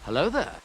Hello there.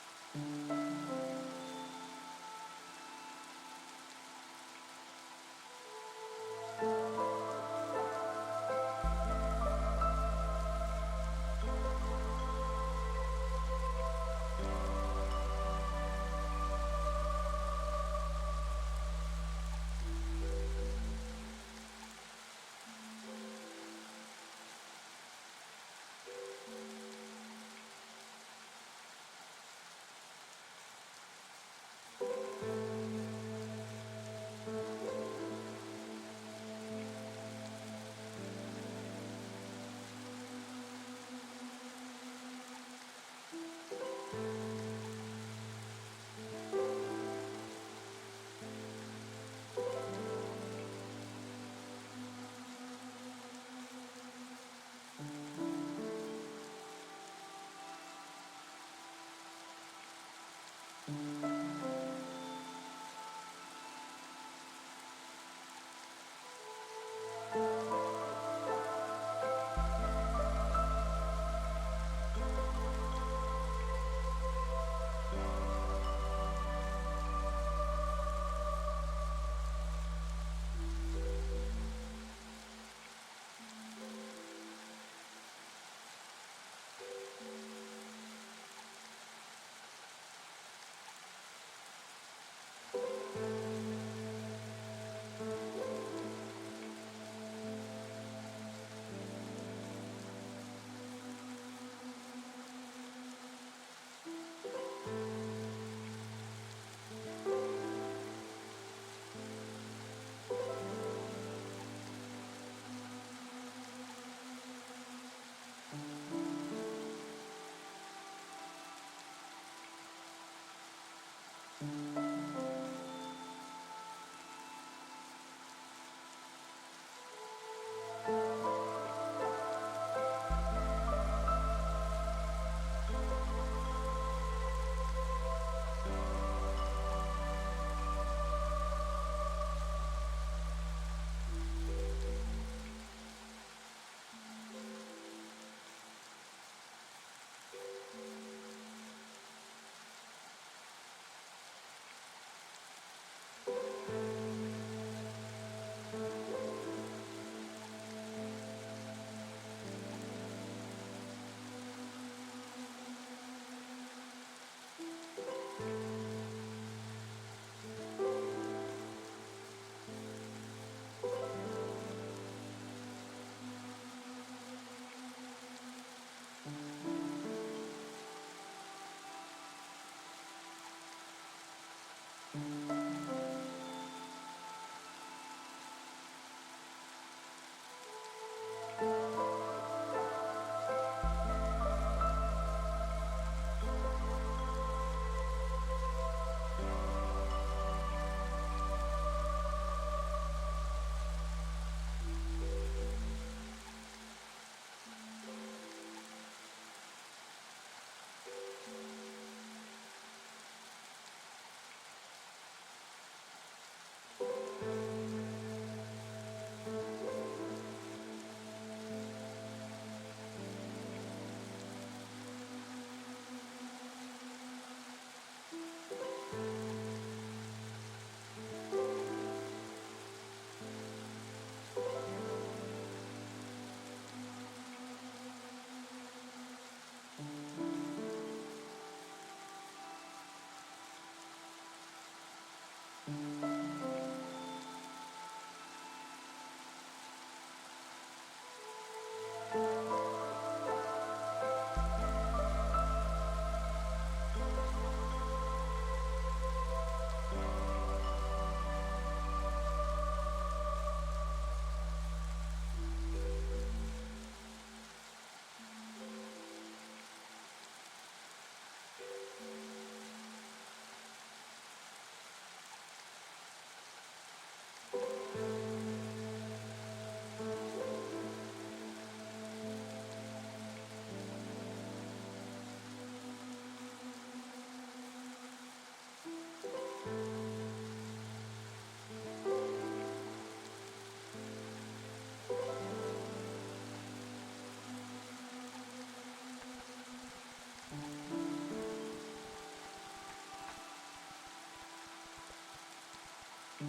Yeah,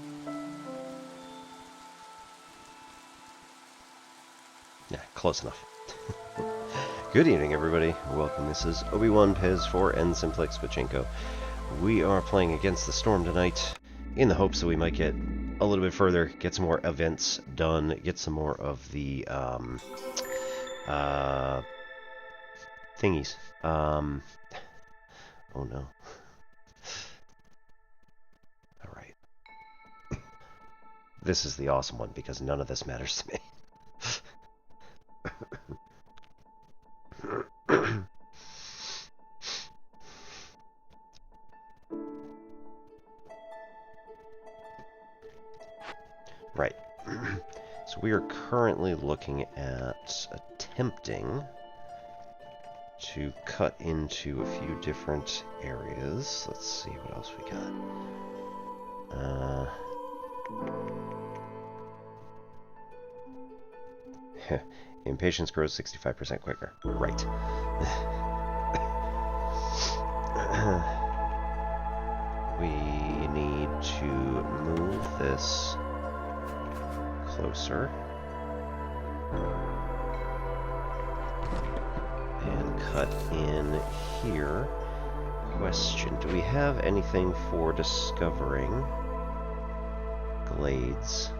close enough. Good evening, everybody. Welcome. This is Obi-Wan Pez for N-Simplex Pachinko. We are playing Against the Storm tonight in the hopes that we might get a little bit further, get some more events done, get some more of the thingies. Oh no. Alright. This is the awesome one because none of this matters to me. Right. So we are currently looking at attempting to cut into a few different areas. Let's see what else we got. Impatience grows 65% quicker. Right. We need to move this closer and cut in here. Question, do we have anything for discovering glades?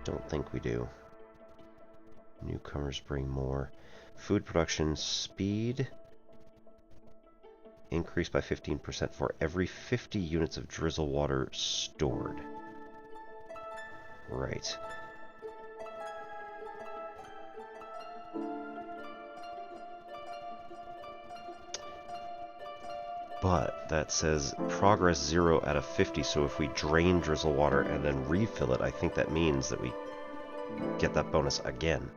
Don't think we do. Newcomers bring more. Food production speed increased by 15% for every 50 units of drizzle water stored. Right. But that says progress 0 out of 50, so if we drain drizzle water and then refill it, I think that means that we get that bonus again.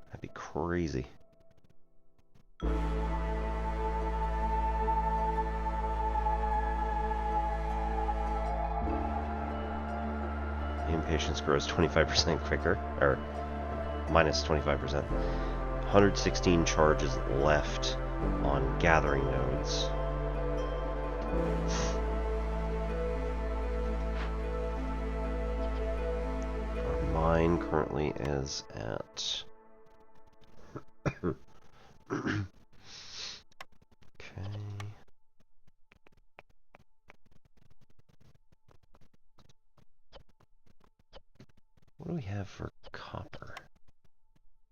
That'd be crazy. Impatience grows 25% quicker, or minus 25%. 116 charges left on gathering nodes. Our mine currently is at... Okay. What do we have for copper?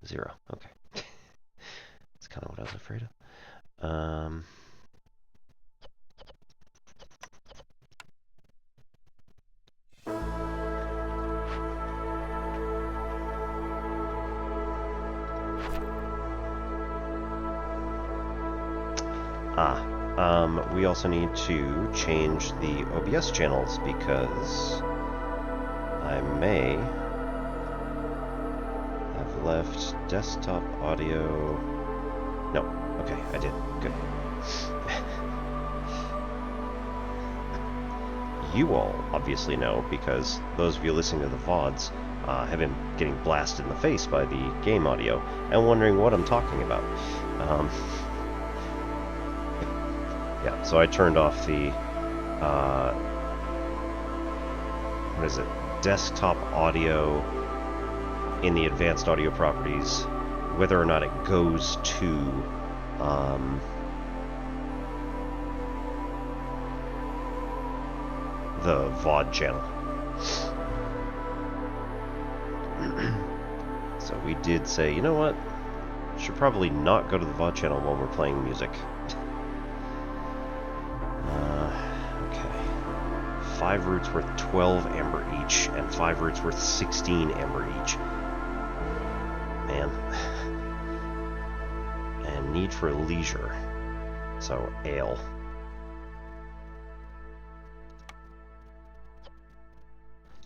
0. Okay. That's kind of what I was afraid of. We also need to change the OBS channels because I may have left desktop audio. No, okay, I did. Good. You all obviously know because those of you listening to the VODs have been getting blasted in the face by the game audio and wondering what I'm talking about. Yeah, so I turned off the, what is it, desktop audio in the advanced audio properties, whether or not it goes to, the VOD channel. So we did say, you know what, should probably not go to the VOD channel while we're playing music. 5 roots worth 12 amber each, and 5 roots worth 16 amber each. Man. And need for leisure. So, ale.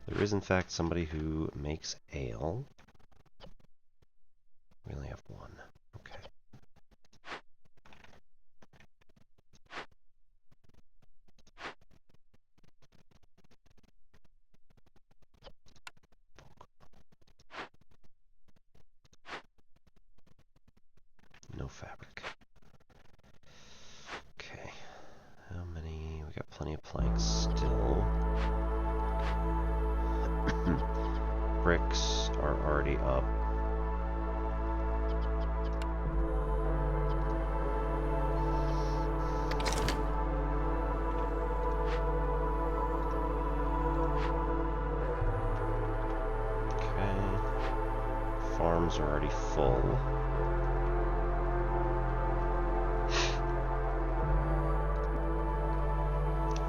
There is, in fact, somebody who makes ale. We only have 1. Okay. No fabric. Okay. How many? We got plenty of planks still. bricks are already up. Farms are already full.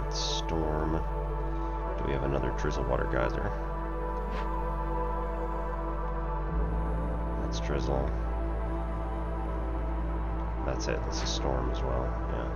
Let's storm. Do we have another drizzle water geyser? That's drizzle. That's it. This is storm as well. Yeah.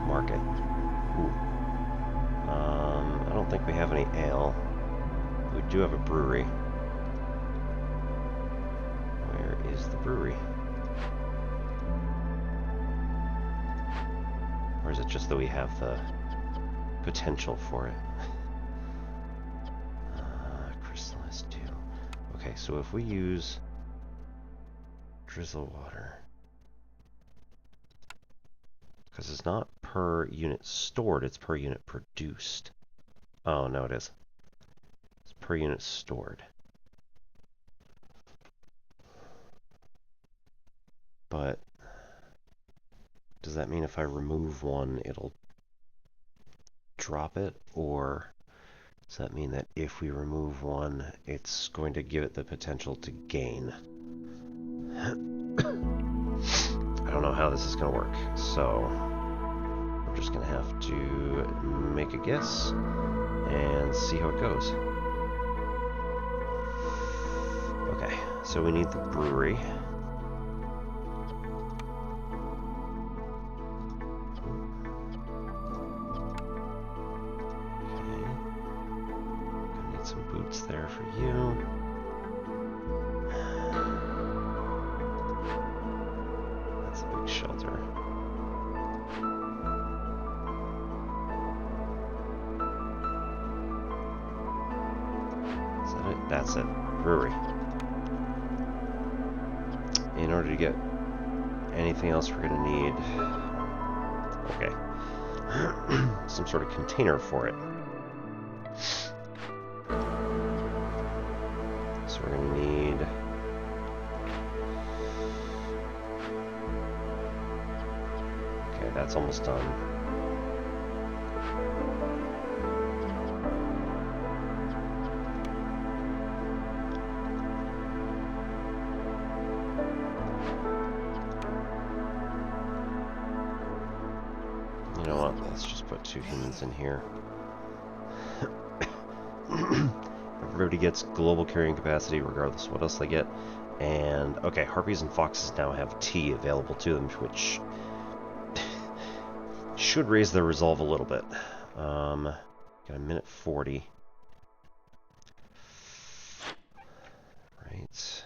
Market. Ooh. I don't think we have any ale. We do have a brewery. Where is the brewery? Or is it just that we have the potential for it? Crystallized 2. Okay, so if we use drizzle water, because it's not per unit stored, it's per unit produced. Oh, no, it is. It's per unit stored. But does that mean if I remove one, it'll drop it? Or does that mean that if we remove one, it's going to give it the potential to gain? I don't know how this is going to work, so we're just going to have to make a guess and see how it goes. Okay, so we need the brewery. Okay, gonna need some boots there for you. That's a big shelter. Is that it? That's it. Brewery. In order to get anything else, we're going to need, okay, some sort of container for it. So we're going to need, okay, that's almost done. You know what, let's just put 2 humans in here. Everybody gets global carrying capacity regardless of what else they get. And, okay, harpies and foxes now have tea available to them, which should raise their resolve a little bit. Got a minute 40. Right.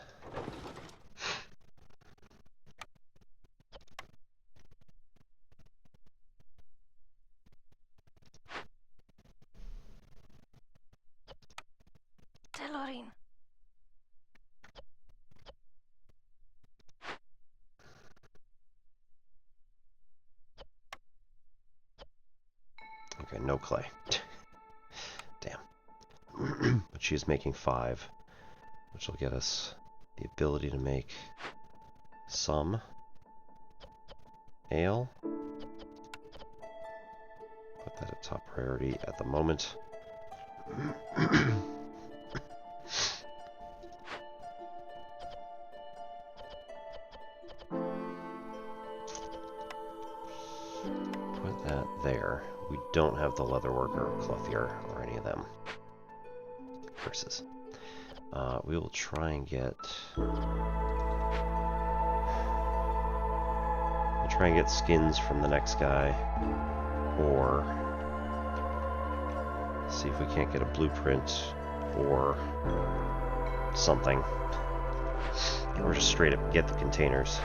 Okay, no clay. Damn. But she is making 5, which will get us the ability to make some ale. Put that at top priority at the moment. Put that there. We don't have the leatherworker or clothier or any of them. Curses. We will try and get... We'll try and get skins from the next guy, or see if we can't get a blueprint or something, or just straight up get the containers.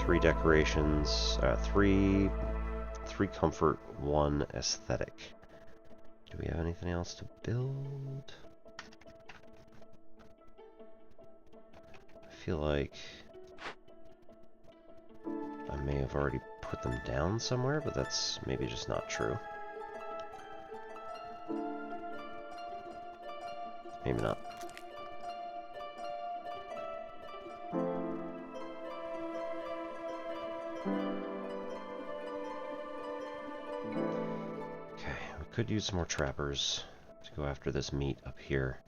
3 decorations, 3 comfort, 1 aesthetic. Do we have anything else to build? I feel like I may have already put them down somewhere, but that's maybe just not true. Maybe not. Okay, we could use some more trappers to go after this meat up here.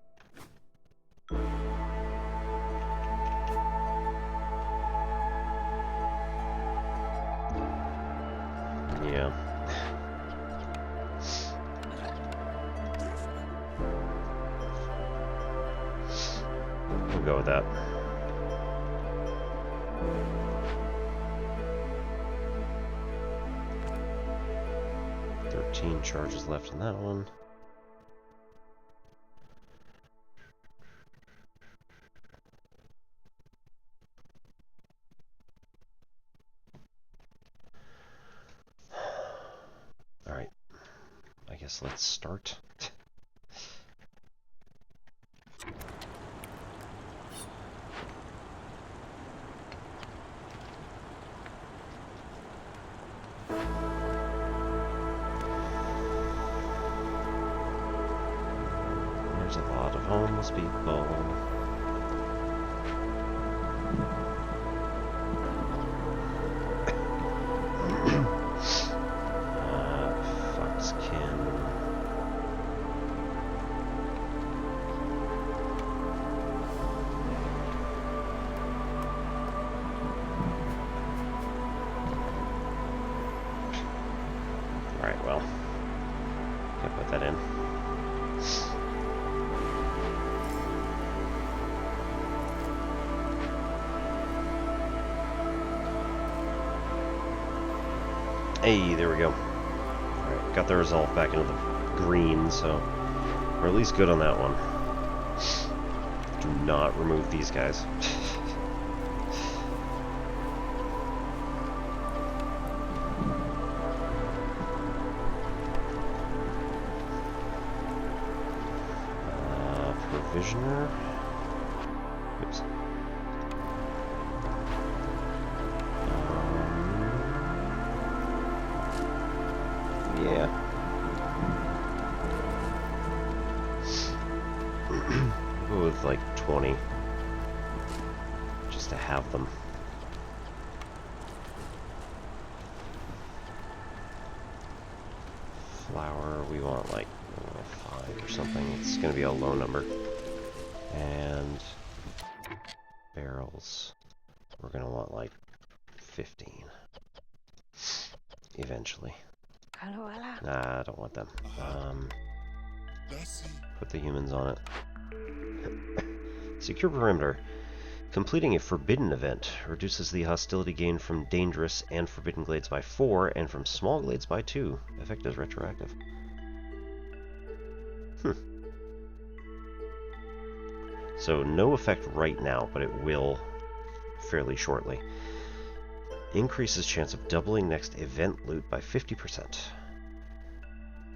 Yeah. We'll go with that. Charges left in that one. Alright. I guess let's start. There's a lot of homeless people. Foxkin. Alright, well. Can't put that in. Hey, there we go. Alright, got the resolve back into the green, so we're at least good on that one. Do not remove these guys. Provisioner. Oops. Yeah. Go with like 20. Just to have them. Flour, we want like 5 or something. It's going to be a low number. And barrels, we're going to want like 15. Eventually. Nah, I don't want them. Put the humans on it. Secure perimeter. Completing a forbidden event reduces the hostility gain from dangerous and forbidden glades by 4 and from small glades by 2. Effect is retroactive. So no effect right now, but it will fairly shortly. Increases chance of doubling next event loot by 50%.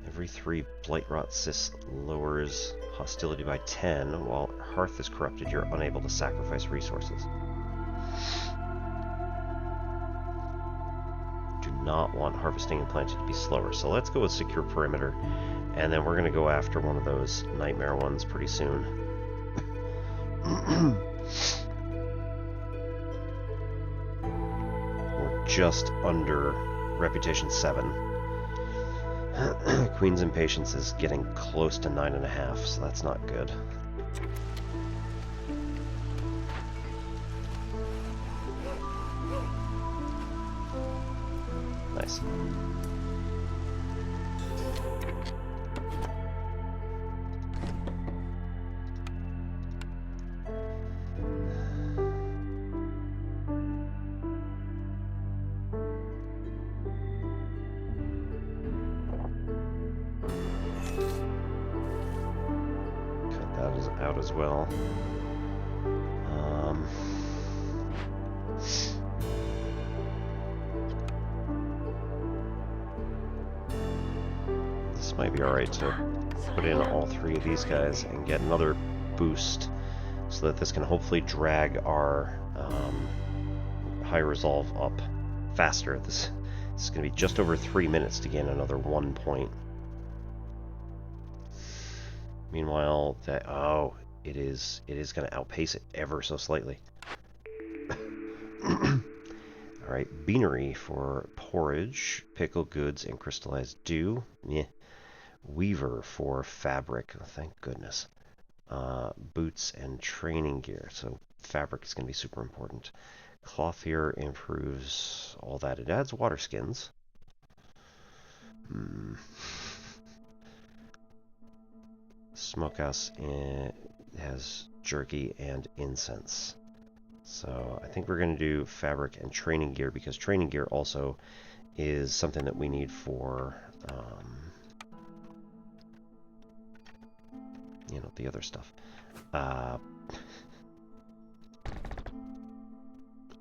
Every 3 Blightrot Sis lowers hostility by 10, while Hearth is corrupted, you're unable to sacrifice resources. Do not want harvesting and planting to be slower, so let's go with secure perimeter, and then we're going to go after one of those nightmare ones pretty soon. We're just under reputation 7. Queen's Impatience is getting close to 9.5, so that's not good. Nice. Out as well. might be alright to put in all 3 of these guys and get another boost so that this can hopefully drag our high resolve up faster. This is going to be just over 3 minutes to gain another 1 point. Meanwhile, it is going to outpace it ever so slightly. Alright, beanery for porridge, pickled goods, and crystallized dew. Yeah. Weaver for fabric. Oh, thank goodness. Boots and training gear. So fabric is going to be super important. Clothier improves all that. It adds water skins. Smokehouse has jerky and incense. So I think we're going to do fabric and training gear, because training gear also is something that we need for, you know, the other stuff.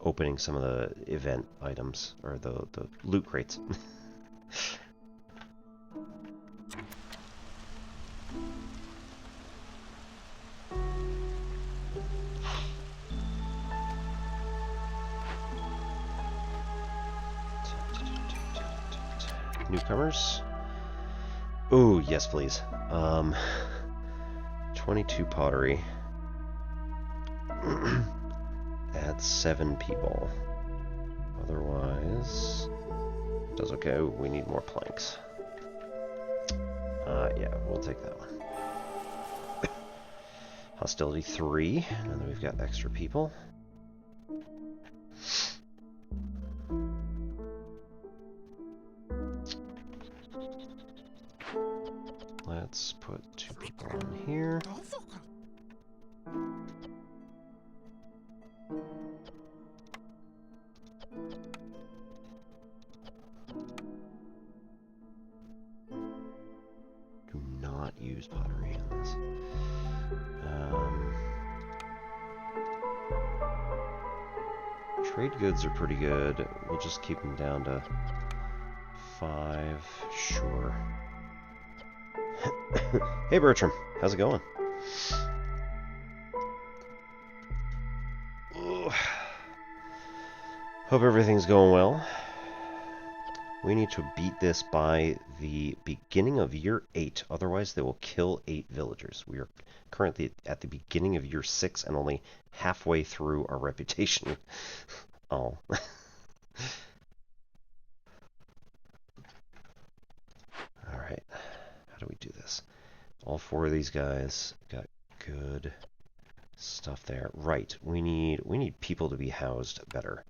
Opening some of the event items, or the loot crates. Newcomers. Oh, yes, please. 22 pottery. Add 7 people. Otherwise, it does okay. Oh, we need more planks. Yeah, we'll take that one. Hostility 3, and then we've got extra people. Let's put 2 people on here. Do not use pottery in this. Trade goods are pretty good. We'll just keep them down to 5. Sure. Hey Bertram, how's it going? Ooh. Hope everything's going well. We need to beat this by the beginning of year 8, otherwise they will kill 8 villagers. We are currently at the beginning of year 6 and only halfway through our reputation. Oh. Alright, how do we do this? All 4 of these guys got good stuff there. Right, we need people to be housed better.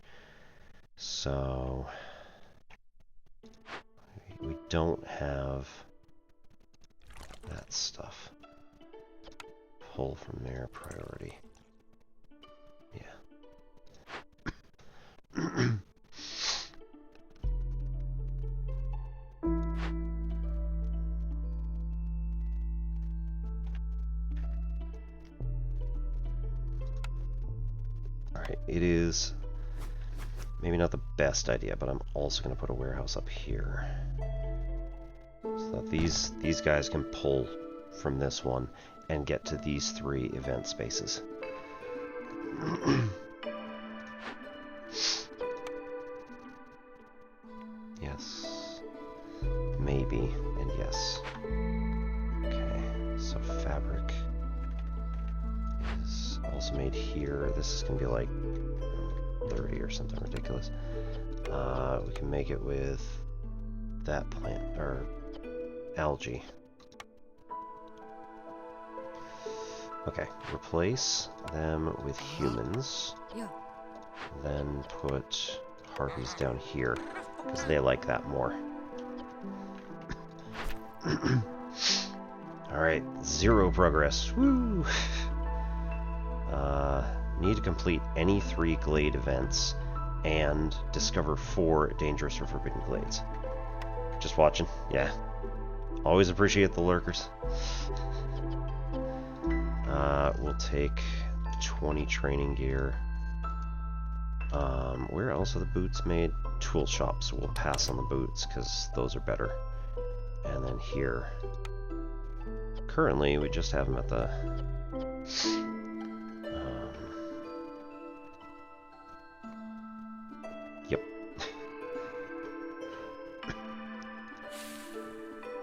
So we don't have that stuff. Pull from there, priority. Yeah. Alright, it is maybe not the best idea, but I'm also going to put a warehouse up here. So that these guys can pull from this one and get to these 3 event spaces. Yes. Maybe, and yes. Okay, so fabric is also made here. This is going to be like 30 or something ridiculous. We can make it with that plant, or algae. Okay, replace them with humans. Then put harpies down here, because they like that more. Alright, 0 progress. Woo! Need to complete any 3 glade events and discover 4 dangerous or forbidden glades. Just watching, yeah. Always appreciate the lurkers. We'll take 20 training gear. Where else are the boots made? Tool shop, so we'll pass on the boots because those are better. And then here. Currently, we just have them at the... Yep.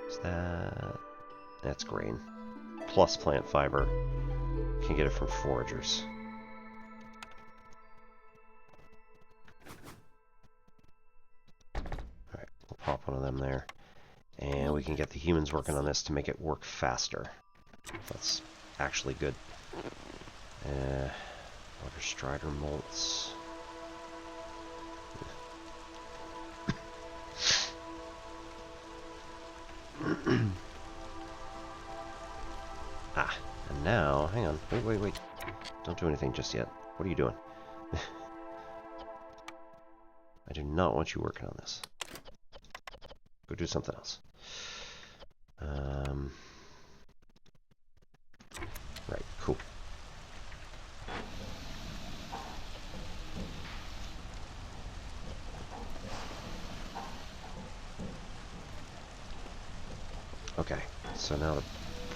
Is that... That's grain. Plus plant fiber. Can get it from foragers. Alright, we'll pop one of them there. And we can get the humans working on this to make it work faster. That's actually good. Water strider malts. And now, hang on, wait. Don't do anything just yet. What are you doing? I do not want you working on this. Go do something else. Right, cool. Okay, so now the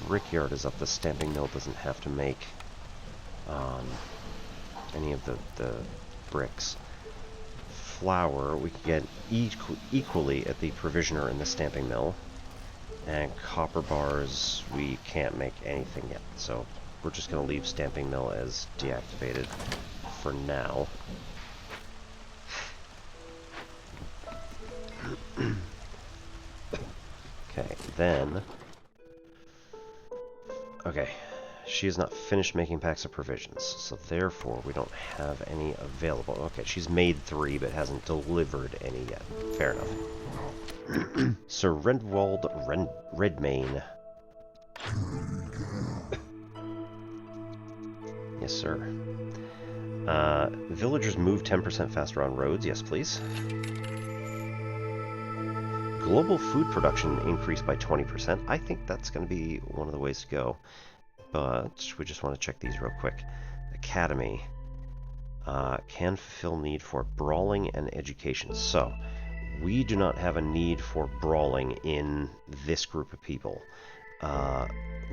brickyard is up. The stamping mill doesn't have to make any of the bricks. Flour we can get equally at the provisioner and the stamping mill. And copper bars we can't make anything yet. So we're just going to leave stamping mill as deactivated for now. Okay, then... Okay, she has not finished making packs of provisions, so therefore we don't have any available. Okay, she's made 3, but hasn't delivered any yet. Fair enough. Sir Redmayne. Yes, sir. Villagers move 10% faster on roads. Yes, please. Global food production increased by 20%. I think that's going to be one of the ways to go. But we just want to check these real quick. Academy can fulfill need for brawling and education. So, we do not have a need for brawling in this group of people.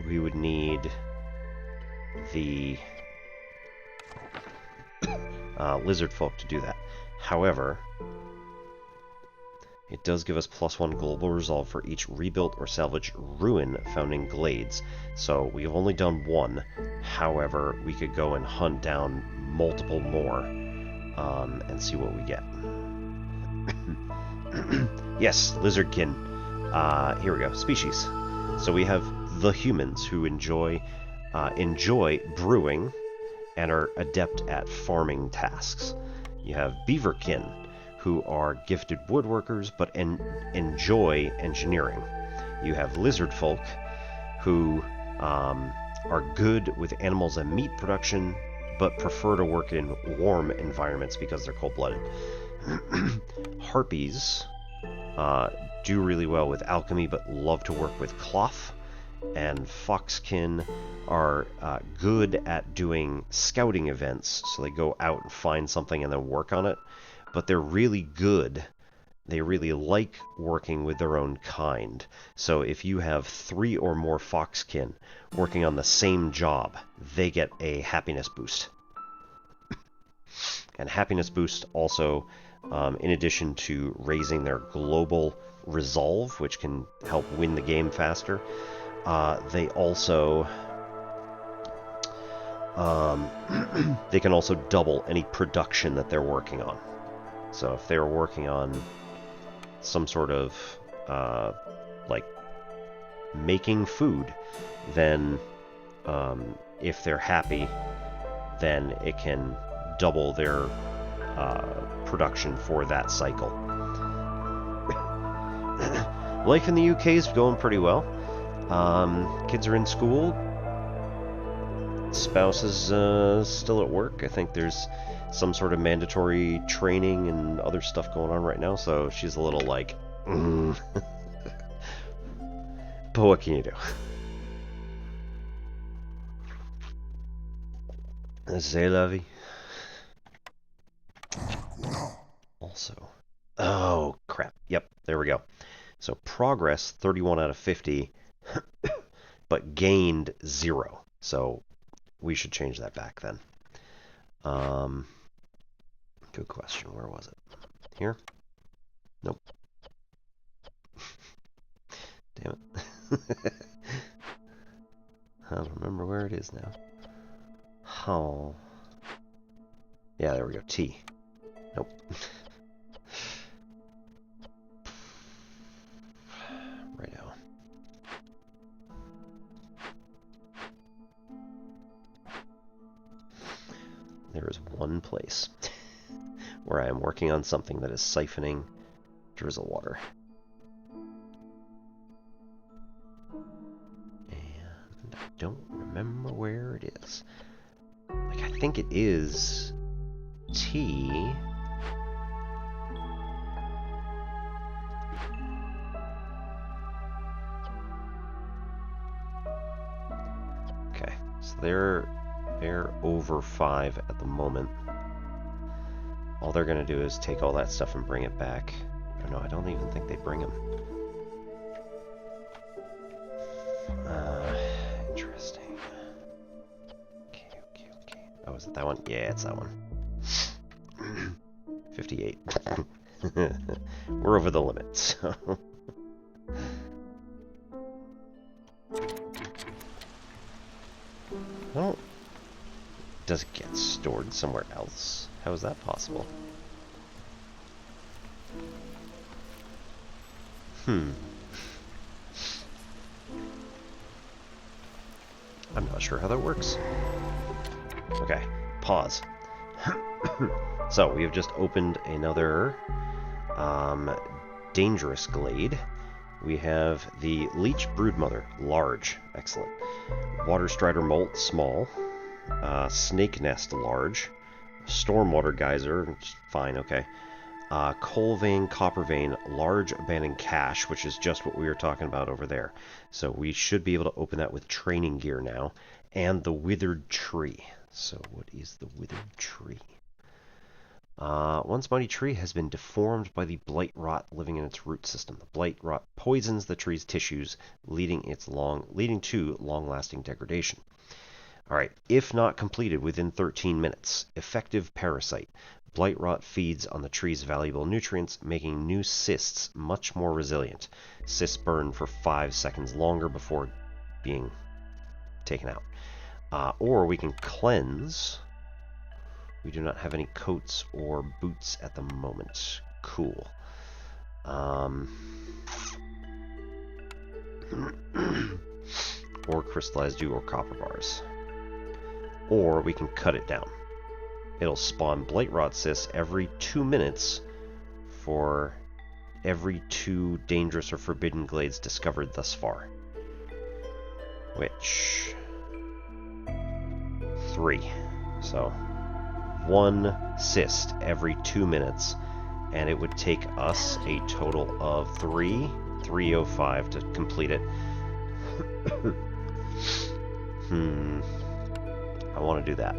We would need the lizard folk to do that. However, it does give us +1 global resolve for each rebuilt or salvaged ruin found in glades. So we have only done 1. However, we could go and hunt down multiple more and see what we get. Yes, lizardkin. Here we go. Species. So we have the humans who enjoy brewing and are adept at farming tasks. You have beaverkin, who are gifted woodworkers but enjoy engineering. You have lizard folk, who are good with animals and meat production, but prefer to work in warm environments because they're cold-blooded. Harpies do really well with alchemy, but love to work with cloth. And foxkin are good at doing scouting events, so they go out and find something and then work on it. But they're really good. They really like working with their own kind. So if you have 3 or more foxkin working on the same job, they get a happiness boost. And happiness boost also, in addition to raising their global resolve, which can help win the game faster, they also they can also double any production that they're working on. So if they're working on some sort of like making food, then if they're happy, then it can double their production for that cycle. Life in the UK is going pretty well. Kids are in school. Spouse is still at work. I think there's some sort of mandatory training and other stuff going on right now, so she's a little like, But what can you do? C'est la vie. Also, oh crap. Yep, there we go. So progress 31 out of 50, but gained 0. So we should change that back then. Good question. Where was it? Here? Nope. Damn it. I don't remember where it is now. Oh. Yeah, there we go. T. Nope. Righto. There is one place where I am working on something that is siphoning drizzle water. And I don't remember where it is. Like, I think it is T. Okay, so they're over 5 at the moment. All they're going to do is take all that stuff and bring it back. Or no, I don't even think they bring them. Interesting. Okay. Oh, is it that one? Yeah, it's that one. 58. We're over the limit, so... Oh. Does it get stored somewhere else? How is that possible? I'm not sure how that works. Okay, pause. So, we have just opened another dangerous glade. We have the Leech Broodmother, large, excellent. Water Strider Molt, small. Snake Nest, large. Stormwater Geyser, fine, okay. Coal Vein, Copper Vein, large abandoned cache, which is just what we were talking about over there. So we should be able to open that with training gear now. And the Withered Tree. So what is the Withered Tree? Once mighty tree has been deformed by the blight rot living in its root system. The blight rot poisons the tree's tissues, leading to long-lasting degradation. Alright, if not completed within 13 minutes, effective parasite. Blight rot feeds on the tree's valuable nutrients, making new cysts much more resilient. Cysts burn for 5 seconds longer before being taken out. Or we can cleanse. We do not have any coats or boots at the moment. Cool. Or crystallized dew or copper bars. Or we can cut it down. It'll spawn blight rot cysts every 2 minutes for every 2 dangerous or forbidden glades discovered thus far. Which... 3. So... 1 cyst every 2 minutes, and it would take us a total of 305 to complete it. I want to do that.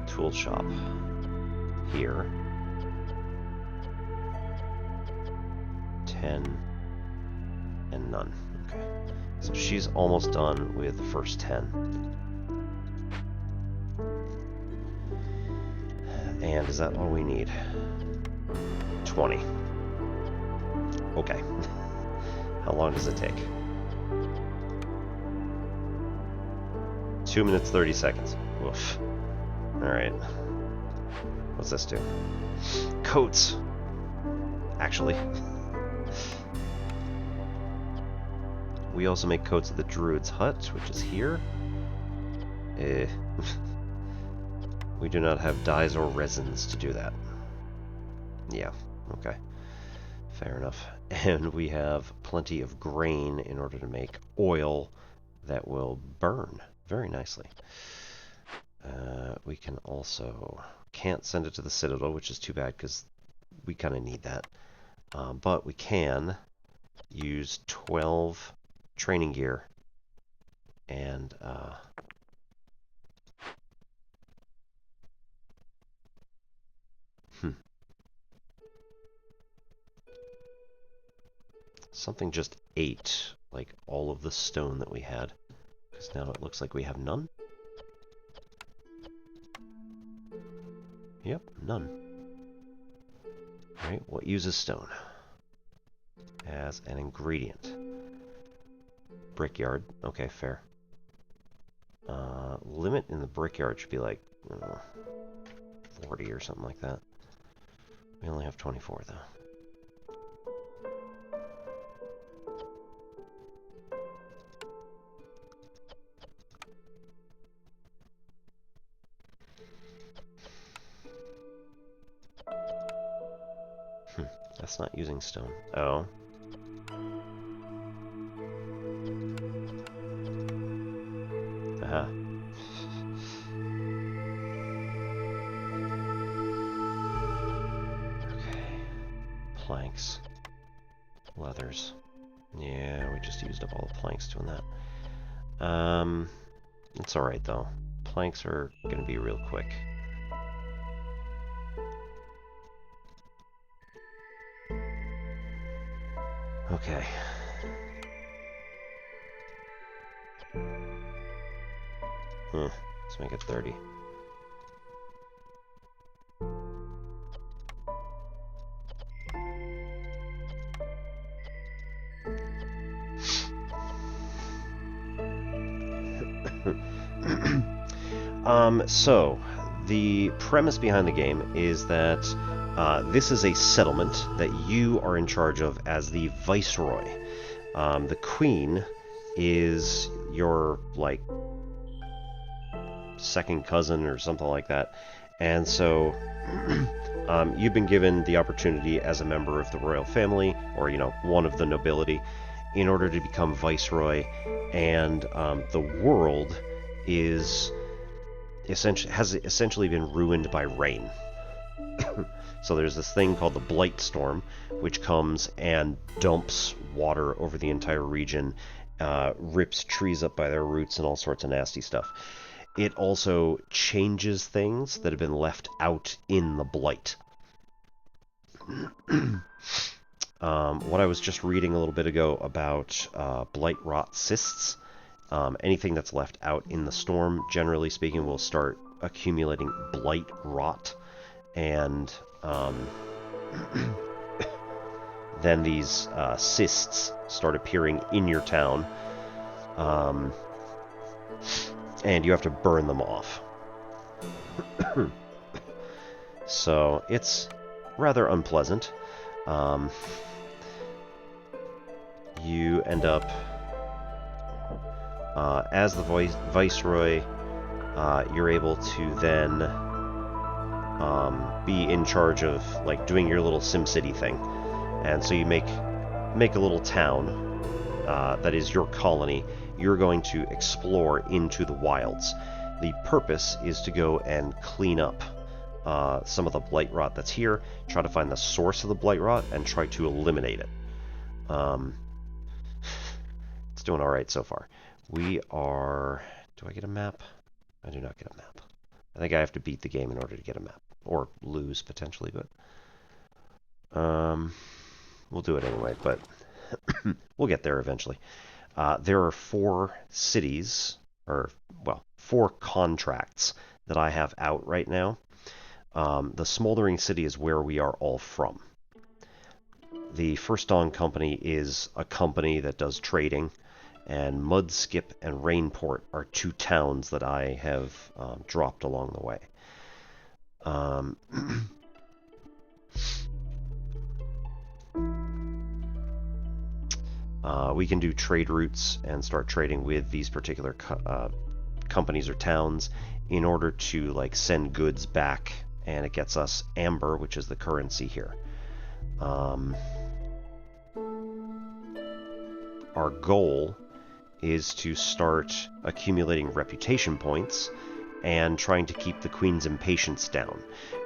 Tool shop here. 10 and none. Okay. So she's almost done with the first 10. And is that all we need? 20. Okay. How long does it take? 2 minutes 30 seconds. Woof. Alright. What's this do? Coats! Actually. We also make coats at the Druid's Hut, which is here. We do not have dyes or resins to do that. Yeah, okay. Fair enough. And we have plenty of grain in order to make oil that will burn very nicely. We can also... can't send it to the Citadel, which is too bad because we kind of need that. But we can use 12 training gear and something just ate like all of the stone that we had, because now it looks like we have none. Yep, none. Alright, what uses stone as an ingredient? Brickyard. Okay, fair. Limit in the brickyard should be like, I don't know, 40 or something like that. We only have 24 though. That's not using stone. Oh. Aha. Okay. Planks. Leathers. Yeah, we just used up all the planks doing that. It's alright though. Planks are gonna be real quick. Okay. Let's make it 30. So, the premise behind the game is that this is a settlement that you are in charge of as the viceroy. The queen is your, like, second cousin or something like that. And so, you've been given the opportunity as a member of the royal family, or, you know, one of the nobility, in order to become viceroy. And the world is has essentially been ruined by rain. So there's this thing called the Blightstorm, which comes and dumps water over the entire region, rips trees up by their roots and all sorts of nasty stuff. It also changes things that have been left out in the blight. What I was just reading a little bit ago about blight rot cysts, anything that's left out in the storm, generally speaking, will start accumulating blight rot, and then these cysts start appearing in your town, and you have to burn them off. So it's rather unpleasant. You end up as the viceroy. You're able to then be in charge of, like, doing your little SimCity thing, and so you make a little town that is your colony. You're going to explore into the wilds. The purpose is to go and clean up some of the blight rot that's here, try to find the source of the blight rot, and try to eliminate it. It's doing alright so far. We are... Do I get a map? I do not get a map. I think I have to beat the game in order to get a map. Or lose, potentially, but... we'll do it anyway, but... we'll get there eventually. There are 4 cities, or, well, 4 contracts that I have out right now. The Smoldering City is where we are all from. The First Dawn Company is a company that does trading, and Mudskip and Rainport are 2 towns that I have dropped along the way. We can do trade routes and start trading with these particular companies or towns in order to, like, send goods back, and it gets us amber, which is the currency here. Our goal is to start accumulating reputation points and trying to keep the Queen's impatience down.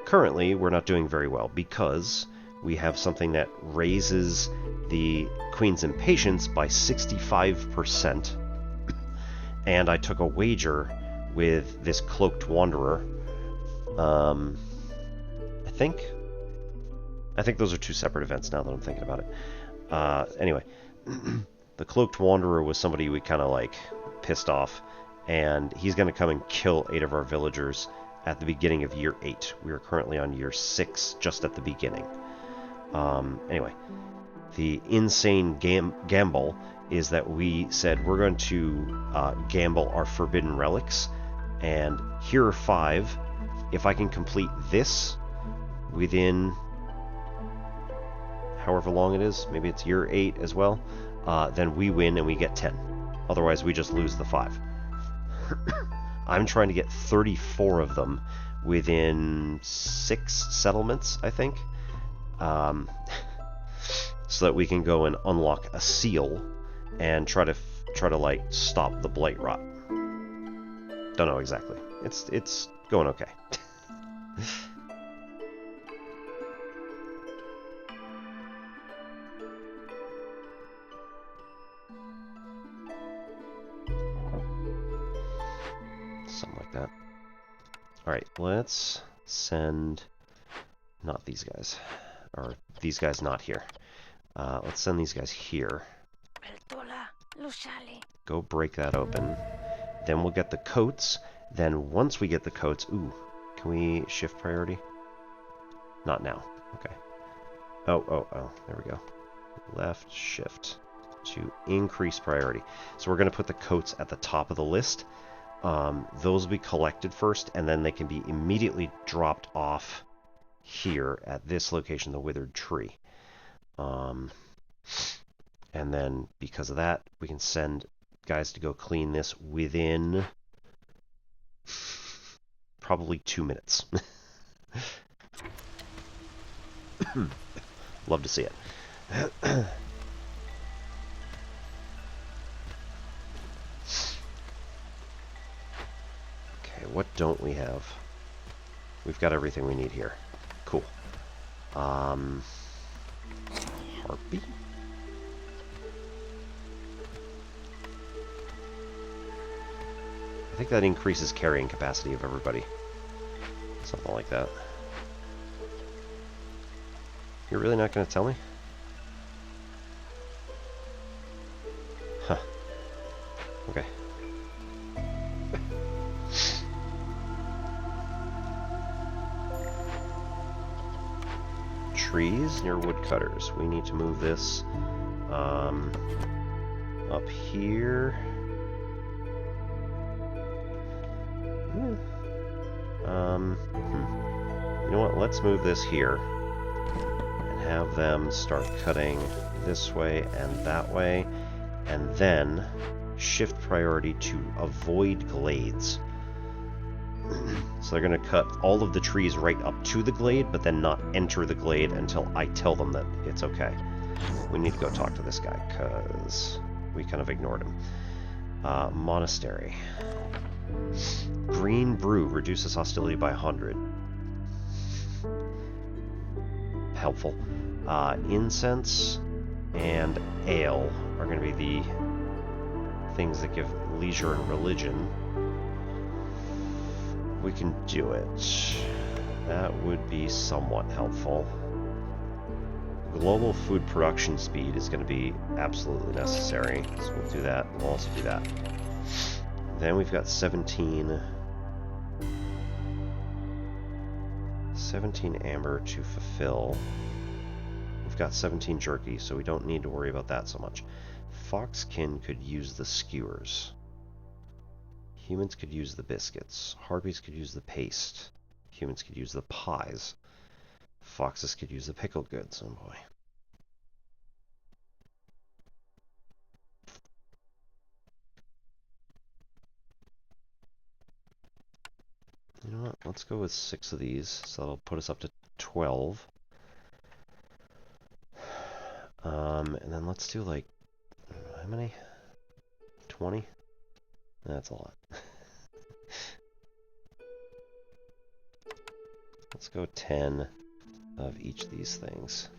Currently, we're not doing very well because we have something that raises the Queen's Impatience by 65%. And I took a wager with this Cloaked Wanderer. I think those are two separate events now that I'm thinking about it. Anyway, the Cloaked Wanderer was somebody we kind of like pissed off, and he's going to come and kill 8 of our villagers at the beginning of year 8. We are currently on year 6, just at the beginning. Anyway, the insane gamble is that we said we're going to gamble our forbidden relics, and here are 5. If I can complete this within however long it is, maybe it's year 8 as well, then we win and we get 10. Otherwise we just lose the 5. I'm trying to get 34 of them within 6 settlements, I think, so that we can go and unlock a seal and try to like stop the blight rot. Don't know exactly. It's going okay. Something like that. Alright, let's send... not these guys. Or these guys not here. Let's send these guys here. Go break that open. Then we'll get the coats. Then once we get the coats... ooh, can we shift priority? Not now. Okay. Oh, there we go. Left shift to increase priority. So we're going to put the coats at the top of the list. Those will be collected first, and then they can be immediately dropped off here at this location, the Withered Tree. And then because of that, we can send guys to go clean this within probably 2 minutes. Love to see it. Okay, what don't we have? We've got everything we need here. Cool. Harpy? I think that increases carrying capacity of everybody. Something like that. You're really not going to tell me? Huh. Okay. Trees near woodcutters. We need to move this up here. You know what? Let's move this here and have them start cutting this way and that way, and then shift priority to avoid glades. So they're going to cut all of the trees right up to the glade, but then not enter the glade until I tell them that it's okay. We need to go talk to this guy, because we kind of ignored him. Monastery. Green brew reduces hostility by 100. Helpful. Incense and ale are going to be the things that give leisure and religion. We can do it. That would be somewhat helpful. Global food production speed is going to be absolutely necessary, so we'll do that. We'll also do that. Then we've got 17 amber to fulfill. We've got 17 jerky, so we don't need to worry about that so much. Foxkin could use the skewers. Humans could use the biscuits. Harpies could use the paste. Humans could use the pies. Foxes could use the pickled goods. Oh boy. You know what? Let's go with 6 of these. So that'll put us up to 12. And then let's do like, how many? 20? That's a lot. Let's go 10. of each of these things.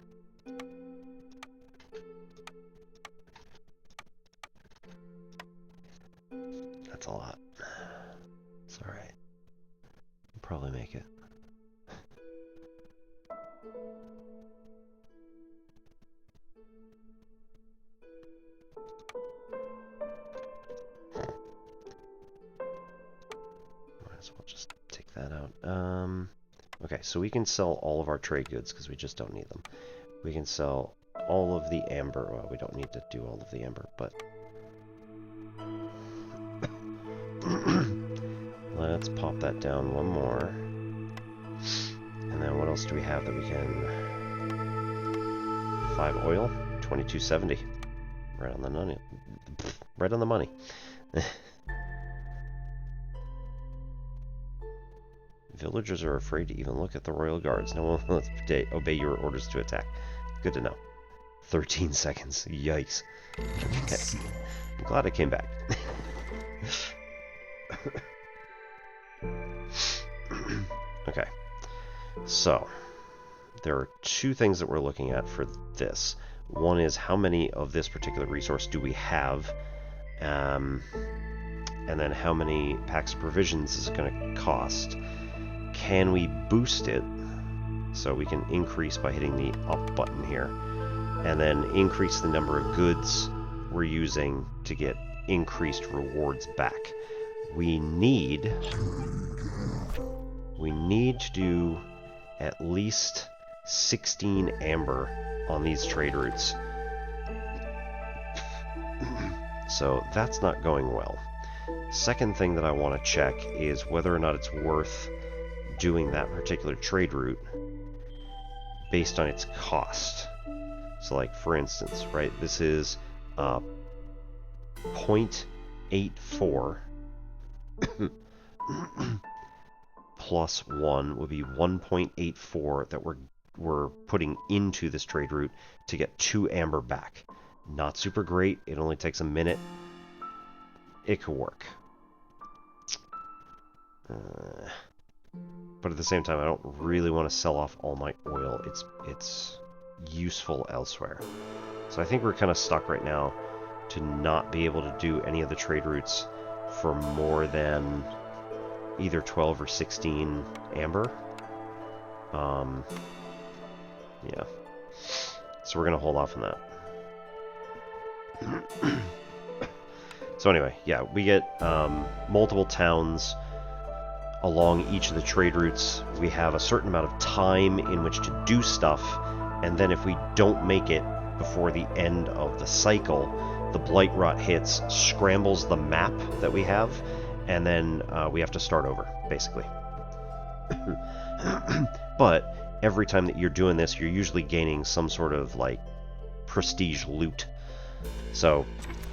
That's a lot. It's alright. We'll probably make it. Might as well just take that out. Okay, so we can sell all of our trade goods because we just don't need them. We can sell all of the amber. Well, we don't need to do all of the amber, but let's pop that down one more. And then what else do we have that we can... 5 oil, 2270. Right on the money. Right on the money. Villagers are afraid to even look at the royal guards. No one will obey your orders to attack. Good to know. 13 seconds. Yikes. Okay. I'm glad I came back. Okay. So, there are two things that we're looking at for this. One is how many of this particular resource do we have? And then how many packs of provisions is it going to cost? Can we boost it so we can increase by hitting the up button here, and then increase the number of goods we're using to get increased rewards back? We need to do at least 16 amber on these trade routes. So that's not going well. Second thing that I want to check is whether or not it's worth doing that particular trade route based on its cost. So like, for instance, right, this is 0.84 plus 1 would be 1.84 that we're putting into this trade route to get 2 amber back. Not super great. It only takes a minute. It could work. But at the same time, I don't really want to sell off all my oil. It's useful elsewhere. So I think we're kind of stuck right now to not be able to do any of the trade routes for more than either 12 or 16 amber. Yeah. So we're going to hold off on that. So anyway, yeah, we get multiple towns along each of the trade routes. We have a certain amount of time in which to do stuff, and then if we don't make it before the end of the cycle, the blight rot hits, scrambles the map that we have, and then we have to start over, basically. But every time that you're doing this, you're usually gaining some sort of, like, prestige loot. So,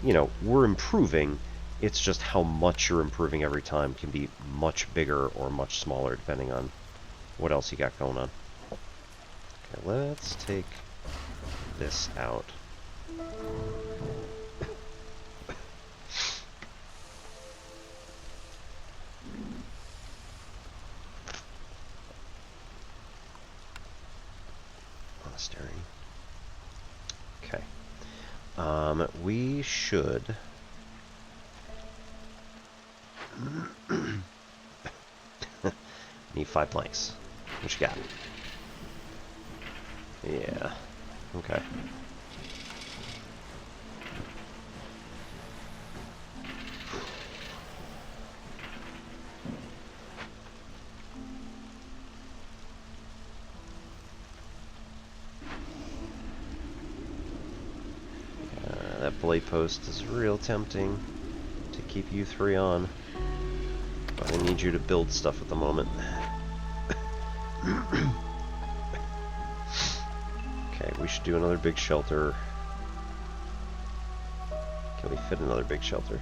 you know, we're improving. It's just how much you're improving every time can be much bigger or much smaller, depending on what else you got going on. Okay, let's take this out. Monastery. Okay. We should... Need 5 planks. What you got? Yeah. Okay. That blade post is real tempting to keep you 3 on. But I need you to build stuff at the moment. Okay, we should do another big shelter. Can we fit another big shelter?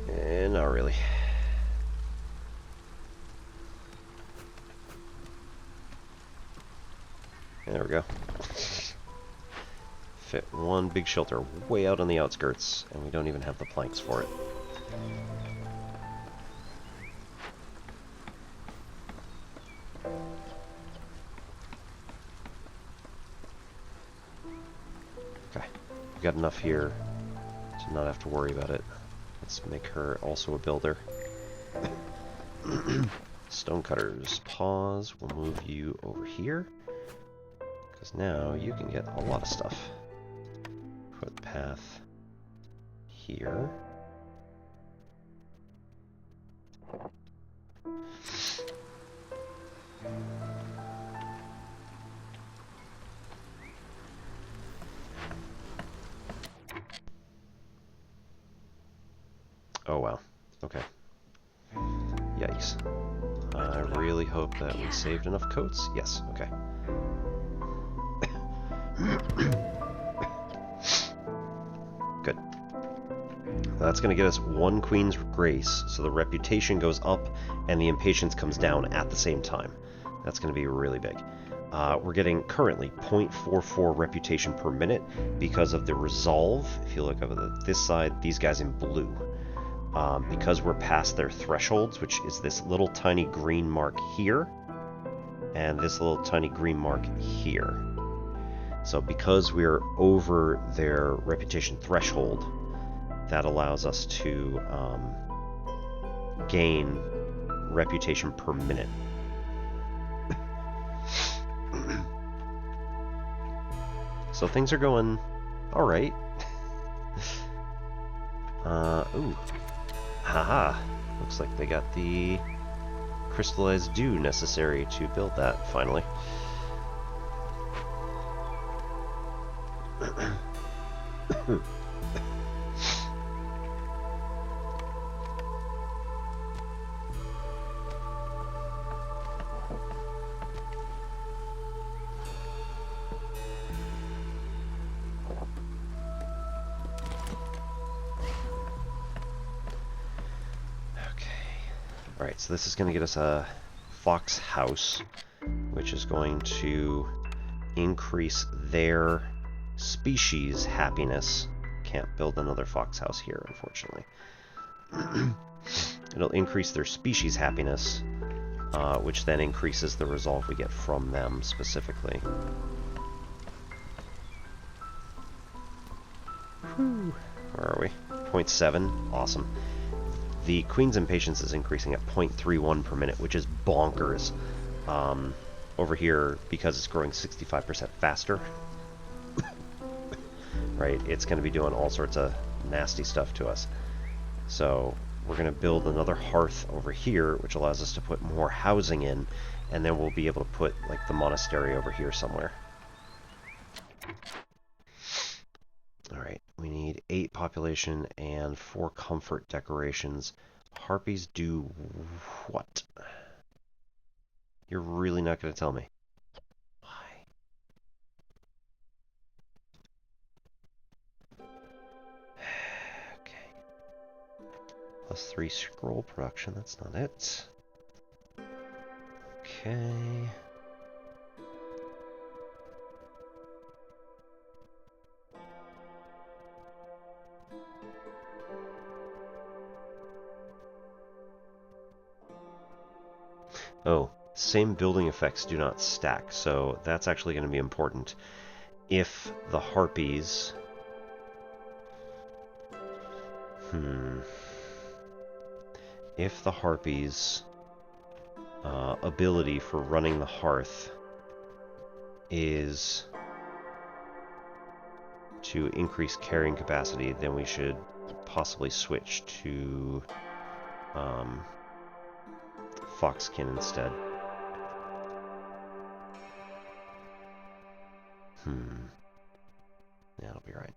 Yeah. Not really. There we go. fit one big shelter way out on the outskirts, and we don't even have the planks for it. Okay, we've got enough here to not have to worry about it. Let's make her also a builder. Stonecutters, pause. We'll move you over here, because now you can get a lot of stuff. Put path here. Oh wow. Okay. Yikes. I really hope that we saved enough coats. Yes, okay. Good. That's going to get us 1 Queen's Grace, so the reputation goes up and the impatience comes down at the same time. That's going to be really big. We're getting currently 0.44 reputation per minute because of the resolve. If you look over this side, these guys in blue. Because we're past their thresholds, which is this little tiny green mark here, and this little tiny green mark here. So because we're over their reputation threshold, that allows us to gain reputation per minute. So things are going alright. Ooh. Haha, looks like they got the crystallized dew necessary to build that, finally. Alright, so this is going to get us a fox house, which is going to increase their species happiness. Can't build another fox house here, unfortunately. It'll increase their species happiness, which then increases the resolve we get from them specifically. Whew. Where are we? 0.7. Awesome. The Queen's Impatience is increasing at 0.31 per minute, which is bonkers. Over here, because it's growing 65% faster, right, it's going to be doing all sorts of nasty stuff to us. So we're going to build another hearth over here, which allows us to put more housing in, and then we'll be able to put like the monastery over here somewhere. Alright, we need 8 population and 4 comfort decorations. Harpies do what? You're really not going to tell me. Why? Okay. +3 scroll production, that's not it. Okay. Oh, same building effects do not stack, so that's actually going to be important. If the harpies... If the harpies' ability for running the hearth is to increase carrying capacity, then we should possibly switch to foxkin instead. Yeah, that'll be right.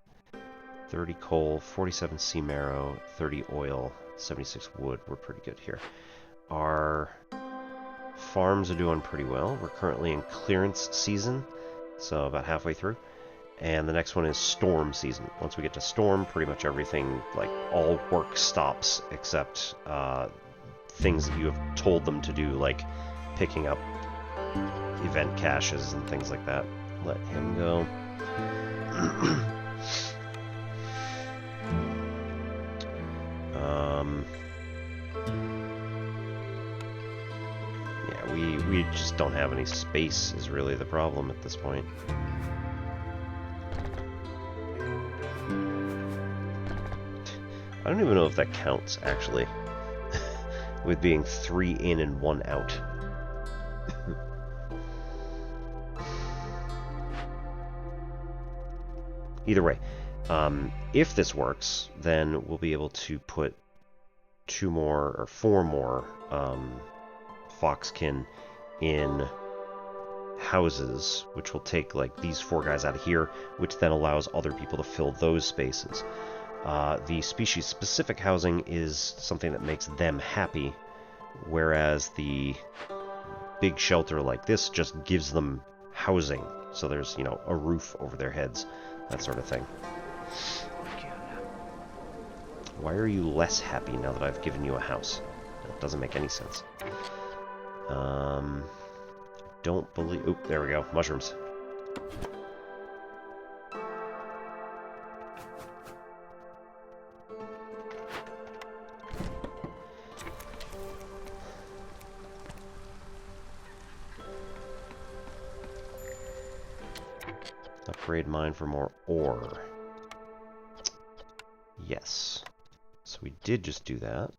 30 coal, 47 sea marrow, 30 oil, 76 wood. We're pretty good here. Our farms are doing pretty well. We're currently in clearance season, so about halfway through. And the next one is storm season. Once we get to storm, pretty much everything, like all work stops except things that you have told them to do, like picking up event caches and things like that. Let him go. Yeah, we just don't have any space is really the problem at this point. I don't even know if that counts, actually, with being 3 in and 1 out. Either way, if this works, then we'll be able to put 2 more or 4 more foxkin in houses, which will take like these 4 guys out of here, which then allows other people to fill those spaces. The species-specific housing is something that makes them happy, whereas the big shelter like this just gives them housing. So there's, you know, a roof over their heads, that sort of thing. Why are you less happy now that I've given you a house? That doesn't make any sense. Don't believe... Oop, there we go. Mushrooms. Upgrade mine for more ore. Yes. So we did just do that.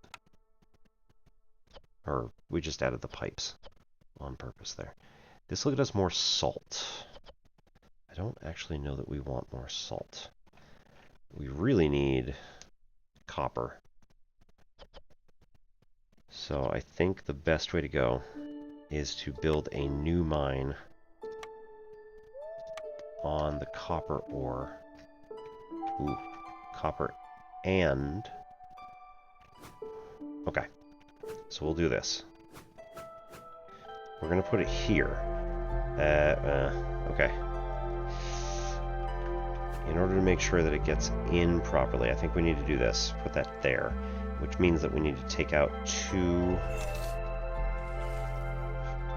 Or we just added the pipes on purpose there. This will get us more salt. I don't actually know that we want more salt. We really need copper. So I think the best way to go is to build a new mine on the copper ore. Ooh, copper and... Okay, so we'll do this. We're going to put it here. Okay. In order to make sure that it gets in properly, I think we need to do this. Put that there, which means that we need to take out 2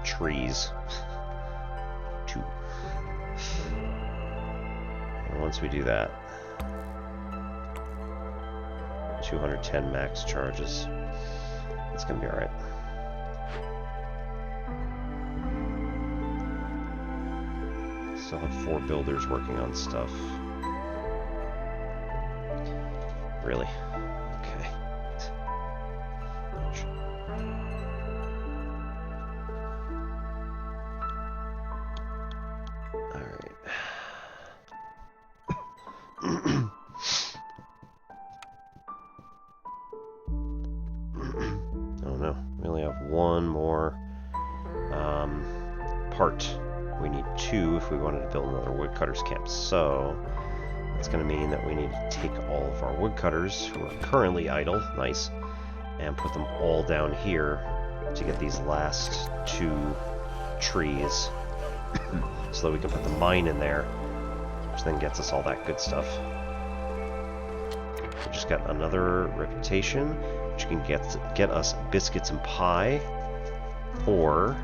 trees. 2. And once we do that, 210 max charges. It's going to be alright. Still have 4 builders working on stuff. Really? Okay. Ouch. Alright. Oh no, we only have 1 more part. We need 2 if we wanted to build another woodcutter's camp. So that's going to mean that we need to take all of our woodcutters who are currently idle, nice, and put them all down here to get these last 2 trees so that we can put the mine in there, which then gets us all that good stuff. We just got another reputation, which can get us biscuits and pie, or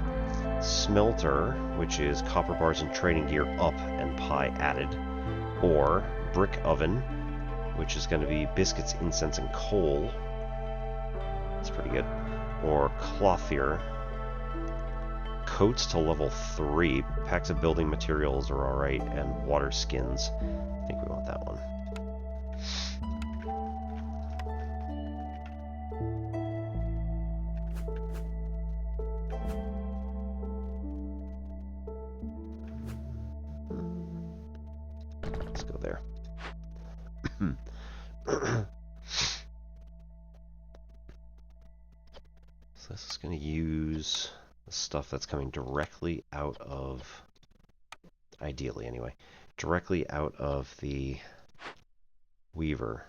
smelter, which is copper bars and trading gear up and pie added, or brick oven, which is going to be biscuits, incense, and coal. That's pretty good. Or clothier. Coats to level 3. Packs of building materials are alright, and water skins. I think we want that one. Let's go there. So this is going to use the stuff that's coming directly out of, ideally anyway, directly out of the weaver.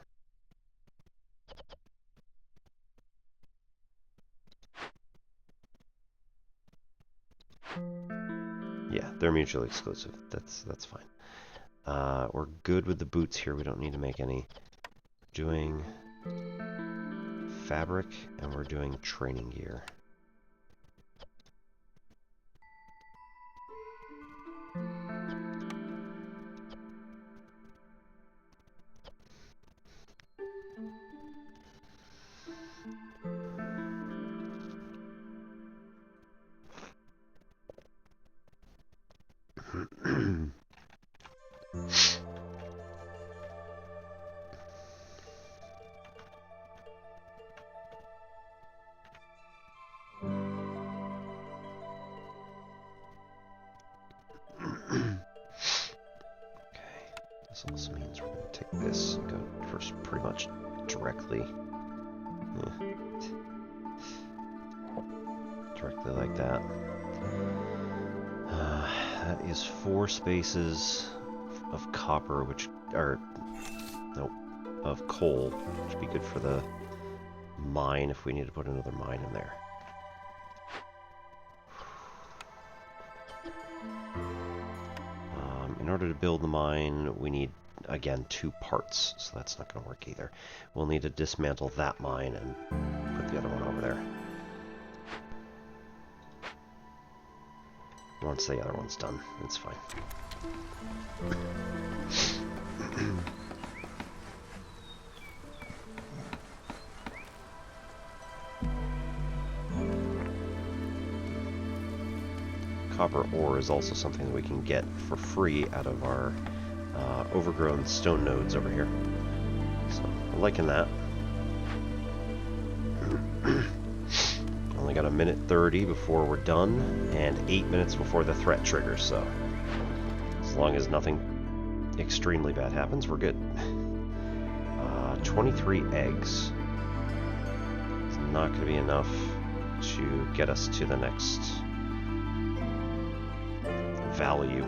Yeah, they're mutually exclusive. That's fine. We're good with the boots here. We don't need to make any. Doing fabric, and we're doing training gear. This also means we're going to take this and go first pretty much directly. Directly like that. That is 4 spaces of copper, which are... Nope. Of coal, which would be good for the mine if we need to put another mine in there. In order to build the mine, we need, again, 2 parts, so that's not going to work either. We'll need to dismantle that mine and put the other one over there. Once the other one's done, it's fine. Copper ore is also something that we can get for free out of our overgrown stone nodes over here. So, I'm liking that. Only got 1:30 before we're done, and 8 minutes before the threat triggers, so as long as nothing extremely bad happens, we're good. 23 eggs. It's not going to be enough to get us to the next value.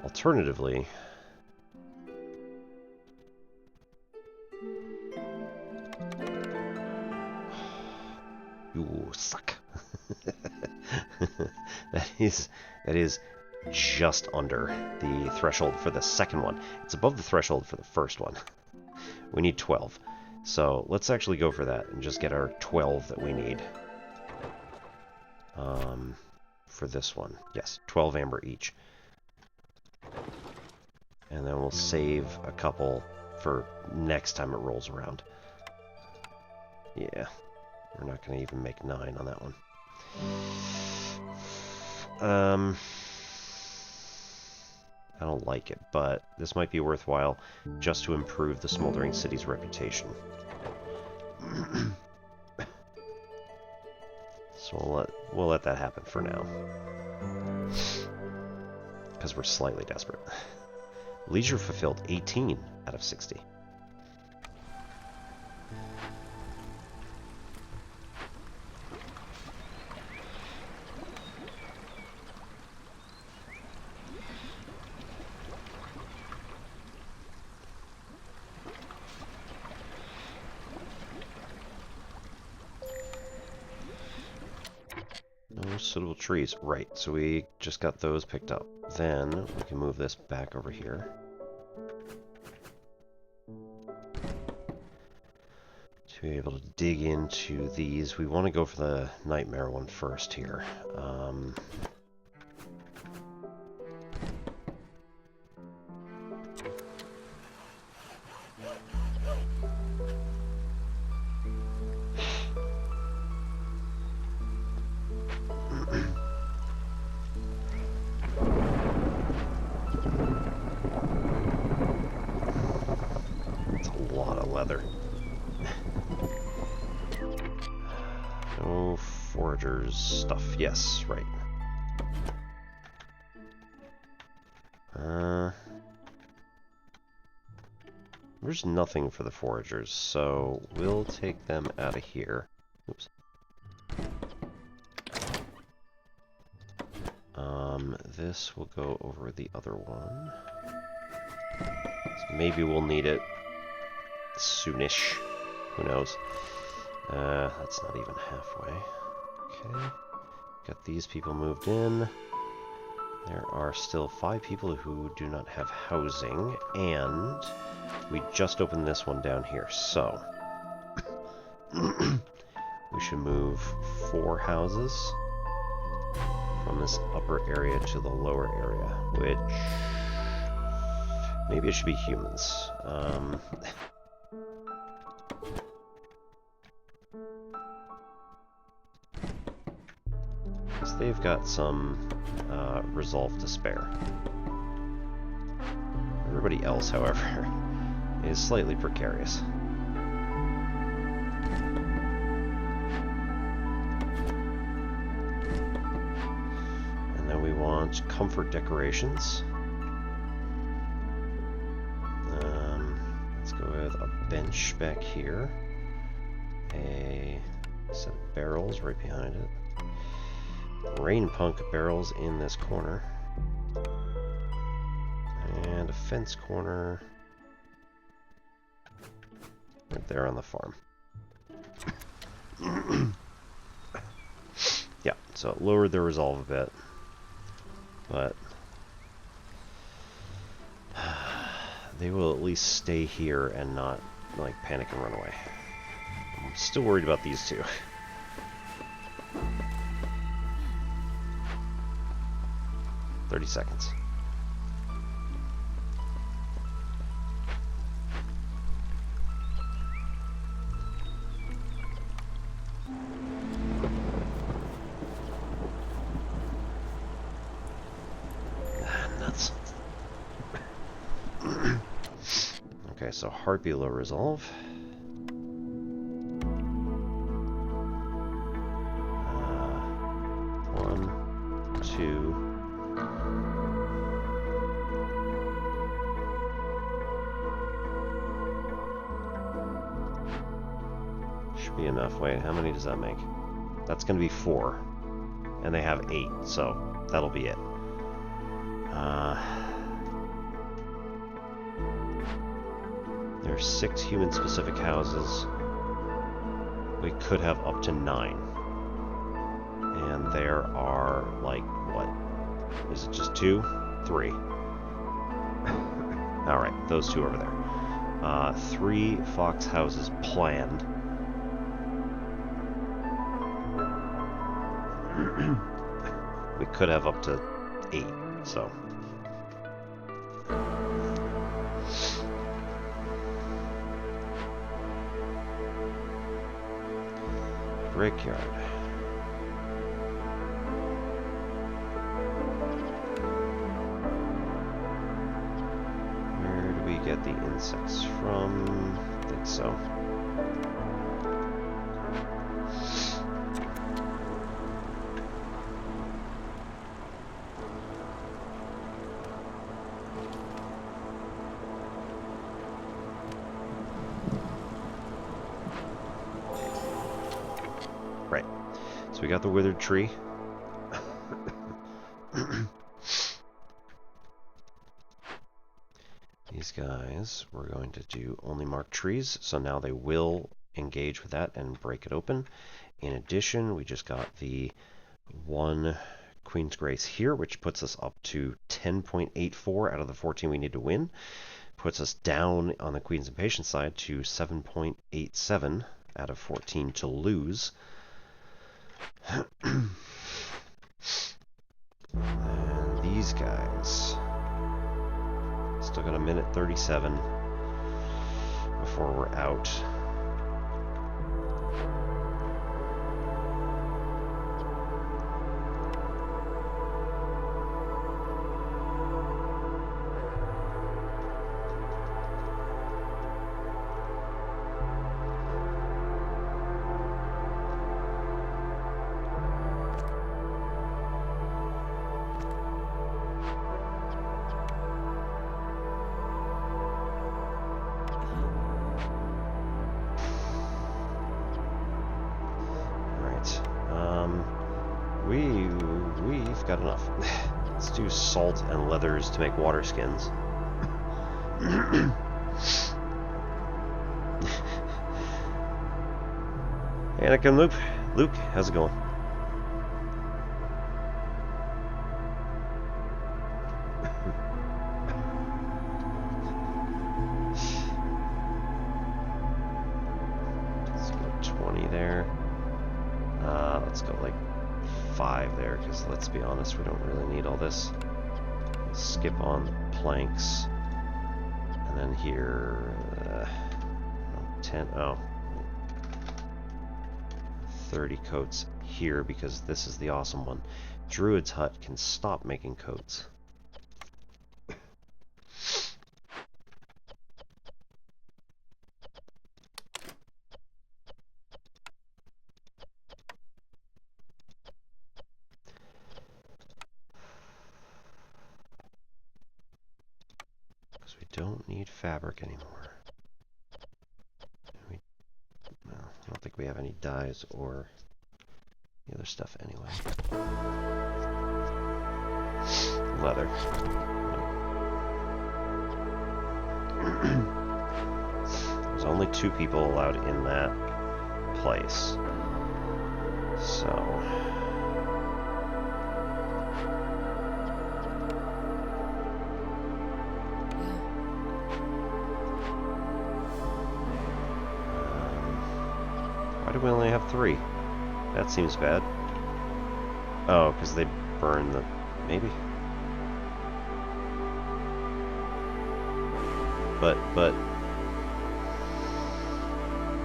Alternatively, you suck. That is just under the threshold for the second one. It's above the threshold for the first one. We need 12. So let's actually go for that and just get our 12 that we need. For this one. Yes, 12 amber each. And then we'll save a couple for next time it rolls around. Yeah. We're not going to even make 9 on that one. I don't like it, but this might be worthwhile just to improve the Smoldering City's reputation. So we'll let that happen for now. Because we're slightly desperate. Leisure fulfilled 18 out of 60. No suitable trees. Right, so we just got those picked up. Then we can move this back over here. To be able to dig into these. We want to go for the nightmare one first here. Leather. No foragers stuff. Yes, right. There's nothing for the foragers, so we'll take them out of here. Oops. This will go over the other one. So maybe we'll need it soonish. Who knows? That's not even halfway. Okay. Got these people moved in. There are still 5 people who do not have housing, and we just opened this one down here, so we should move 4 houses from this upper area to the lower area, which maybe it should be humans. They've got some resolve to spare. Everybody else, however, is slightly precarious. And then we want comfort decorations. go with a bench back here. A set of barrels right behind it. Rain punk barrels in this corner. And a fence corner right there on the farm. Yeah, so it lowered their resolve a bit. But they will at least stay here and not, like, panic and run away. I'm still worried about these two. "30 seconds. Nuts. Okay, so heartbeat low resolve. 1, 2. Should be enough. Wait, how many does that make? That's going to be 4. And they have 8, so that'll be it. There's 6 human-specific houses. We could have up to 9. And there are, like, what? Is it just 2? 3. Alright, those 2 over there. 3 fox houses planned. We could have up to 8, so... Brickyard. Where do we get the insects from? I think so. Right. So we got the withered tree. These guys, we're going to do only marked trees, so now they will engage with that and break it open. In addition, we just got the 1 Queen's Grace here, which puts us up to 10.84 out of the 14 we need to win. Puts us down on the Queen's Impatience side to 7.87 out of 14 to lose. And these guys still got a minute 37 before we're out. We've got enough. Let's do salt and leathers to make water skins. Anakin Luke. Luke, how's it going? Let's go 20 there. Let's go like 5 there, because let's be honest, we don't really need all this. Let's skip on the planks. And then here, 10, 30 coats here, because this is the awesome one. Druid's Hut can stop making coats. Don't need fabric anymore. we have any dyes or the other stuff anyway. Leather. There's only 2 people allowed in that place. So... why do we only have 3? That seems bad. Oh, because they burn the... maybe? But...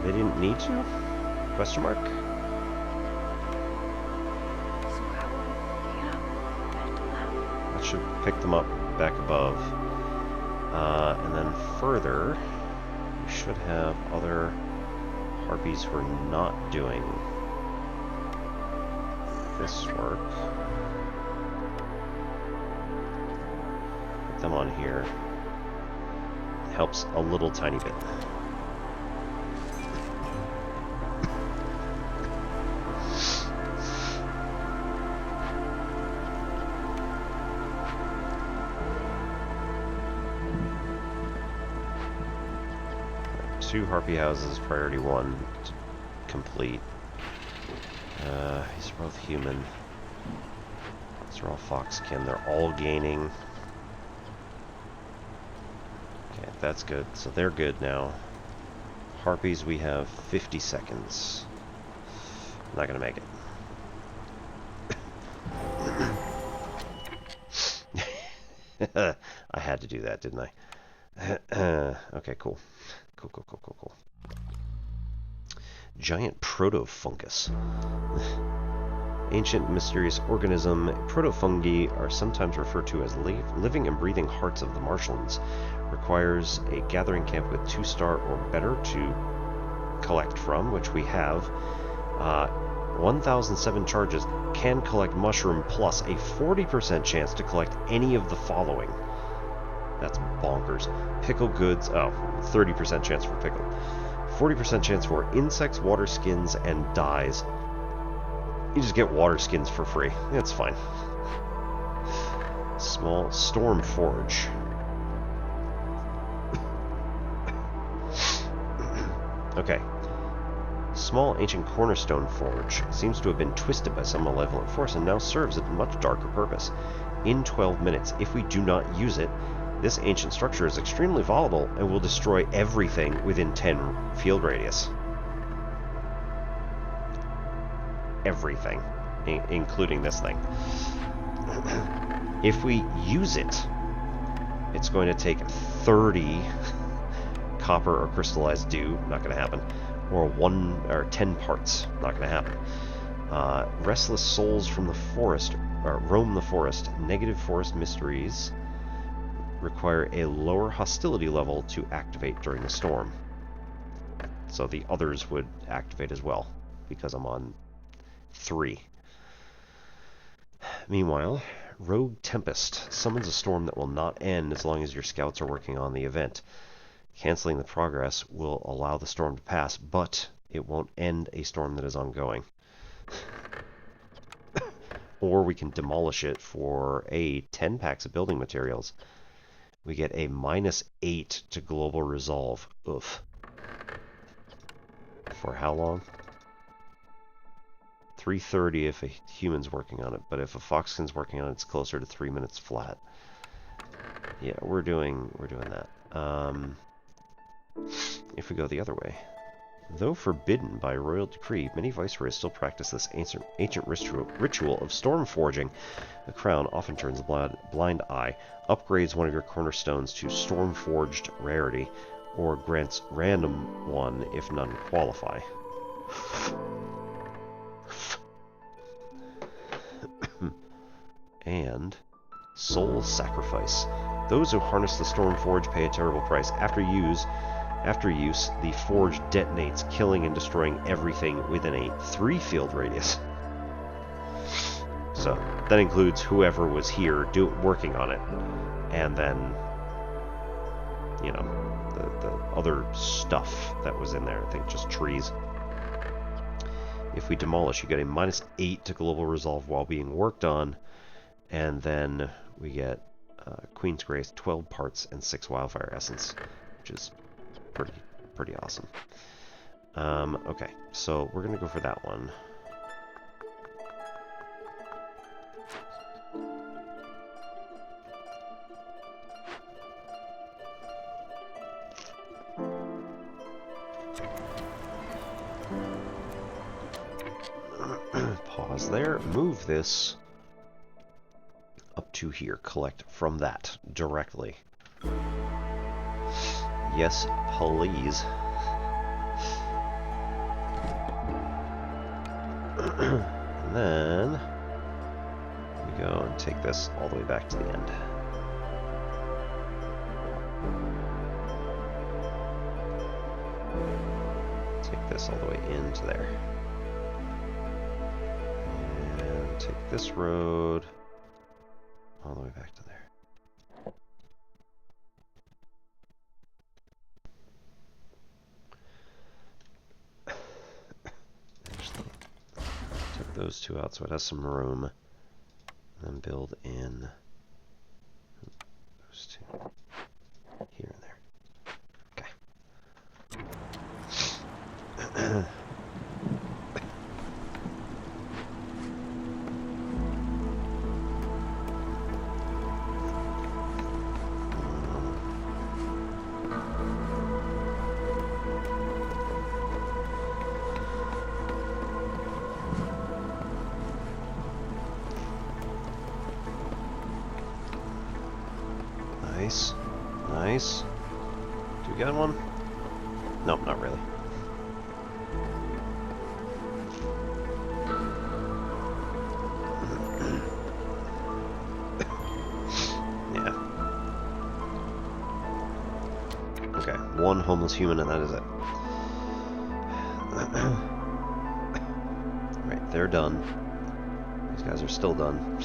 they didn't need to? Question mark? That should pick them up back above. And then further, we should have other harpies who are not doing this work. Put them on here. Helps a little tiny bit. Two harpy houses, priority 1 to complete. These are both human. These are all foxkin. They're all gaining. Okay, that's good. So they're good now. Harpies, we have 50 seconds. Not gonna make it. I had to do that, didn't I? Okay, cool. Cool. Giant proto-fungus. Ancient mysterious organism, proto-fungi are sometimes referred to as living and breathing hearts of the marshlands. Requires a gathering camp with 2-star or better to collect from, which we have. 1007 charges, can collect mushroom plus a 40% chance to collect any of the following. That's bonkers. Pickle goods, 30% chance for pickle. 40% chance for insects, water skins, and dyes. You just get water skins for free. It's fine. Small storm forge. Okay. Small ancient cornerstone forge seems to have been twisted by some malevolent force and now serves a much darker purpose. In 12 minutes, if we do not use it, this ancient structure is extremely volatile and will destroy everything within 10 field radius. Everything, including this thing. If we use it, it's going to take 30 copper or crystallized dew, not going to happen, or 10 parts, not going to happen. Restless souls from the forest, roam the forest. Negative forest mysteries require a lower hostility level to activate during the storm. So the others would activate as well, because I'm on 3. Meanwhile, Rogue Tempest summons a storm that will not end as long as your scouts are working on the event. Canceling the progress will allow the storm to pass, but it won't end a storm that is ongoing. Or we can demolish it for 10 packs of building materials. We get a -8 to global resolve. Oof. For how long? 3:30 if a human's working on it, but if a foxkin's working on it, it's closer to 3 minutes flat. Yeah, we're doing that. If we go the other way. Though forbidden by royal decree, many viceroys still practice this ancient ritual of storm forging. The crown often turns a blind eye, upgrades one of your cornerstones to storm forged rarity, or grants random one if none qualify. And soul sacrifice. Those who harness the storm forge pay a terrible price. After use, the forge detonates, killing and destroying everything within a 3 field radius. So that includes whoever was here working on it, and then, you know, the other stuff that was in there. I think just trees. If we demolish, you get a -8 to global resolve while being worked on, and then we get Queen's Grace, 12 parts, and 6 wildfire essence, which is pretty awesome. Okay, so we're gonna go for that one. Pause there, move this up to here, collect from that directly. Yes, please. And then we go and take this all the way back to the end. Take this all the way into there. And take this road all the way back to there. Actually, took those two out so it has some room. And then build in those two here and there. Okay. Nice. Nice. Do we get one? Nope, not really. Yeah. Okay, one homeless human and that is it. Right, they're done. These guys are still done.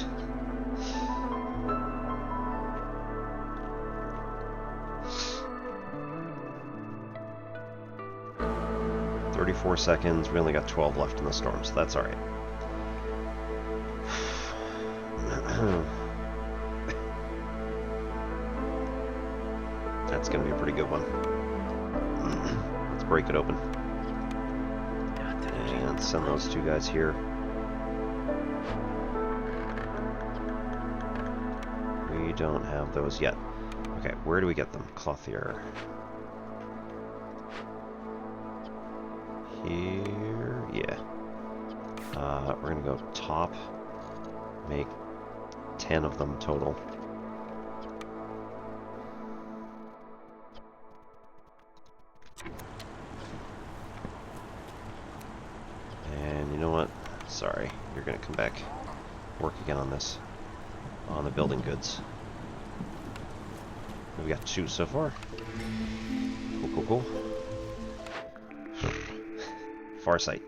34 seconds, we only got 12 left in the storm, so that's alright. That's gonna be a pretty good one. Let's break it open. And send those two guys here. We don't have those yet. Okay, where do we get them? Clothier. Here, yeah. We're gonna go top, make 10 of them total. And you know what? Sorry, you're gonna come back, work again on this, on the building goods. We've got 2 so far. Cool. Farsight.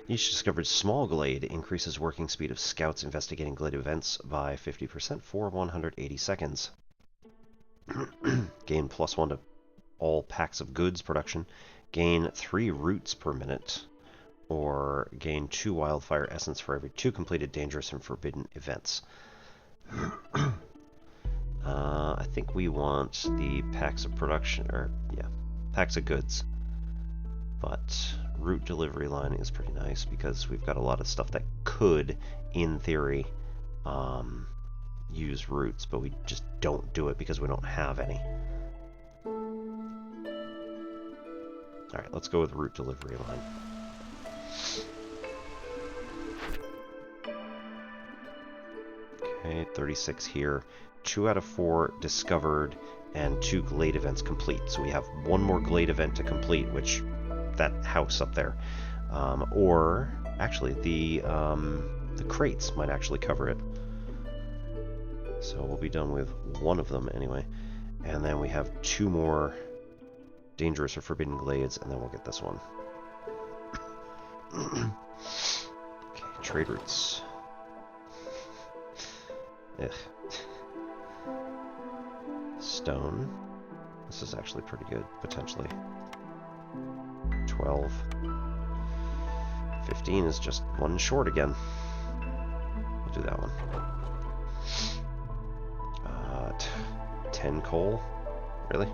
Each discovered small glade increases working speed of scouts investigating glade events by 50% for 180 seconds. Gain +1 to all packs of goods production. Gain 3 roots per minute. Or gain 2 wildfire essence for every 2 completed dangerous and forbidden events. I think we want the packs of production, or yeah, packs of goods. But route delivery line is pretty nice because we've got a lot of stuff that could, in theory, use routes, but we just don't do it because we don't have any. Alright, let's go with route delivery line. Okay, 36 here. 2 out of 4 discovered and 2 glade events complete. So we have 1 more glade event to complete, which that house up there. Or actually the crates might actually cover it. So we'll be done with 1 of them anyway. And then we have 2 more dangerous or forbidden glades, and then we'll get this one. Okay, trade routes. Ugh. Stone. This is actually pretty good, potentially. 12. 15 is just one short again. We'll do that one. 10 coal? Really?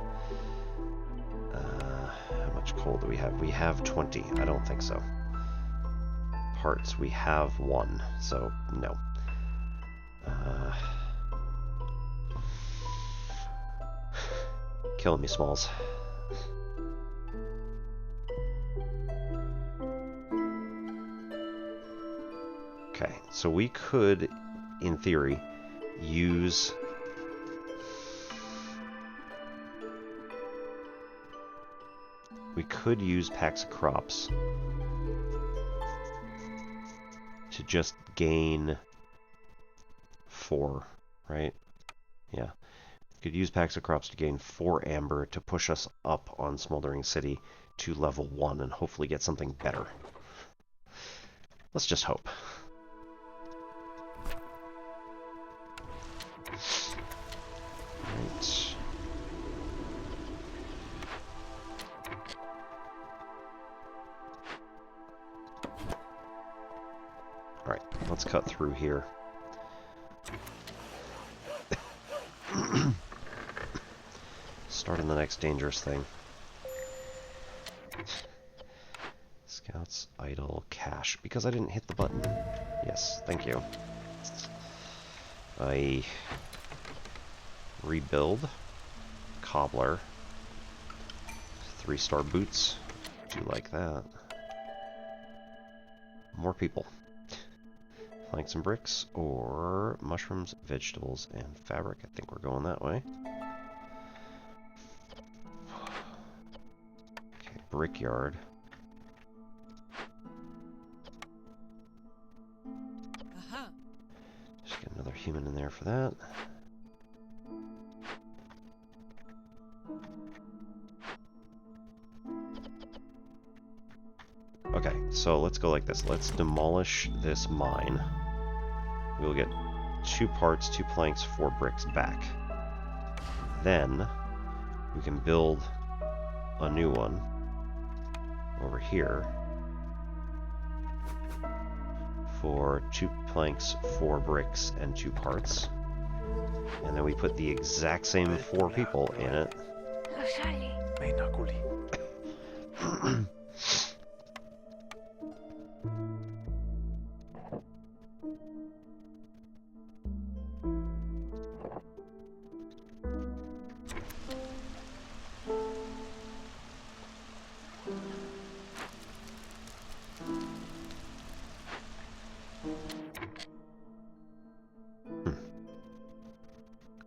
How much coal do we have? We have 20. I don't think so. Parts, we have 1, so no. Killing me, Smalls. Okay, so we could, in theory, use... We could use packs of crops to just gain 4, right? Yeah. We could use packs of crops to gain 4 amber to push us up on Smoldering City to level 1 and hopefully get something better. Let's just hope. Right. Alright, let's cut through here. Start on the next dangerous thing. Scouts, idle, cash. Because I didn't hit the button. Yes, thank you. I rebuild. Cobbler. 3-star boots. Do like that. More people. Planks and bricks, or mushrooms, vegetables, and fabric. I think we're going that way. Okay, brickyard. Just get another human in there for that. Okay, so let's go like this. Let's demolish this mine. We'll get 2 parts, 2 planks, 4 bricks back. Then we can build a new one over here for 2 planks, 4 bricks, and 2 parts. And then we put the exact same 4 people in it.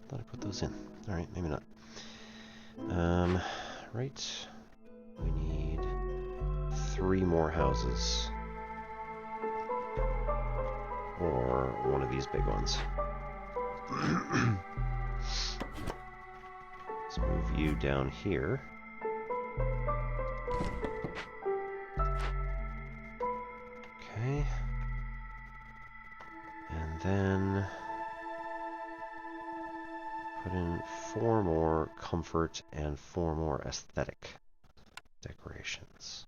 Thought I put those in. Alright, maybe not. Right. We need 3 more houses. Or one of these big ones. Let's move you down here. Okay. And then put in 4 more comfort and 4 more aesthetic decorations.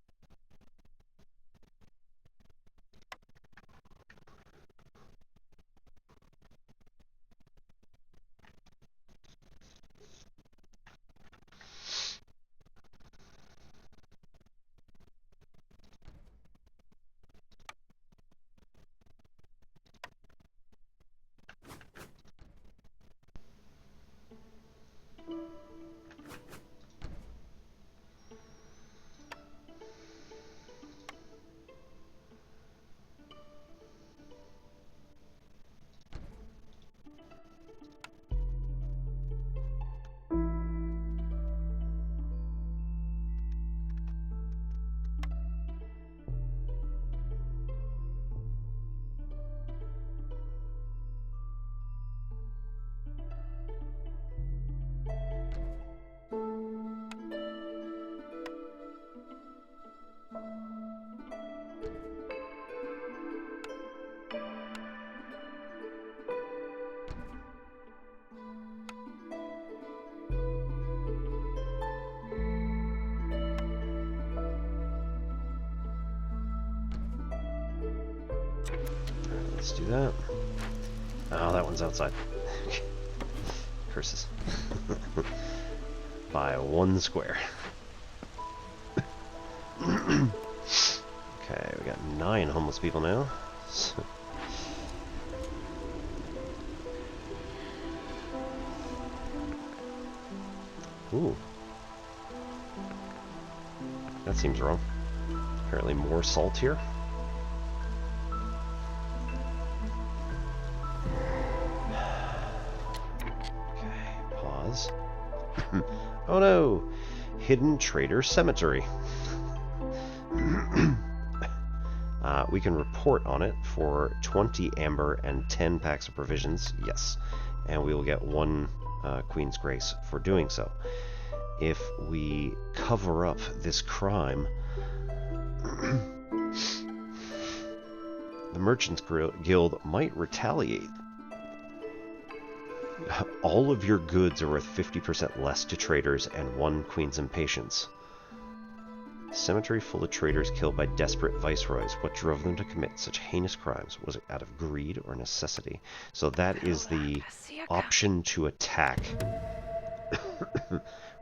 let's do that. Oh, that one's outside. Curses. By 1 square. Okay, we got 9 homeless people now. So. Ooh. That seems wrong. Apparently more salt here. Okay, pause. Oh no! Hidden Trader Cemetery. We can report on it for 20 amber and 10 packs of provisions, yes. And we will get 1 Queen's Grace for doing so. If we cover up this crime, the Merchants Guild might retaliate. All of your goods are worth 50% less to traders and 1 Queen's Impatience. Cemetery full of traders killed by desperate viceroys. What drove them to commit such heinous crimes? Was it out of greed or necessity? So that is the option to attack,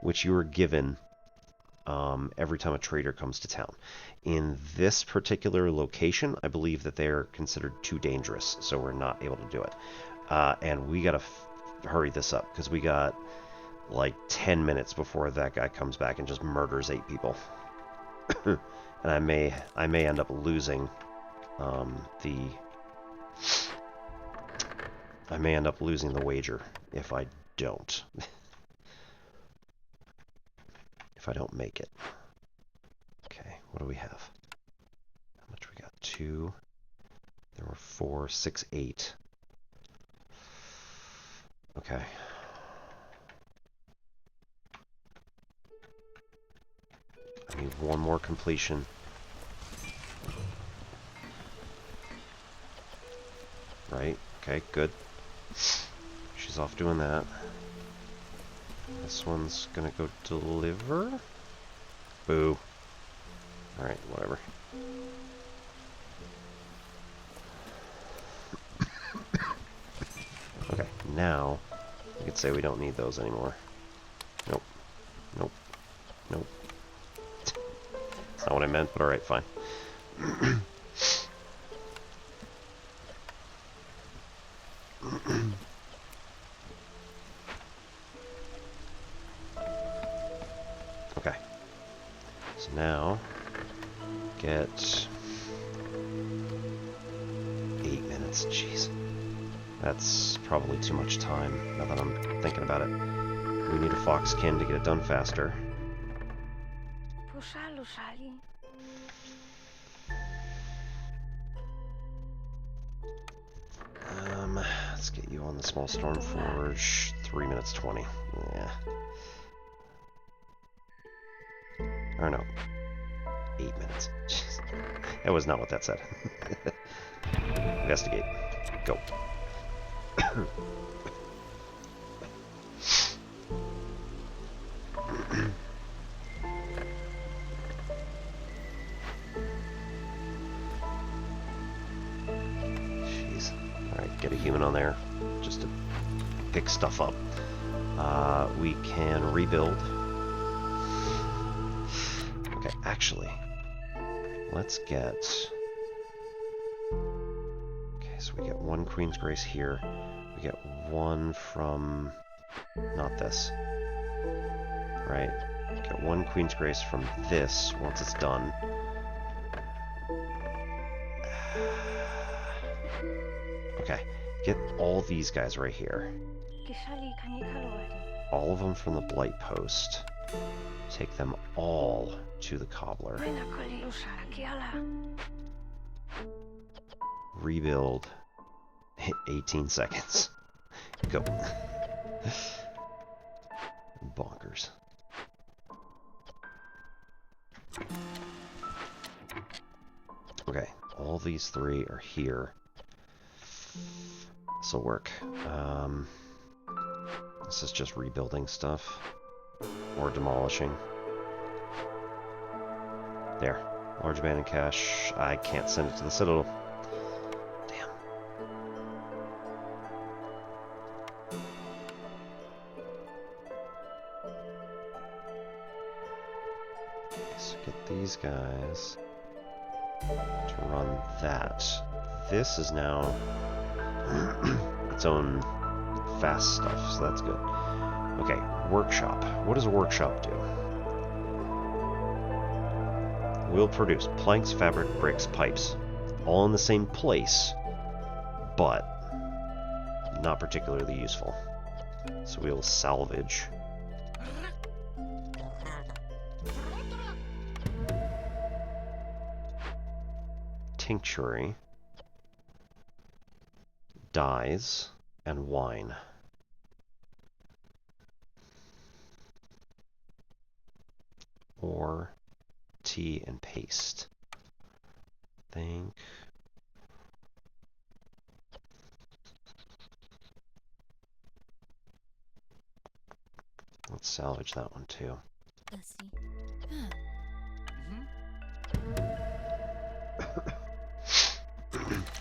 which you are given every time a trader comes to town. In this particular location, I believe that they're considered too dangerous, so we're not able to do it. And we gotta hurry this up, because we got like 10 minutes before that guy comes back and just murders 8 people. And I may end up losing the wager if I don't. If I don't make it. Okay, what do we have? How much we got? 2. There were 4, 6, 8. Okay. I need 1 more completion. Right, okay, good. She's off doing that. This one's gonna go deliver? Boo. Alright, whatever. Okay, now we could say we don't need those anymore. Nope. Nope. Nope. That's not what I meant, but alright, fine. Okay. So now, get 8 minutes. Jeez. That's probably too much time, now that I'm thinking about it. We need a foxkin to get it done faster. Let's get you on the small storm forge. 3 minutes 20. Yeah. Or no. 8 minutes. Jeez. That was not what that said. Investigate. Go. Jeez. Alright, get a human on there just to pick stuff up. We can rebuild. Okay, actually, let's get... Okay, so we get 1 Queen's Grace here. We get 1 from... not this. Right? Get 1 Queen's Grace from this once it's done. Okay, get all these guys right here. All of them from the Blight Post. Take them all to the Cobbler. Rebuild. 18 seconds. Go. Bonkers. Okay, all these 3 are here. This'll work. This is just rebuilding stuff. Or demolishing. There. Large abandoned cache. I can't send it to the Citadel. Damn. So get these guys to run that. This is now its own fast stuff, so that's good. Okay, workshop. What does a workshop do? We'll produce planks, fabric, bricks, pipes, all in the same place, but not particularly useful. So we will salvage. Tinctuary, dyes, and wine. Or tea and paste. Think. Let's salvage that one too.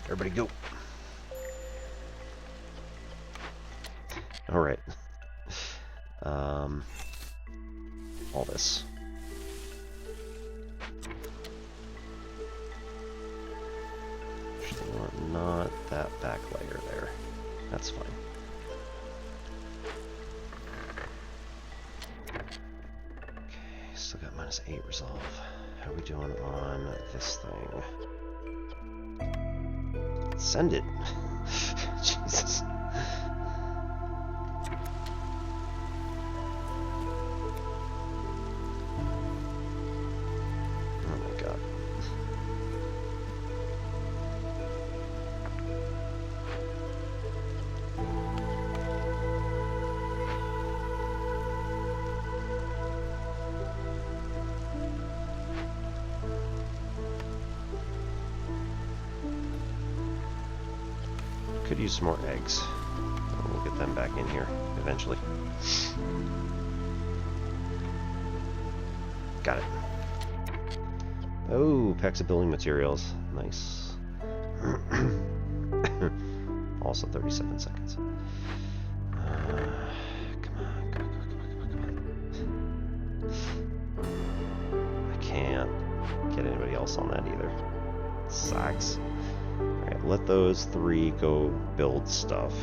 Everybody go. All right. All this. Actually, not that back layer there. That's fine. Okay, still got -8 resolve. How are we doing on this thing? Send it. Jesus. Oh my god. Could use some more eggs. We'll get them back in here eventually. Got it. Oh, packs of building materials. Nice. Also 37 seconds. Come on, come on. I can't get anybody else on that either. Sucks. Alright, let those 3 go build stuff.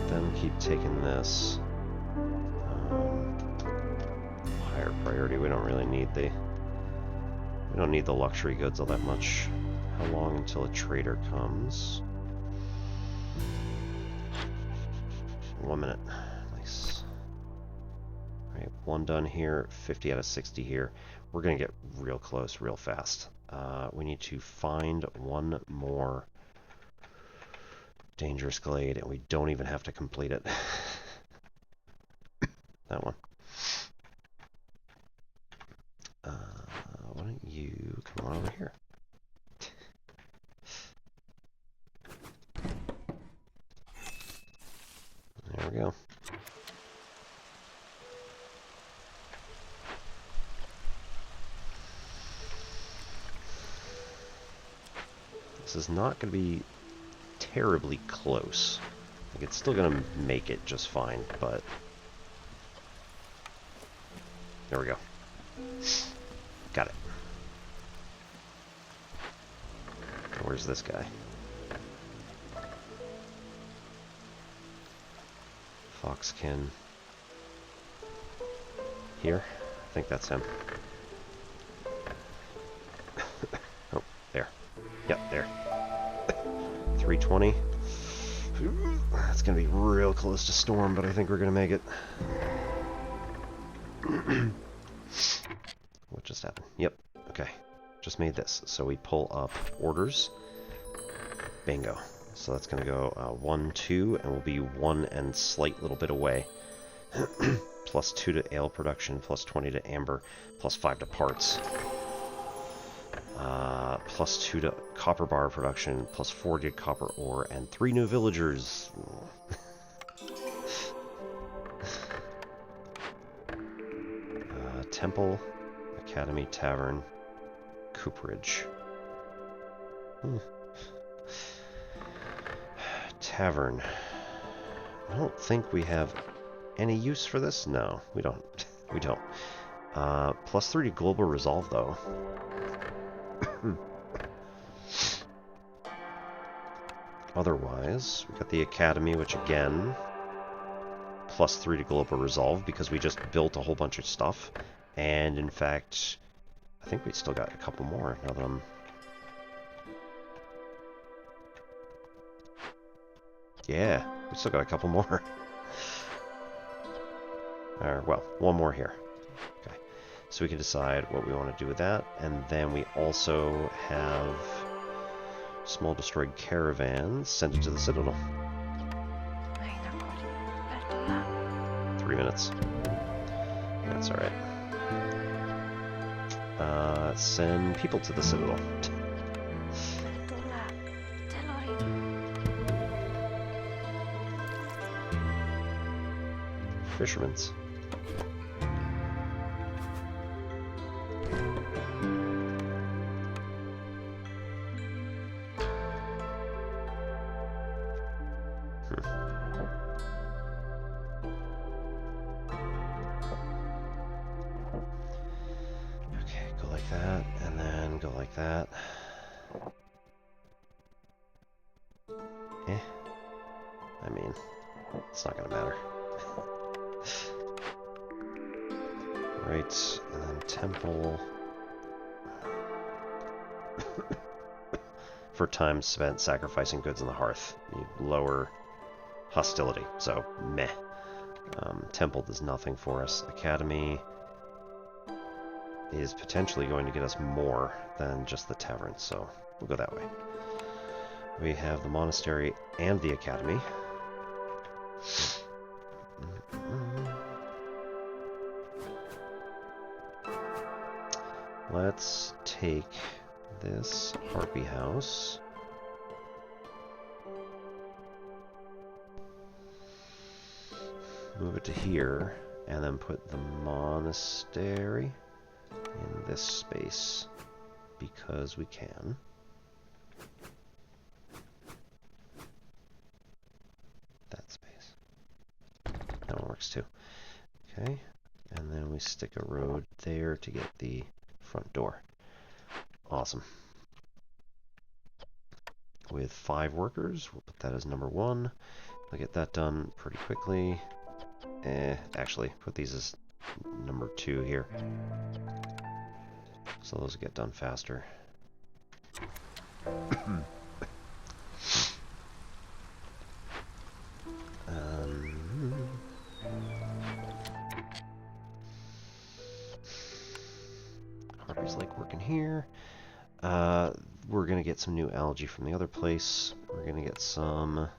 Then keep taking this. Higher priority. We don't really need the luxury goods all that much. How long until a trader comes? 1 minute. Nice. Alright, 1 done here, 50 out of 60 here. We're going to get real close real fast. We need to find 1 more dangerous glade, and we don't even have to complete it. That one. Why don't you come on over here? There we go. This is not going to be terribly close. Like, it's still going to make it just fine, but there we go. Got it. Where's this guy? Foxkin. Here? I think that's him. Oh, there. Yep, there. 320. That's gonna be real close to storm, but I think we're gonna make it. What just happened? Yep, okay. Just made this. So we pull up orders. Bingo. So that's gonna go 1, 2, and we'll be 1 and slight little bit away. Plus 2 to ale production, plus 20 to amber, plus 5 to parts. Plus 2 to copper bar production, plus 4 to copper ore, and 3 new villagers. Temple, Academy, Tavern, Cooperage. Tavern. I don't think we have any use for this? No, we don't. We don't. +3 to global resolve, though. Otherwise, we got the Academy, which again, +3 to global resolve, because we just built a whole bunch of stuff. And in fact, I think we still got a couple more now that I'm... Yeah, we still got a couple more. Well, one more here. Okay, so we can decide what we want to do with that. And then we also have small destroyed caravans. Send it to the Citadel. 3 minutes. That's alright. Send people to the Citadel. Fishermen's. Okay, go like that, and then go like that. I mean, it's not gonna matter. Right, and then temple. For time spent sacrificing goods on the hearth. You lower hostility, so meh. Temple does nothing for us. Academy is potentially going to get us more than just the tavern, so we'll go that way. We have the monastery and the academy. Let's take this harpy house. Move it to here, and then put the monastery in this space, because we can. That space. That one works too. Okay, and then we stick a road there to get the front door. Awesome. With 5 workers, we'll put that as number 1. I'll get that done pretty quickly. Actually, put these as number 2 here. So those get done faster. Harpy's like working here. We're gonna get some new algae from the other place. We're gonna get some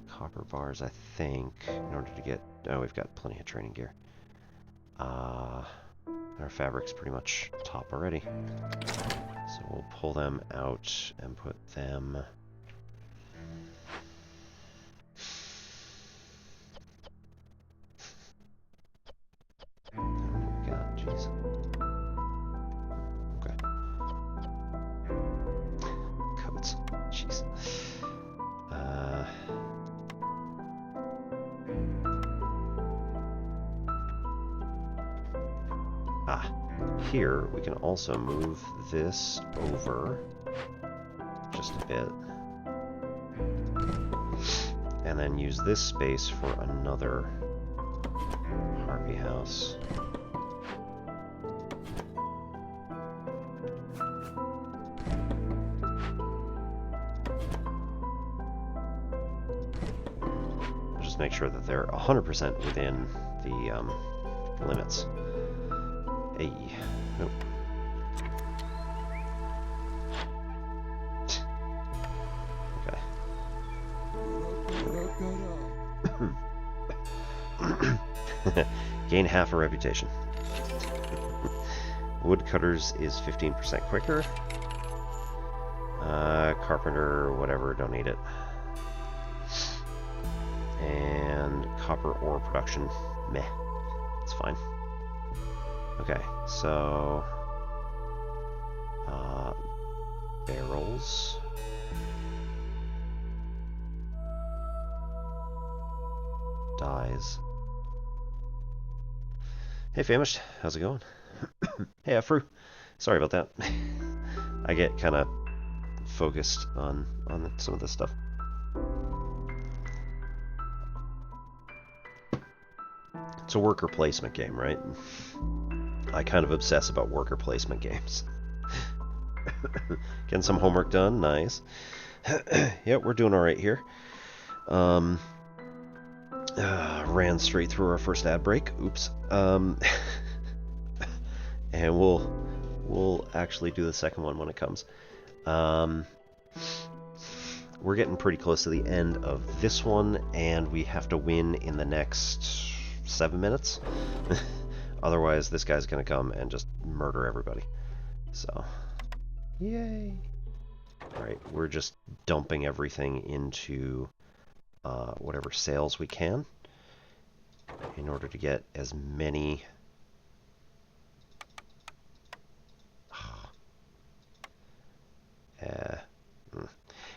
copper bars, I think, in order to get... Oh, we've got plenty of training gear. Our fabric's pretty much top already. So we'll pull them out and put them... God, jeez. Okay. Coats. Jeez. Here, we can also move this over just a bit. And then use this space for another harpy house. Just make sure that they're 100% within the limits. Hey. Nope. Okay. Gain half a reputation. Woodcutters is 15% quicker. Carpenter, whatever, don't need it. And copper ore production, meh. It's fine. Okay, so barrels. dies. Hey, Famished. How's it going? Hey, Afro. Sorry about that. I get kind of focused on some of this stuff. It's a worker placement game, right? I kind of obsess about worker placement games. Getting some homework done, nice. Yeah, we're doing alright here. Ran straight through our first ad break. Oops. And we'll actually do the second one when it comes. We're getting pretty close to the end of this one, and we have to win in the next 7 minutes. Otherwise, this guy's gonna come and just murder everybody. So, yay! Alright, we're just dumping everything into whatever sales we can in order to get as many...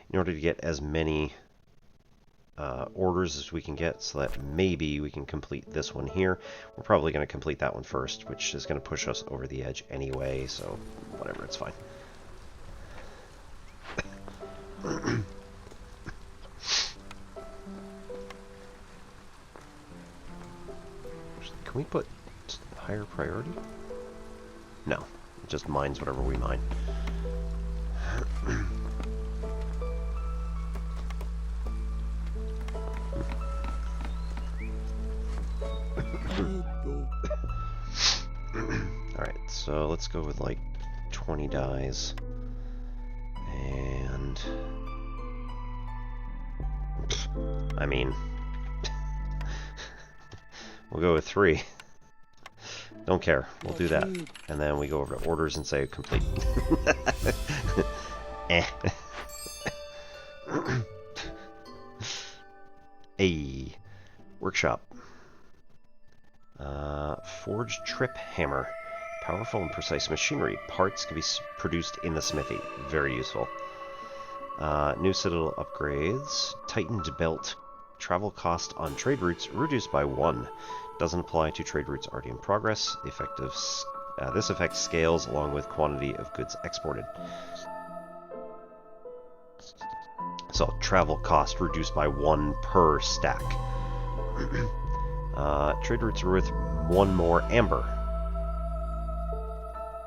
in order to get as many orders as we can get, so that maybe we can complete this one here. We're probably going to complete that one first, which is going to push us over the edge anyway, so whatever, it's fine. Can we put higher priority? No, it just mines whatever we mine. Alright, so let's go with like 20 dies. And... I mean... we'll go with 3. Don't care. We'll do that. And then we go over to orders and say complete. Eh. A workshop. Forged trip hammer. Powerful and precise machinery. Parts can be produced in the smithy. Very useful. New citadel upgrades. Tightened belt. Travel cost on trade routes reduced by 1. Doesn't apply to trade routes already in progress. This effect scales along with quantity of goods exported. So, travel cost reduced by 1 per stack. Trade routes are worth 1 more amber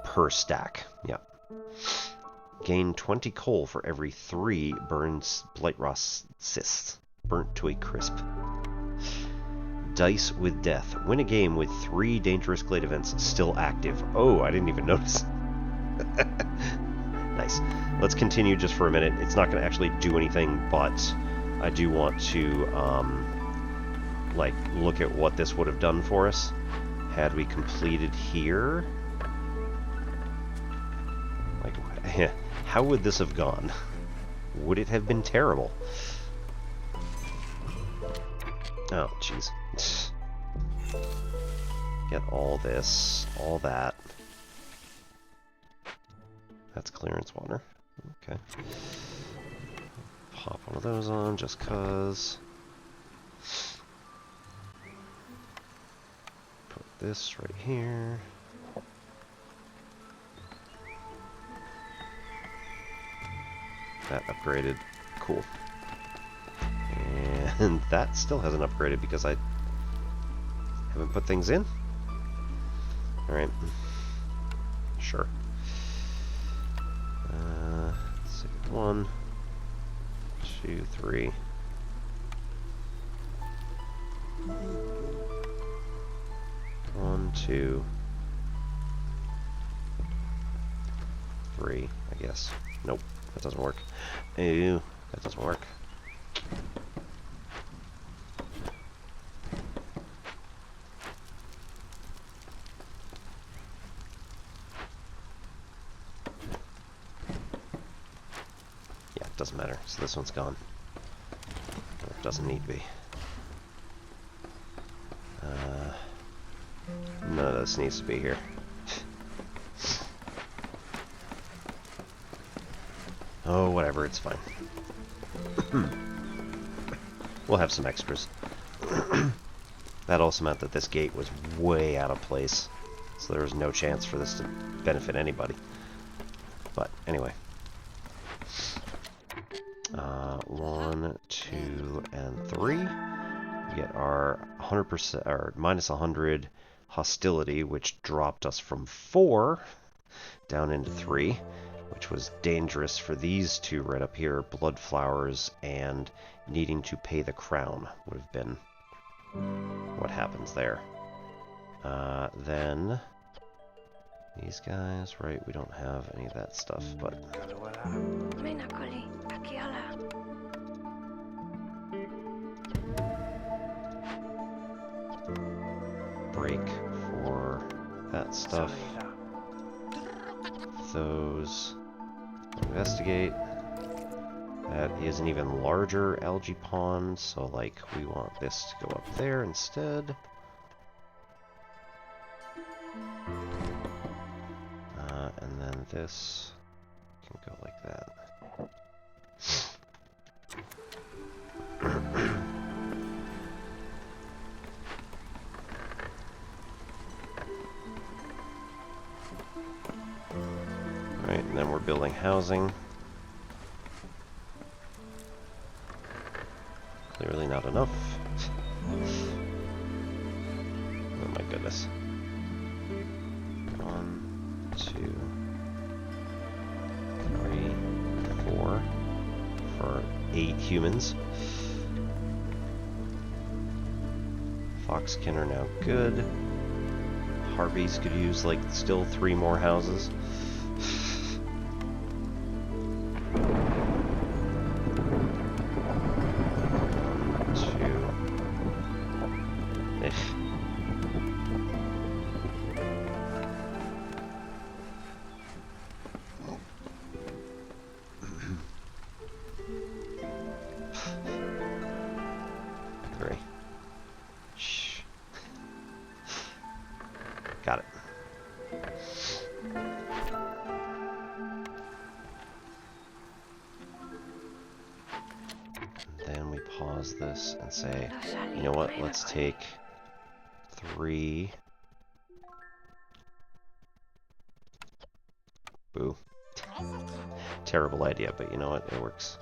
per stack. Yep. Gain 20 coal for every 3 burns Blightstorm cysts. Burnt to a crisp. Dice with death. Win a game with 3 dangerous glade events still active. Oh, I didn't even notice. Nice. Let's continue just for a minute. It's not going to actually do anything, but I do want to like look at what this would have done for us had we completed here. Like, how would this have gone? Would it have been terrible? Oh, jeez. Get all this, all that. That's clearance water. Okay. Pop one of those on just cause. Put this right here. That upgraded. Cool. And that still hasn't upgraded because I haven't put things in. Alright. Sure. Let's see. 1, 2, 3. 1, 2, 3, I guess. Nope, that doesn't work. Ew, that doesn't work. Doesn't matter, so this one's gone. Or it doesn't need to be. None of this needs to be here. Oh, whatever, it's fine. We'll have some extras. That also meant that this gate was way out of place, so there was no chance for this to benefit anybody. But anyway. 1, 2, and 3. We get our 100% or minus 100 hostility, which dropped us from 4 down into 3, which was dangerous for these two right up here. Blood flowers and needing to pay the crown would have been what happens there. Then these guys, right? We don't have any of that stuff, but break for that stuff. Those investigate. That is an even larger algae pond, so like we want this to go up there instead. And then this can go like that. Right, and then we're building housing. Clearly not enough. Oh my goodness. 1, 2, 3, 4 for 8 humans. Foxkin are now good. Harpies could use like still 3 more houses. Got it. Then we pause this and say, you know what, let's take 3. Boo. Terrible idea, but you know what, it works.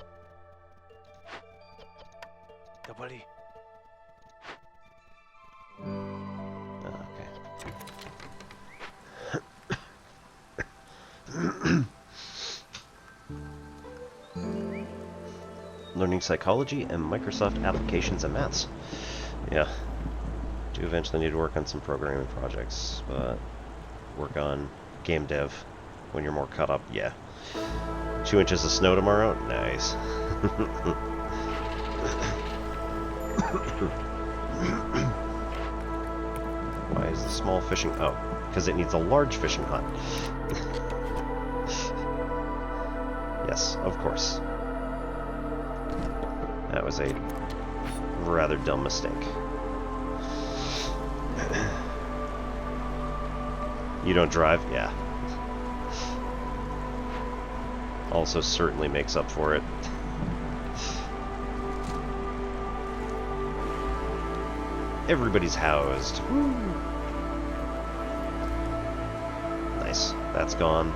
Learning psychology and Microsoft applications and maths. Yeah. Do eventually need to work on some programming projects, but work on game dev when you're more caught up. Yeah. 2 inches of snow tomorrow? Nice. Why is the small fishing... Oh, because it needs a large fishing hut. Yes, of course. That was a rather dumb mistake. You don't drive? Yeah. Also certainly makes up for it. Everybody's housed. Woo. Nice. That's gone.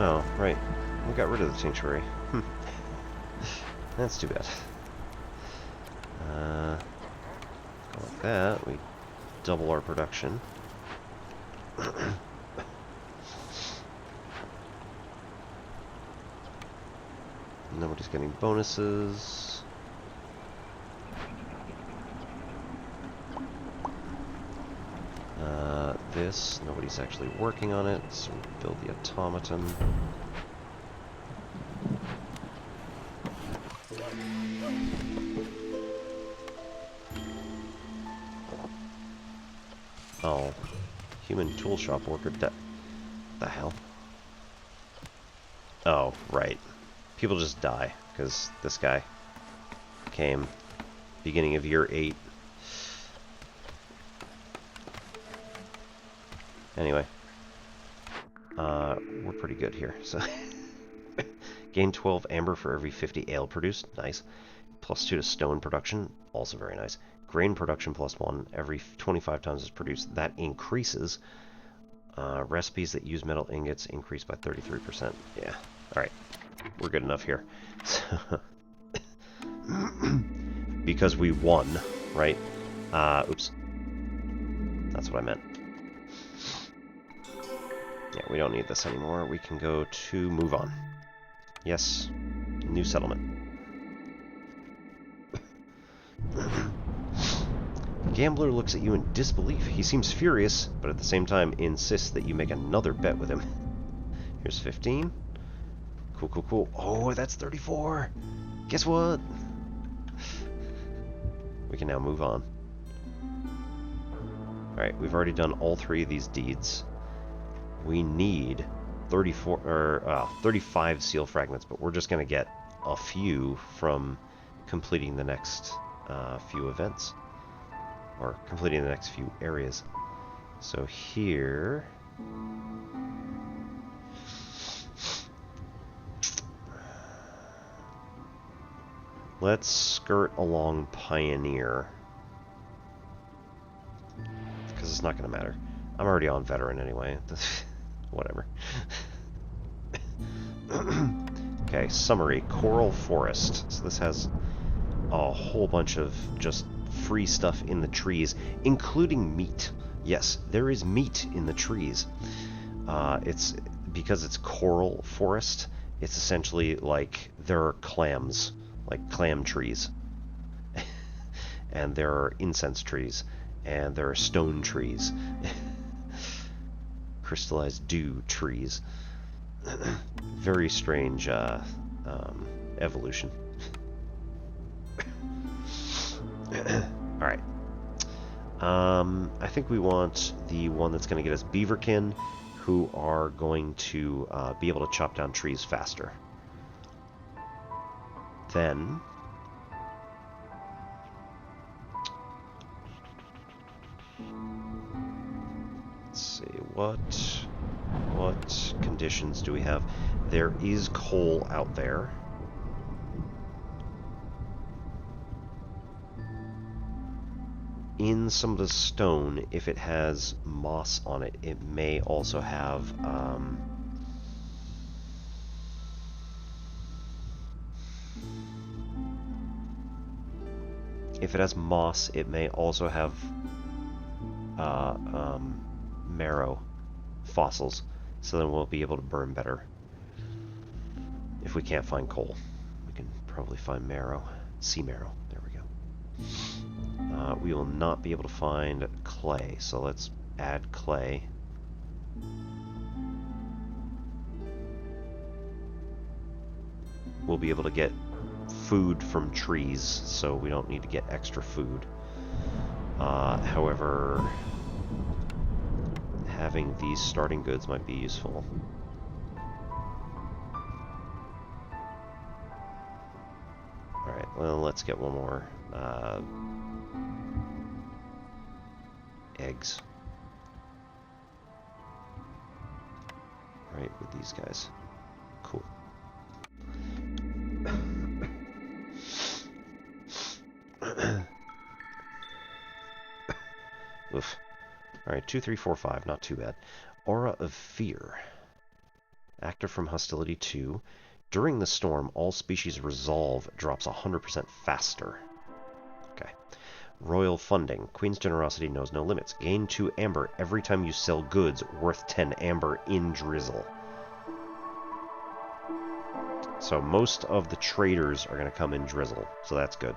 Oh, right. We got rid of the sanctuary. That's too bad. Go like that. We double our production. Nobody's getting bonuses. this. Nobody's actually working on it, so we'll build the automaton. Oh, human tool shop worker. The hell? Oh, right. People just die because this guy came beginning of year 8. Anyway, we're pretty good here. So, gain 12 amber for every 50 ale produced. Nice. +2 to stone production. Also very nice. Grain production +1 every 25 tons is produced. That increases. Recipes that use metal ingots increase by 33%. Yeah. Alright. We're good enough here. Because we won, right? Oops. That's what I meant. Yeah, we don't need this anymore. We can go to move on. Yes. New settlement. Gambler looks at you in disbelief. He seems furious, but at the same time insists that you make another bet with him. Here's 15. Cool, cool, cool. Oh, that's 34. Guess what? We can now move on. Alright, we've already done all 3 of these deeds. We need 35 seal fragments, but we're just going to get a few from completing the next few events. Or completing the next few areas. So here... let's skirt along Pioneer. Because it's not going to matter. I'm already on Veteran anyway. Whatever. Okay, summary. Coral Forest. So this has a whole bunch of just free stuff in the trees, including meat. Yes, there is meat in the trees. It's because it's coral forest, it's essentially like there are clams, like clam trees. And there are incense trees, and there are stone trees. Crystallized dew trees. Very strange evolution. Alright. I think we want the one that's going to get us beaverkin, who are going to be able to chop down trees faster. Then... let's see, what conditions do we have? There is coal out there. In some of the stone, if it has moss on it, it may also have if it has moss, it may also have marrow fossils, so then we'll be able to burn better. If we can't find coal, we can probably find marrow, sea marrow. There we go. We will not be able to find clay, so let's add clay. We'll be able to get food from trees, so we don't need to get extra food. However, having these starting goods might be useful. Alright, well, let's get one more. Eggs. Right, with these guys. Cool. Oof. Alright, 2, 3, 4, 5, not too bad. Aura of Fear. Active from Hostility 2. During the storm, all species resolve drops 100% faster. Okay. Royal Funding. Queen's Generosity knows no limits. Gain 2 amber every time you sell goods worth 10 amber in Drizzle. So most of the traders are going to come in Drizzle, so that's good.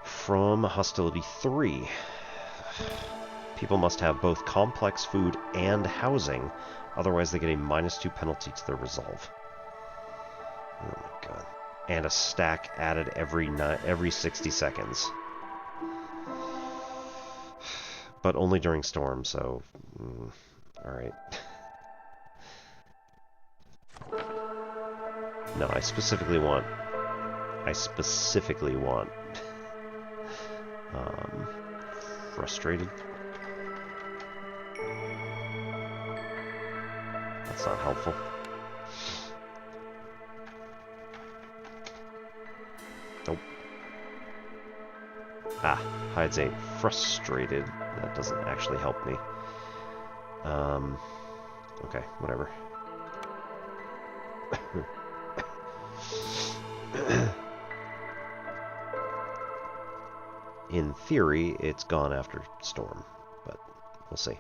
From Hostility 3. People must have both complex food and housing, otherwise they get a -2 penalty to their resolve. Oh my god. And a stack added every 60 seconds. But only during storms, so... alright. No, I specifically want... frustrated. That's not helpful. Nope. Ah, hides a frustrated. That doesn't actually help me. Okay, whatever. In theory, it's gone after storm, but we'll see.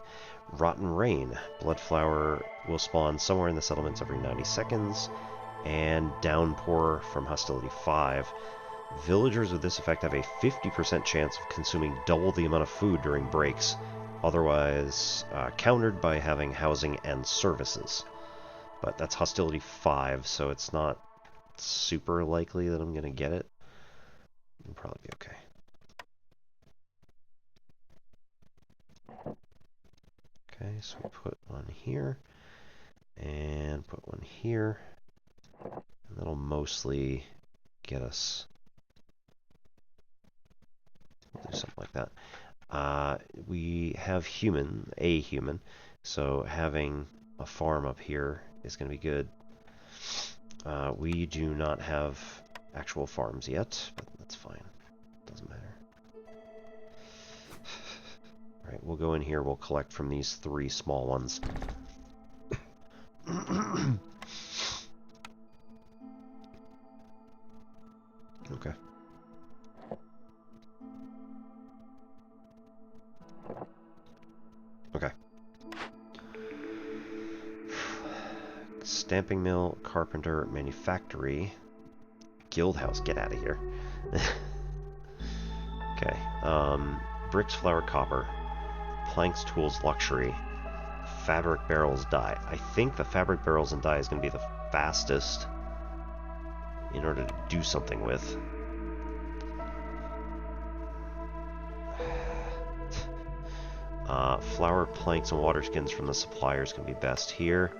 Rotten Rain. Bloodflower will spawn somewhere in the settlements every 90 seconds, and Downpour from Hostility 5. Villagers with this effect have a 50% chance of consuming double the amount of food during breaks, otherwise countered by having housing and services. But that's Hostility 5, so it's not super likely that I'm going to get it. It'll probably be okay. Okay, so we'll put one here, and put one here, and that'll mostly get us... We'll do something like that. We have a human, so having a farm up here is going to be good. We do not have actual farms yet, but that's fine. Doesn't matter. Alright, we'll go in here, we'll collect from these 3 small ones. Okay. Okay. Stamping mill, carpenter, manufactory, guild house, get out of here. Okay. Bricks, flour, copper, planks, tools, luxury, fabric, barrels, dye. I think the fabric, barrels, and dye is going to be the fastest in order to do something with. Flour, planks, and water skins from the suppliers can be best here.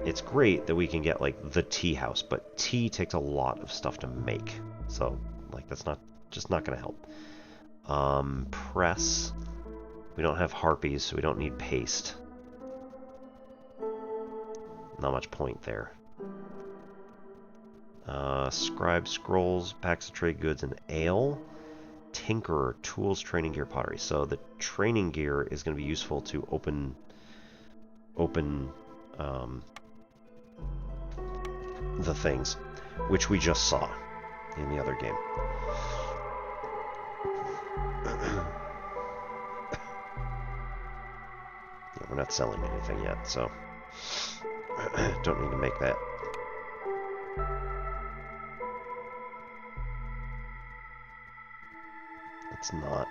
It's great that we can get, like, the tea house, but tea takes a lot of stuff to make. So, like, that's just not going to help. Press. We don't have harpies, so we don't need paste. Not much point there. Scribe, scrolls, packs of trade goods, and ale. Tinkerer, tools, training gear, pottery. So the training gear is going to be useful to open the things, which we just saw in the other game. Yeah, we're not selling anything yet, so don't need to make that. Let's not.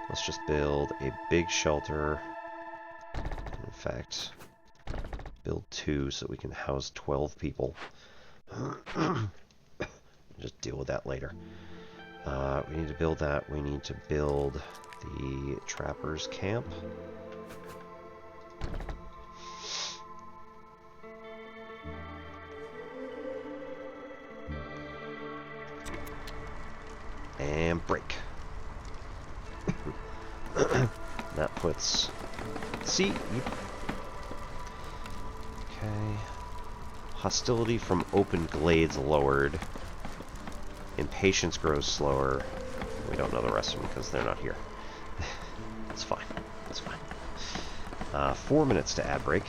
Let's just build a big shelter. In fact, build 2 so that we can house 12 people. Just deal with that later. We need to build that. We need to build the trappers camp. And break. That puts... See? Okay. Hostility from open glades lowered. Impatience grows slower. We don't know the rest of them because they're not here. That's fine. That's fine. 4 minutes to ad break.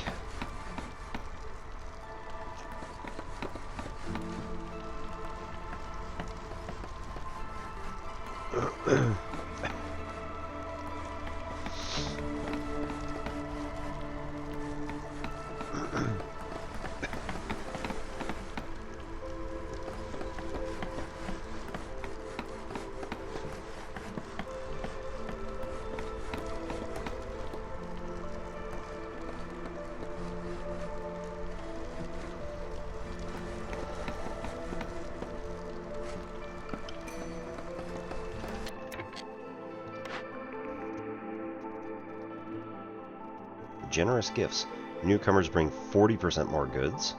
Generous gifts. Newcomers bring 40% more goods.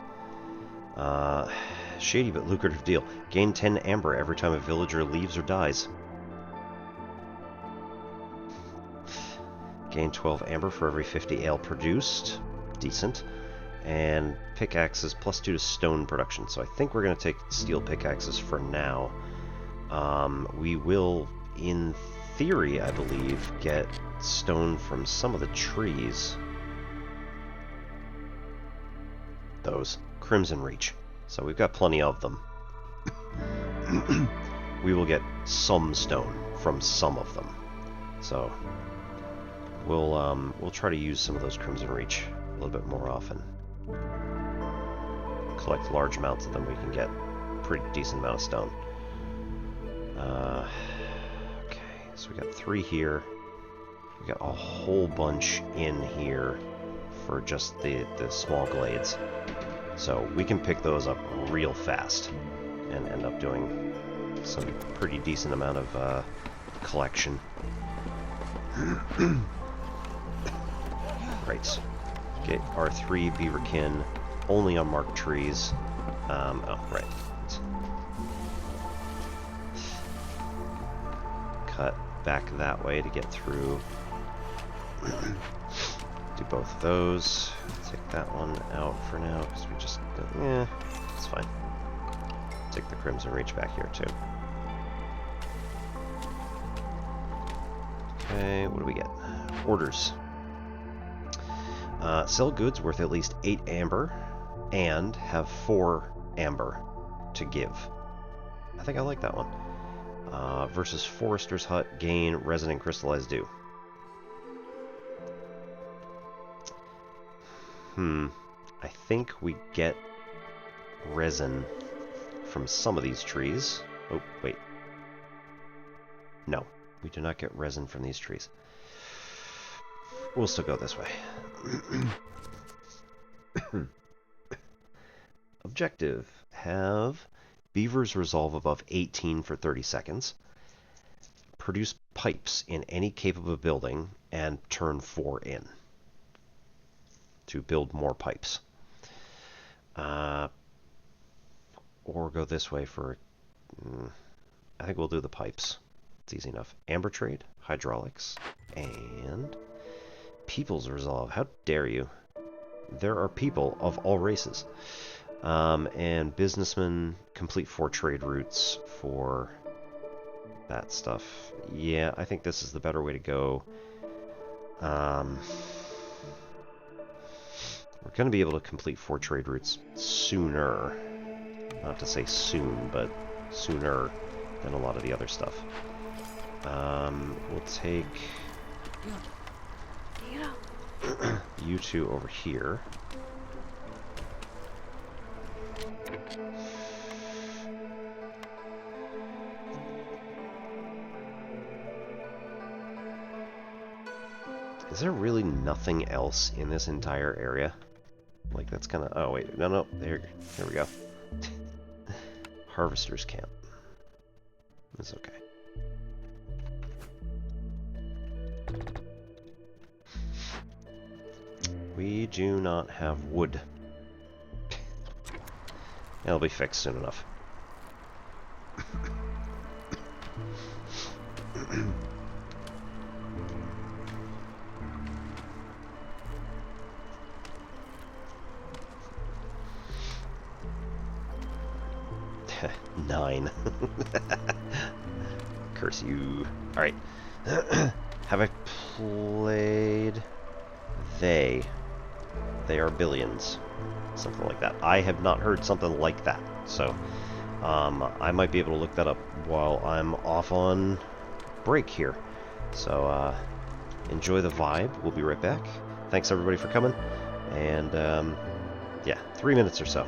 Shady but lucrative deal. Gain 10 amber every time a villager leaves or dies. Gain 12 amber for every 50 ale produced. Decent. And pickaxes +2 to stone production. So I think we're going to take steel pickaxes for now. We will, in theory, I believe, get stone from some of the trees. Those. Crimson Reach. So we've got plenty of them. We will get some stone from some of them. So we'll try to use some of those Crimson Reach a little bit more often. Collect large amounts of them, we can get a pretty decent amount of stone. Okay, so we got 3 here. We got a whole bunch in here for just the small glades. So we can pick those up real fast and end up doing some pretty decent amount of collection. Right. Get R3 beaverkin only on marked trees. Oh, right. Cut back that way to get through. Do both of those. Take that one out for now, because we just... it's fine. Take the Crimson Reach back here, too. Okay, what do we get? Orders. Sell goods worth at least 8 amber, and have 4 amber to give. I think I like that one. Versus Forester's Hut, gain resin and crystallized dew. I think we get resin from some of these trees. Oh, wait. No, we do not get resin from these trees. We'll still go this way. Objective. Have beavers resolve above 18 for 30 seconds. Produce pipes in any capable building and turn 4 in. To build more pipes. Or go this way for... I think we'll do the pipes. It's easy enough. Amber trade, hydraulics, and... People's resolve. How dare you? There are people of all races. And businessmen complete 4 trade routes for that stuff. Yeah, I think this is the better way to go. We're going to be able to complete 4 trade routes sooner. Not to say soon, but sooner than a lot of the other stuff. We'll take you two over here. Is there really nothing else in this entire area? Like, that's kind of... Oh, wait. No. There we go. Harvester's camp. That's okay. We do not have wood. It'll be fixed soon enough. 9. Curse you. Alright. Have I played... They are billions. Something like that. I have not heard something like that. So, I might be able to look that up while I'm off on break here. So, enjoy the vibe. We'll be right back. Thanks everybody for coming. And, yeah, 3 minutes or so.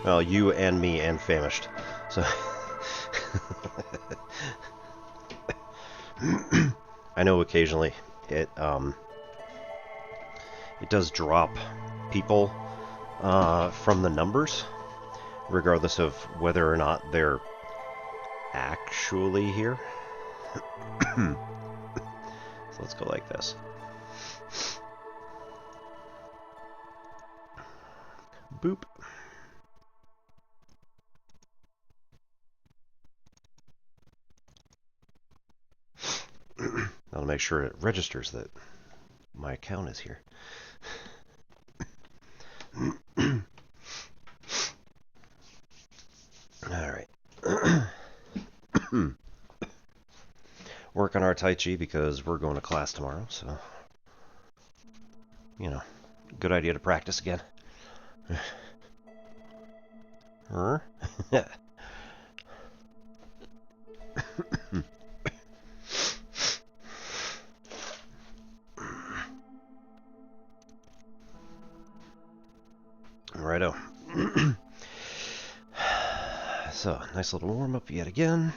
Well, you and me and famished. So I know occasionally it does drop people from the numbers, regardless of whether or not they're actually here. So let's go like this. Boop. I'll make sure it registers that my account is here. Alright. Work on our Tai Chi because we're going to class tomorrow, so, you know, good idea to practice again. Righto. So, nice little warm-up yet again.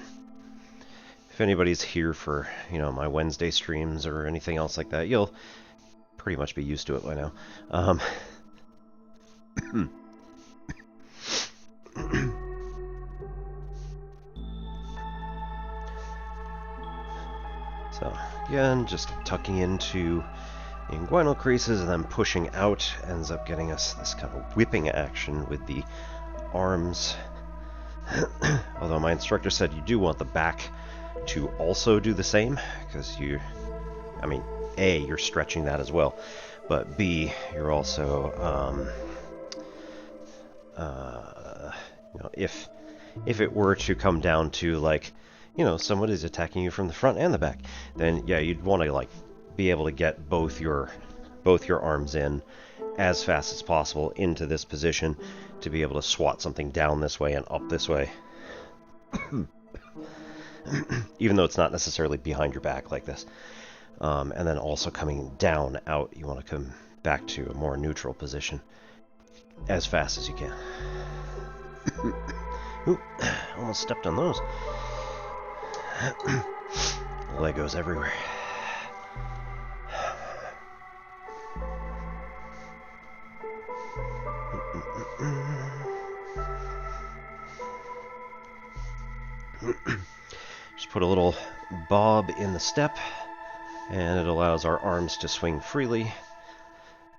If anybody's here for, you know, my Wednesday streams or anything else like that, you'll pretty much be used to it by now. So, again, just tucking into the inguinal creases and then pushing out ends up getting us this kind of whipping action with the arms. Although my instructor said you do want the back to also do the same, because I mean, A, you're stretching that as well, but B, you're also, you know, if it were to come down to, like, you know, someone is attacking you from the front and the back, then yeah, you'd want to, like, be able to get both your arms in as fast as possible into this position to be able to swat something down this way and up this way. Even though it's not necessarily behind your back like this. And then also coming down, out, you want to come back to a more neutral position as fast as you can. Ooh, almost stepped on those. Legos everywhere. Just put a little bob in the step, and it allows our arms to swing freely,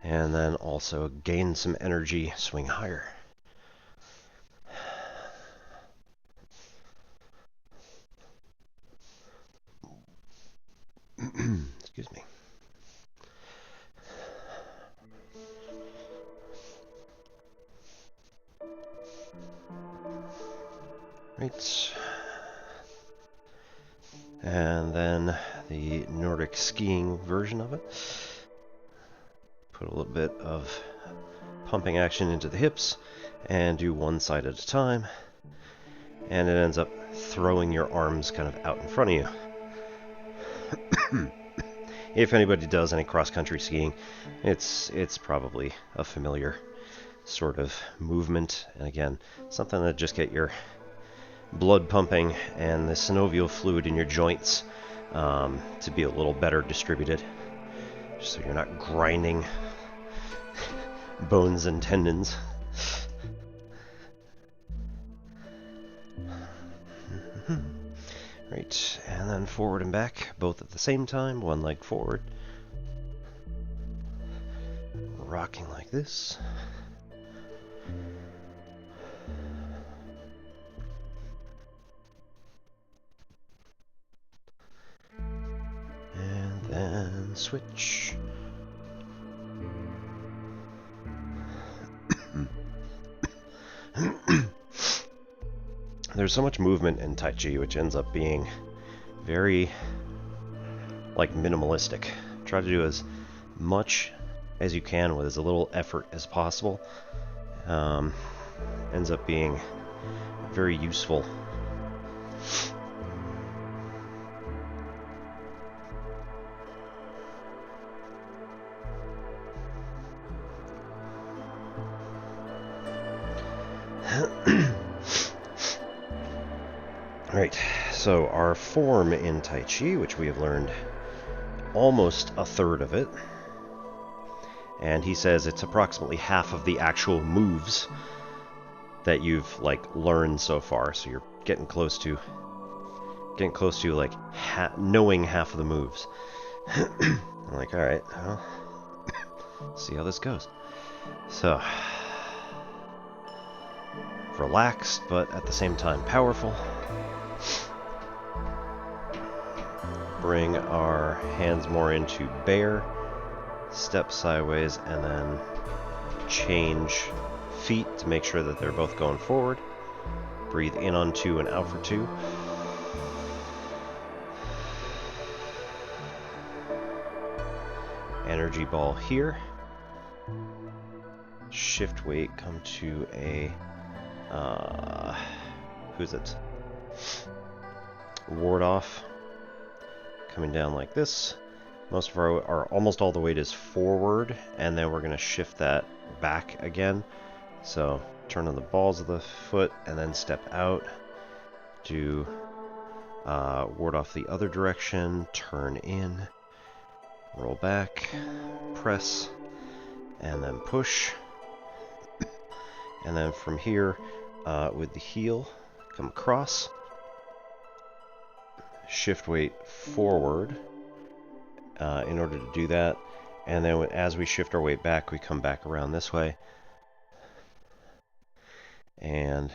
and then also gain some energy, swing higher. Excuse me. Right. And then the Nordic skiing version of it. Put a little bit of pumping action into the hips and do one side at a time. And it ends up throwing your arms kind of out in front of you. If anybody does any cross-country skiing, it's probably a familiar sort of movement. And again, something that just get your blood pumping and the synovial fluid in your joints to be a little better distributed. just so you're not grinding bones and tendons. Right, and then forward and back, both at the same time, one leg forward. Rocking like this. And then switch. There's so much movement in Tai Chi, which ends up being very, like, minimalistic. Try to do as much as you can with as little effort as possible. Ends up being very useful. Right, so our form in Tai Chi, which we have learned almost a third of it, and he says it's approximately half of the actual moves that you've, like, learned so far, so you're getting close to like knowing half of the moves. I'm like, alright, well, see how this goes. So, relaxed, but at the same time powerful. Bring our hands more into bear, step sideways, and then change feet to make sure that they're both going forward. Breathe in on 2 and out for 2. Energy ball here. Shift weight, come to a who's it? Ward off. Coming down like this. Most of our almost all the weight is forward, and then we're going to shift that back again. So turn on the balls of the foot and then step out. Do ward off the other direction, turn in, roll back, press, and then push. And then from here, with the heel, come across. Shift weight forward in order to do that, and then as we shift our weight back, we come back around this way and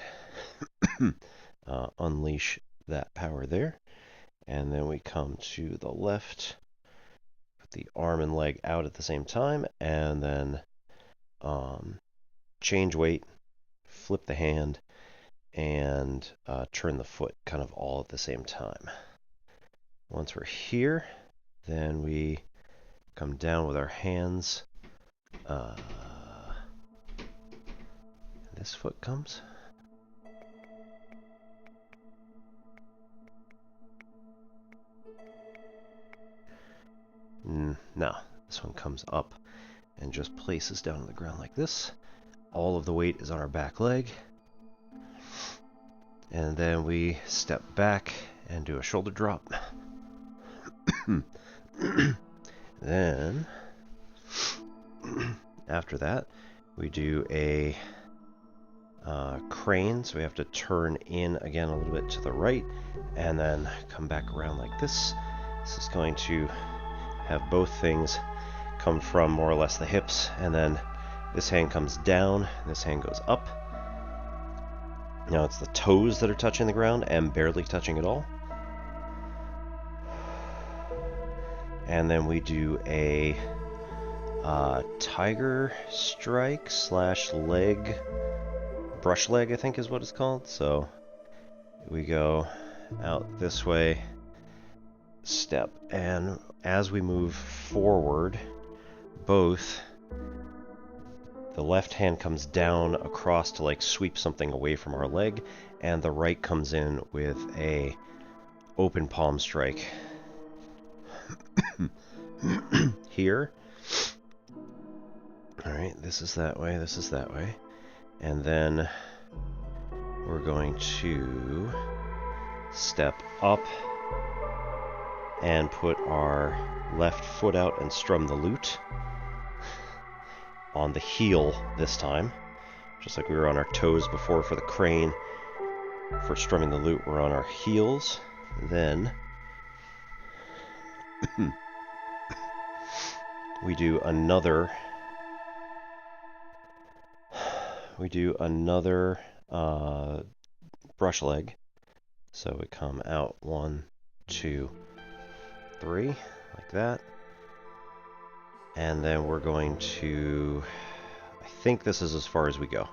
unleash that power there, and then we come to the left, put the arm and leg out at the same time, and then change weight, flip the hand, and turn the foot kind of all at the same time. Once we're here, then we come down with our hands. This foot comes. No, this one comes up and just places down on the ground like this. All of the weight is on our back leg. And then we step back and do a shoulder drop. Then, after that, we do a crane, so we have to turn in again a little bit to the right, and then come back around like this. This is going to have both things come from more or less the hips, and then this hand comes down, this hand goes up. Now it's the toes that are touching the ground and barely touching at all. And then we do a tiger strike / leg, brush leg I think is what it's called. So we go out this way, step, and as we move forward, both the left hand comes down across to like sweep something away from our leg, and the right comes in with a open palm strike. Here. Alright, this is that way, this is that way. And then we're going to step up and put our left foot out and strum the lute. On the heel this time. Just like we were on our toes before for the crane. For strumming the lute, we're on our heels. Then we do another brush leg. So we come out 1, 2, 3, like that. And then we're going to, I think this is as far as we go,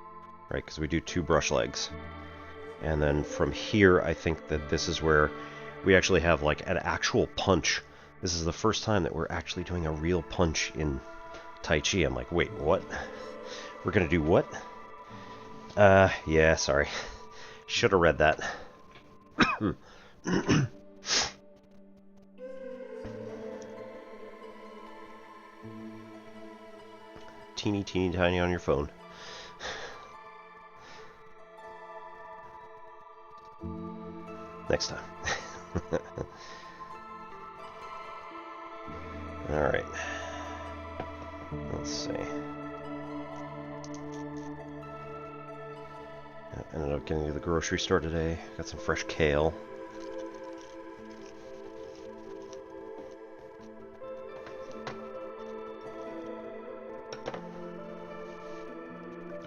right? Because we do 2 brush legs. And then from here, I think that this is where we actually have like an actual punch. This is the first time that we're actually doing a real punch in Tai Chi. I'm like, wait, what? We're gonna do what? Yeah, sorry. Should have read that. Teeny tiny on your phone. Next time. Alright. Let's see. I ended up getting to the grocery store today. Got some fresh kale.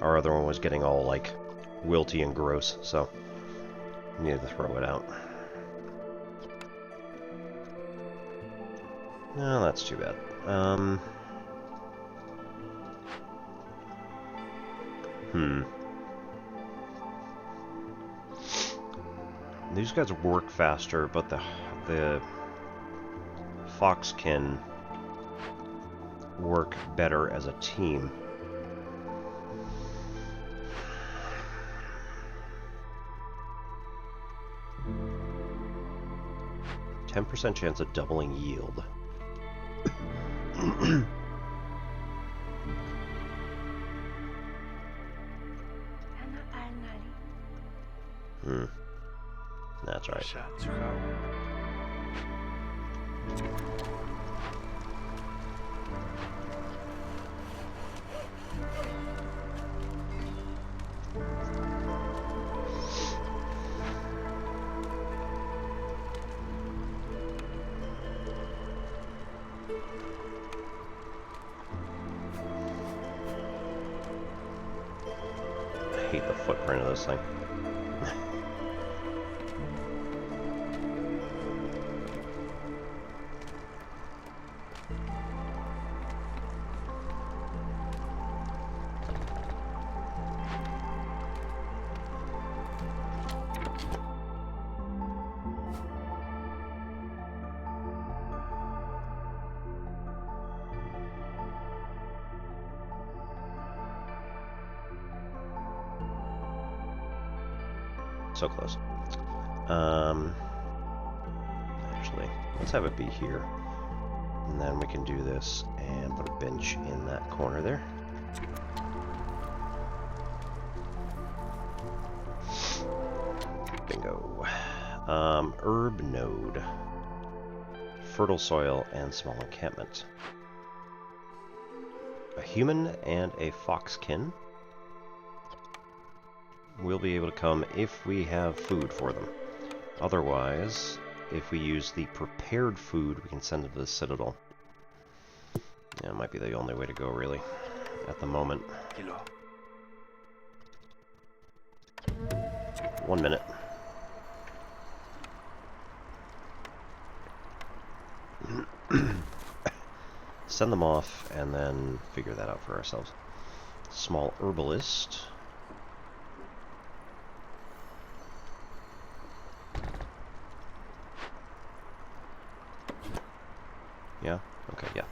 Our other one was getting all, like, wilty and gross, so I needed to throw it out. No, that's too bad. These guys work faster, but the fox can work better as a team. 10% chance of doubling yield. That's right. I hate the footprint of this thing. So close. Actually, let's have it be here. And then we can do this and put a bench in that corner there. Bingo. Herb node. Fertile soil and small encampment. A human and a foxkin will be able to come if we have food for them. Otherwise, if we use the prepared food, we can send them to the Citadel. Yeah, it might be the only way to go, really, at the moment. 1 minute. Send them off, and then figure that out for ourselves. Small herbalist. Yeah? Okay, yeah.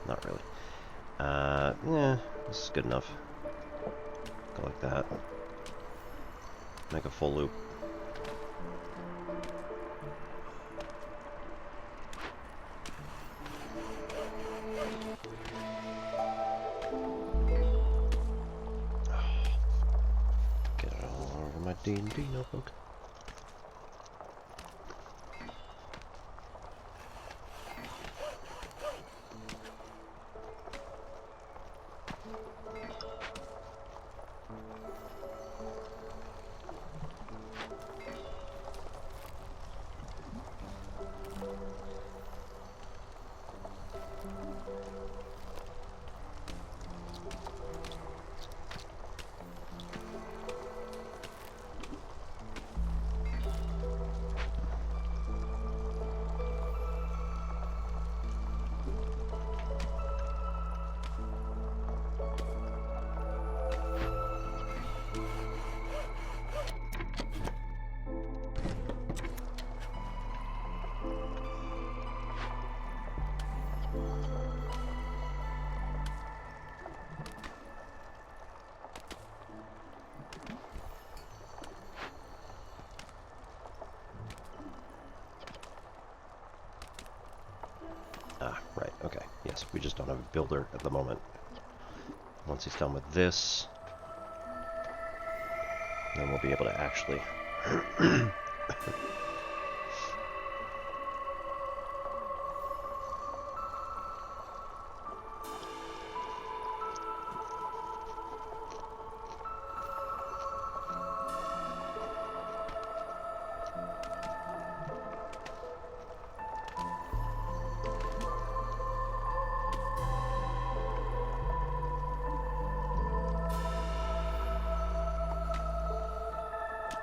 Not really. Yeah, this is good enough. Go like that. Make a full loop. D&D notebook. Ah, right, okay. Yes, we just don't have a builder at the moment. Once he's done with this, then we'll be able to actually...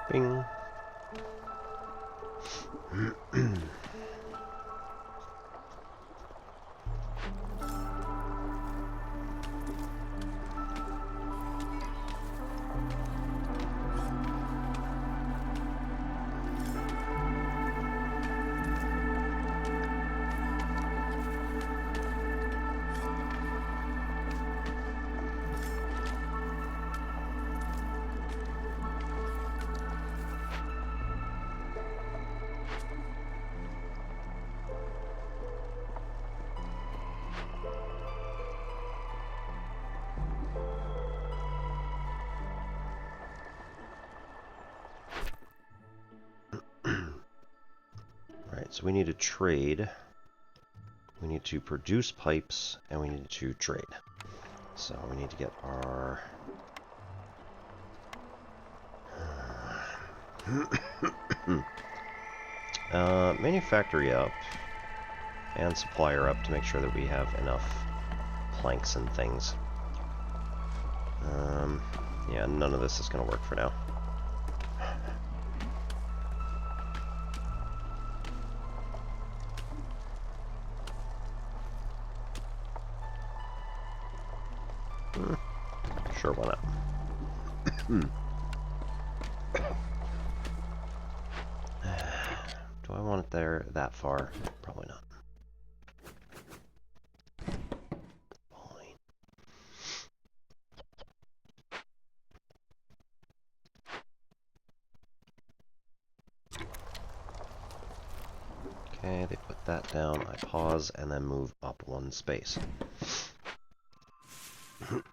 Bing. So we need to trade, we need to produce pipes, and we need to trade. So we need to get our... manufactory up, and supplier up to make sure that we have enough planks and things. Yeah, none of this is going to work for now. Sure, why not? Do I want it there that far? Probably not. Fine. Okay, they put that down. I pause and then move up one space.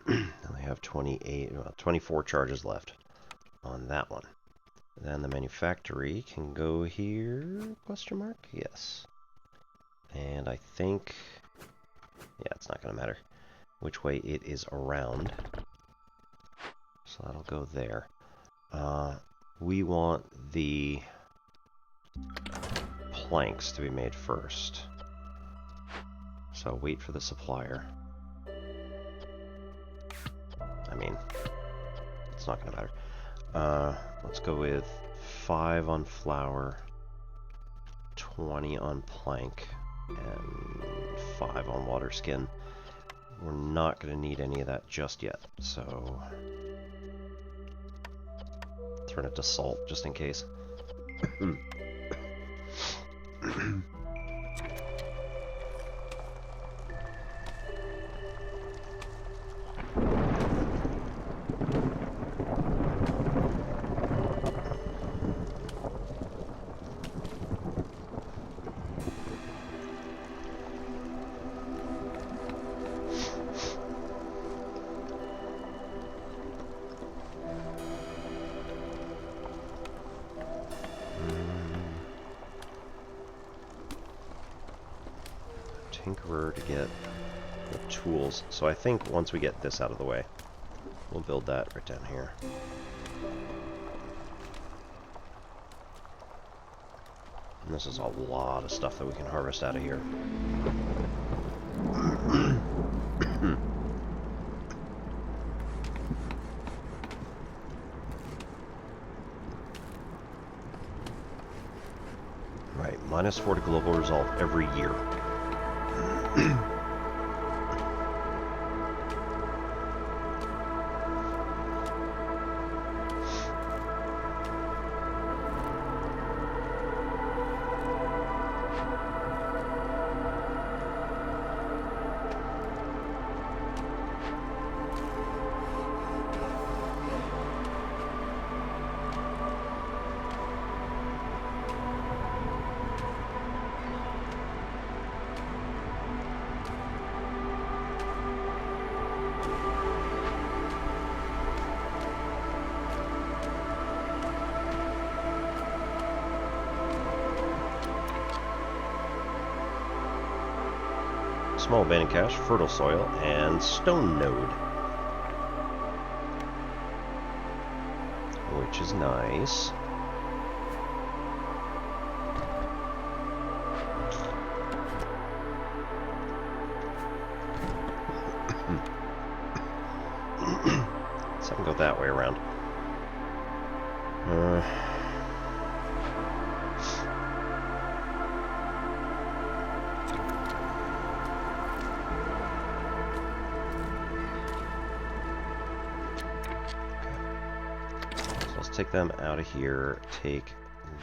I have 24 charges left on that one. Then the manufactory can go here, question mark? Yes. And I think, yeah, it's not going to matter which way it is around. So that'll go there. We want the planks to be made first. So wait for the supplier. I mean, it's not going to matter. Let's go with 5 on flour, 20 on plank, and 5 on water skin. We're not going to need any of that just yet, so turn it to salt just in case. tinkerer to get the tools. So I think once we get this out of the way, we'll build that right down here. And this is a lot of stuff that we can harvest out of here. Right, -4 to global resolve every year. Small abandoned cache, fertile soil, and stone node. Which is nice. So I can go that way around. Take them out of here, take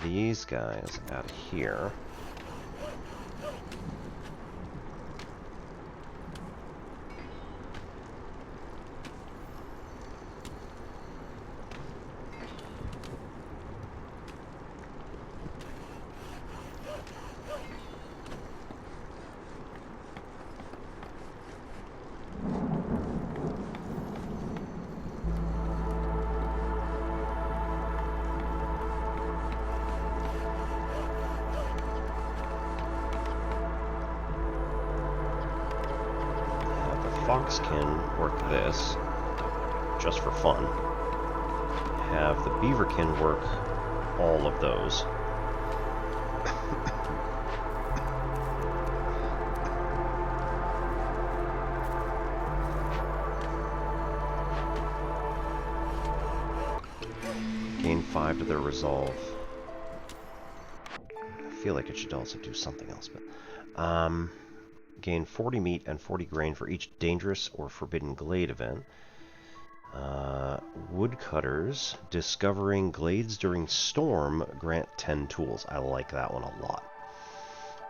these guys out of here. Fox can work this just for fun. Have the beaver can work all of those. Gain 5 to their resolve. I feel like it should also do something else, but gain 40 meat and 40 grain for each dangerous or forbidden glade event. Woodcutters, discovering glades during storm, grant 10 tools. I like that one a lot.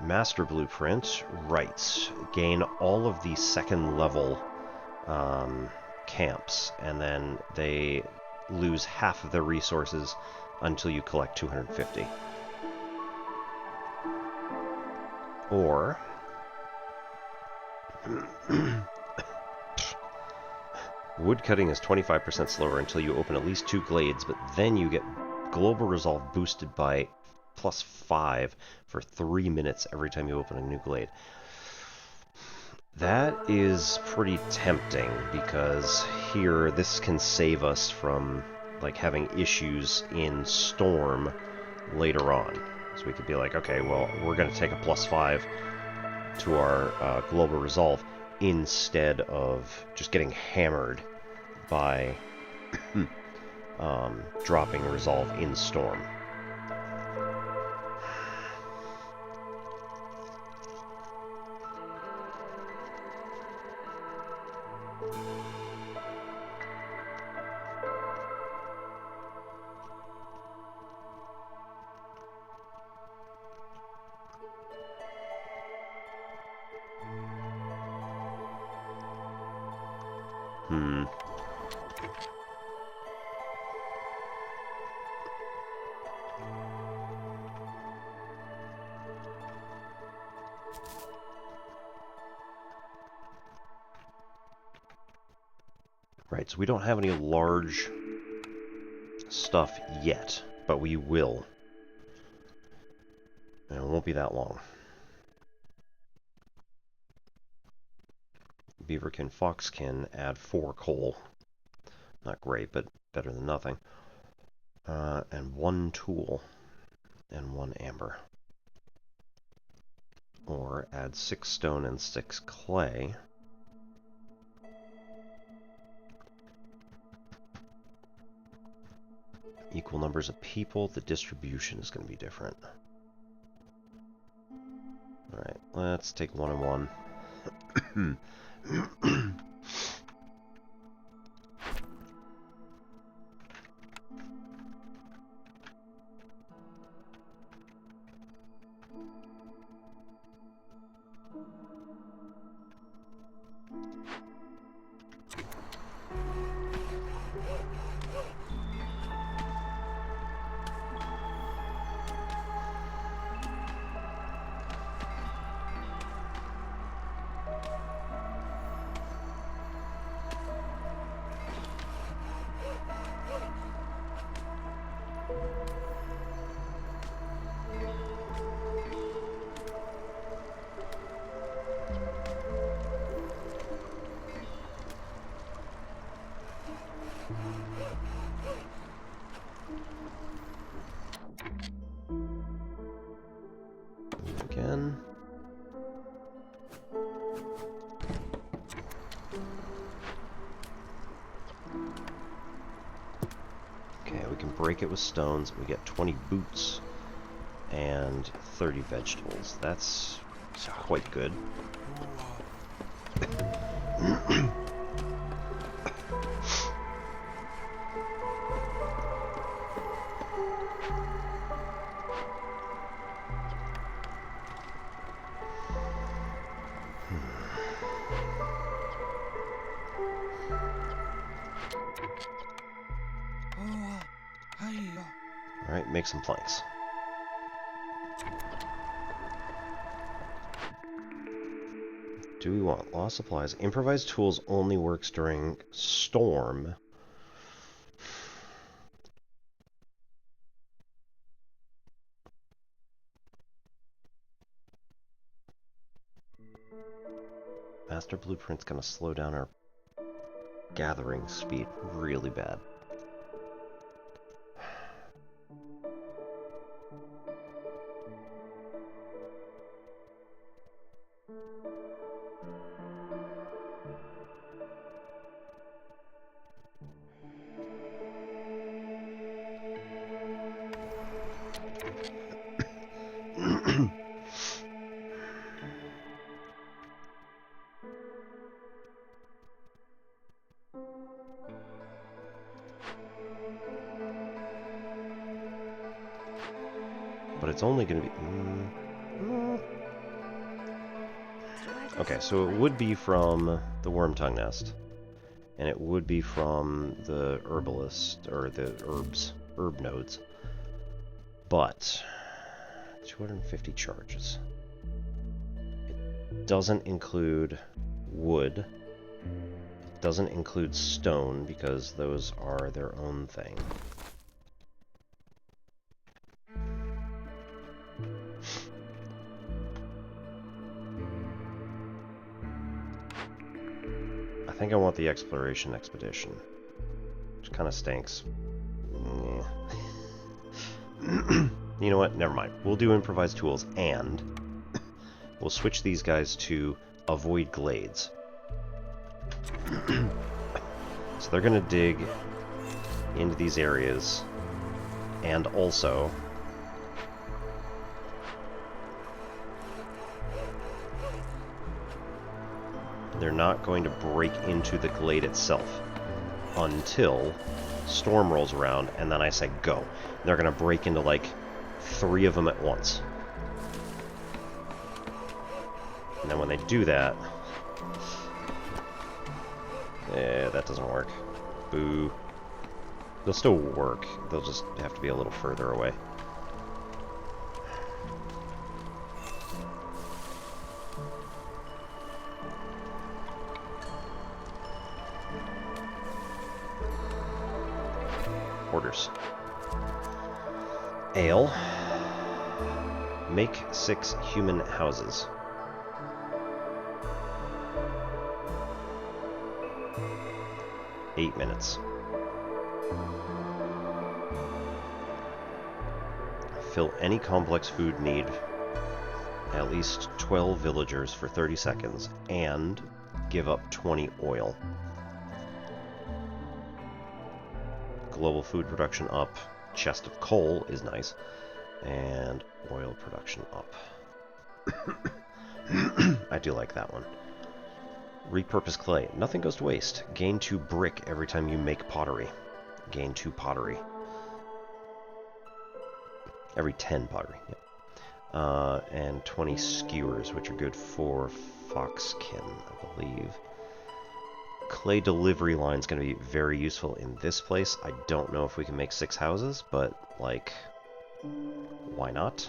Master Blueprint, right. Gain all of the second level camps, and then they lose half of their resources until you collect 250. Or woodcutting is 25% slower until you open at least 2 glades, but then you get global resolve boosted by +5 for 3 minutes every time you open a new glade. That is pretty tempting, because here this can save us from like having issues in storm later on. So we could be like, okay, well, we're going to take a +5 to our global resolve instead of just getting hammered by dropping resolve in storm. Right, so we don't have any large stuff yet, but we will. And it won't be that long. beaverkin, foxkin add 4 coal. Not great, but better than nothing. And 1 tool and 1 amber. Or add 6 stone and 6 clay. Equal numbers of people, the distribution is going to be different. Alright, let's take 1 and 1. Again. Okay, we can break it with stones. We get 20 boots and 30 vegetables. That's quite good. Alright, make some planks. Do we want law supplies? Improvised tools only works during storm. Master blueprint's gonna slow down our gathering speed really bad. But it's only going to be... Okay, so it would be from the Wormtongue Nest. And it would be from the herbalist, or the herb nodes. But 250 charges. It doesn't include wood. It doesn't include stone, because those are their own thing. I think I want the exploration expedition, which kind of stinks. You know what? Never mind. We'll do improvised tools, and we'll switch these guys to avoid glades. So they're going to dig into these areas, and also they're not going to break into the glade itself until storm rolls around, and then I say go. They're going to break into like 3 of them at once. And then when they do that... that doesn't work. Boo. They'll still work. They'll just have to be a little further away. Orders. Ale. Make 6 human houses. 8 minutes. Fill any complex food need at least 12 villagers for 30 seconds, and give up 20 oil. Global food production up. Chest of coal is nice. And oil production up. I do like that one. Repurpose clay. Nothing goes to waste. Gain 2 brick every time you make pottery. Gain 2 pottery. Every 10 pottery, yeah. And 20 skewers, which are good for foxkin, I believe. Clay delivery line is going to be very useful in this place. I don't know if we can make 6 houses, but, like, why not?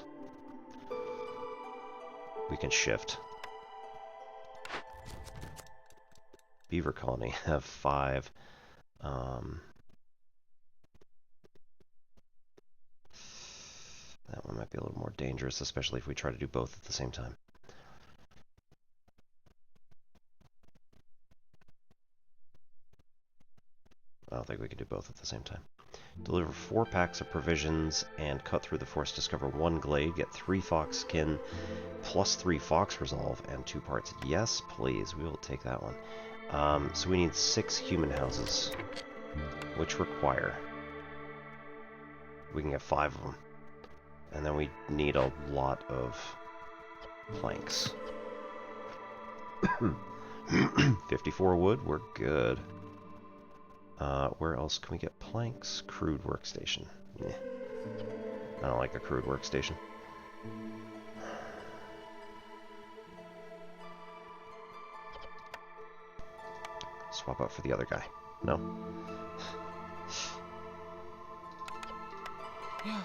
We can shift. Beaver colony have 5. That one might be a little more dangerous, especially if we try to do both at the same time. I don't think we can do both at the same time. Deliver 4 packs of provisions and cut through the forest. Discover 1 glade. Get 3 fox skin plus 3 fox resolve and 2 parts. Yes, please. We will take that one. So we need 6 human houses, which require... We can get 5 of them. And then we need a lot of planks. 54 wood, we're good. Where else can we get planks? Crude workstation. Yeah. I don't like the crude workstation. Swap out for the other guy. No? Yeah.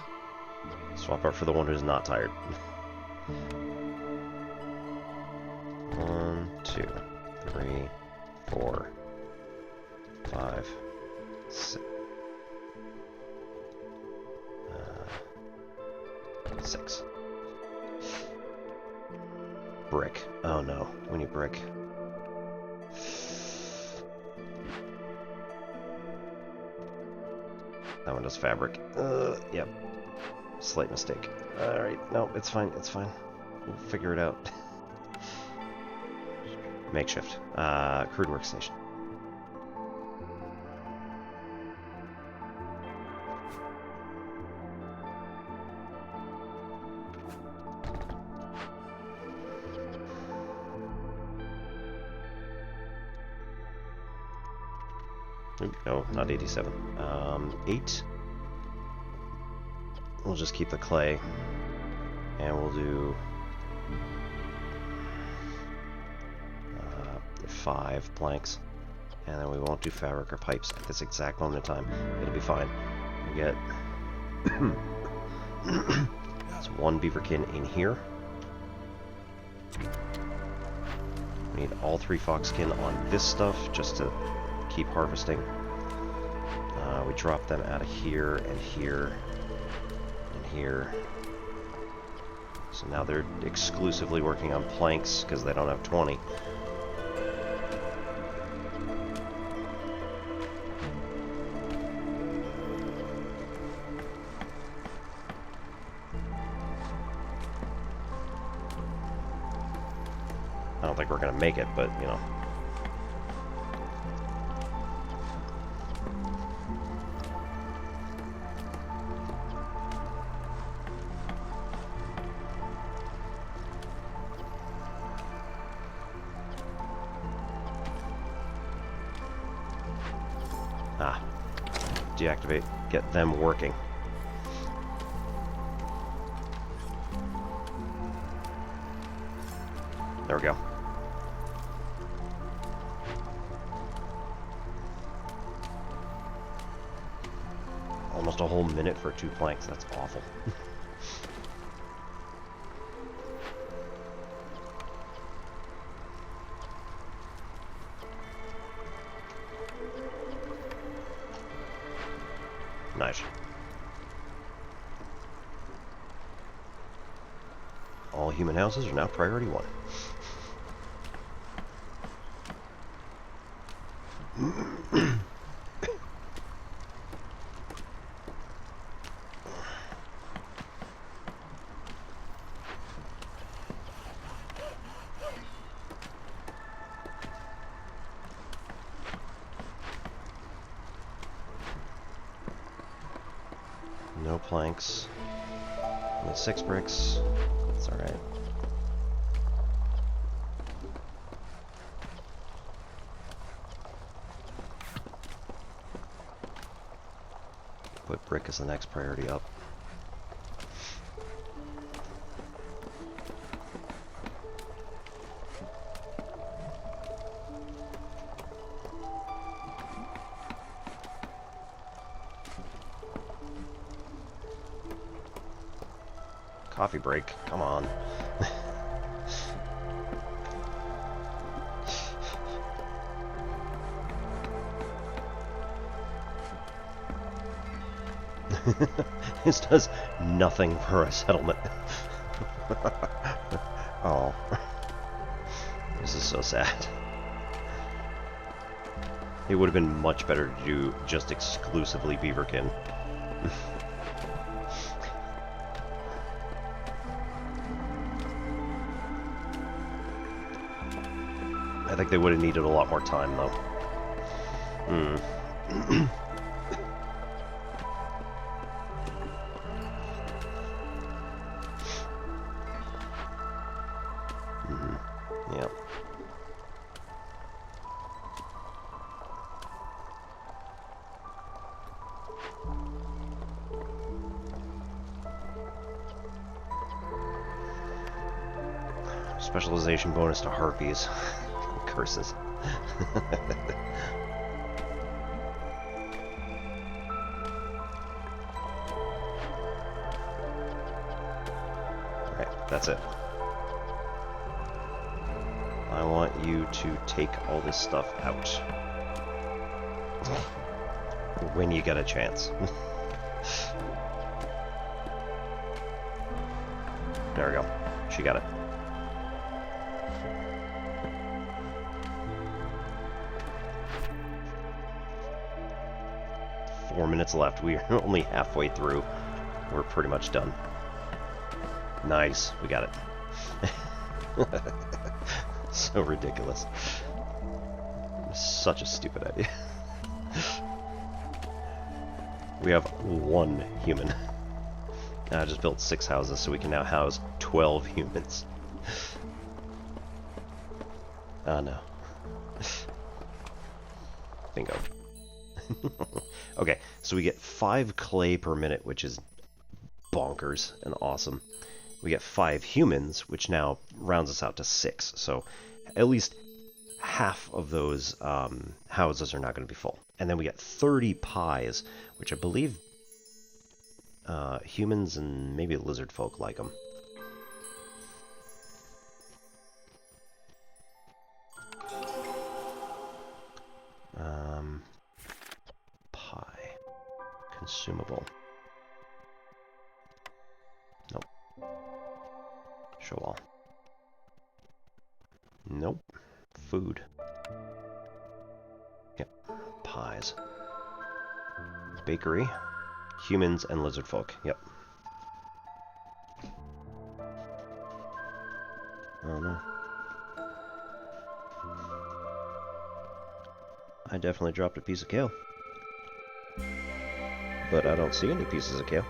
Swap out for the one who's not tired. 1, 2, 3, 4, 5, 6. 6. Brick. Oh no, we need brick. That one does fabric. Yep. Slight mistake. Alright, no, it's fine, it's fine. We'll figure it out. Makeshift. Crude workstation. Oop, no, not 87. 8. We'll just keep the clay, and we'll do 5 planks, and then we won't do fabric or pipes at this exact moment in time. It'll be fine. We get it's 1 beaverkin in here. We need all 3 foxkin on this stuff just to keep harvesting. We drop them out of here and here. Here. So now they're exclusively working on planks because they don't have 20. I don't think we're going to make it, but, you know. Deactivate, get them working. There we go. Almost a whole minute for 2 planks, that's awful. Nice. All human houses are now priority 1. planks. Only 6 bricks. That's alright. Put brick as the next priority up. Coffee break, come on. This does nothing for a settlement. Oh. This is so sad. It would have been much better to do just exclusively beaverkin. I think they would have needed a lot more time, though. Yeah. Specialization bonus to harpies. Curses. Alright, that's it. I want you to take all this stuff out. When you get a chance. There we go. She got it. Four minutes left. We are only halfway through. We're pretty much done. Nice. We got it. So ridiculous. Such a stupid idea. We have one human. I just built 6 houses so we can now house 12 humans. Oh no. Bingo. Okay, so we get 5 clay per minute, which is bonkers and awesome. We get 5 humans, which now rounds us out to 6. So at least half of those houses are not going to be full. And then we get 30 pies, which I believe humans and maybe lizard folk like them. Pie. Consumable. Nope. Show all. Nope. Food. Yep. Pies. Bakery. Humans and lizard folk. Yep. Oh no. I definitely dropped a piece of kale. But I don't see any pieces of kale.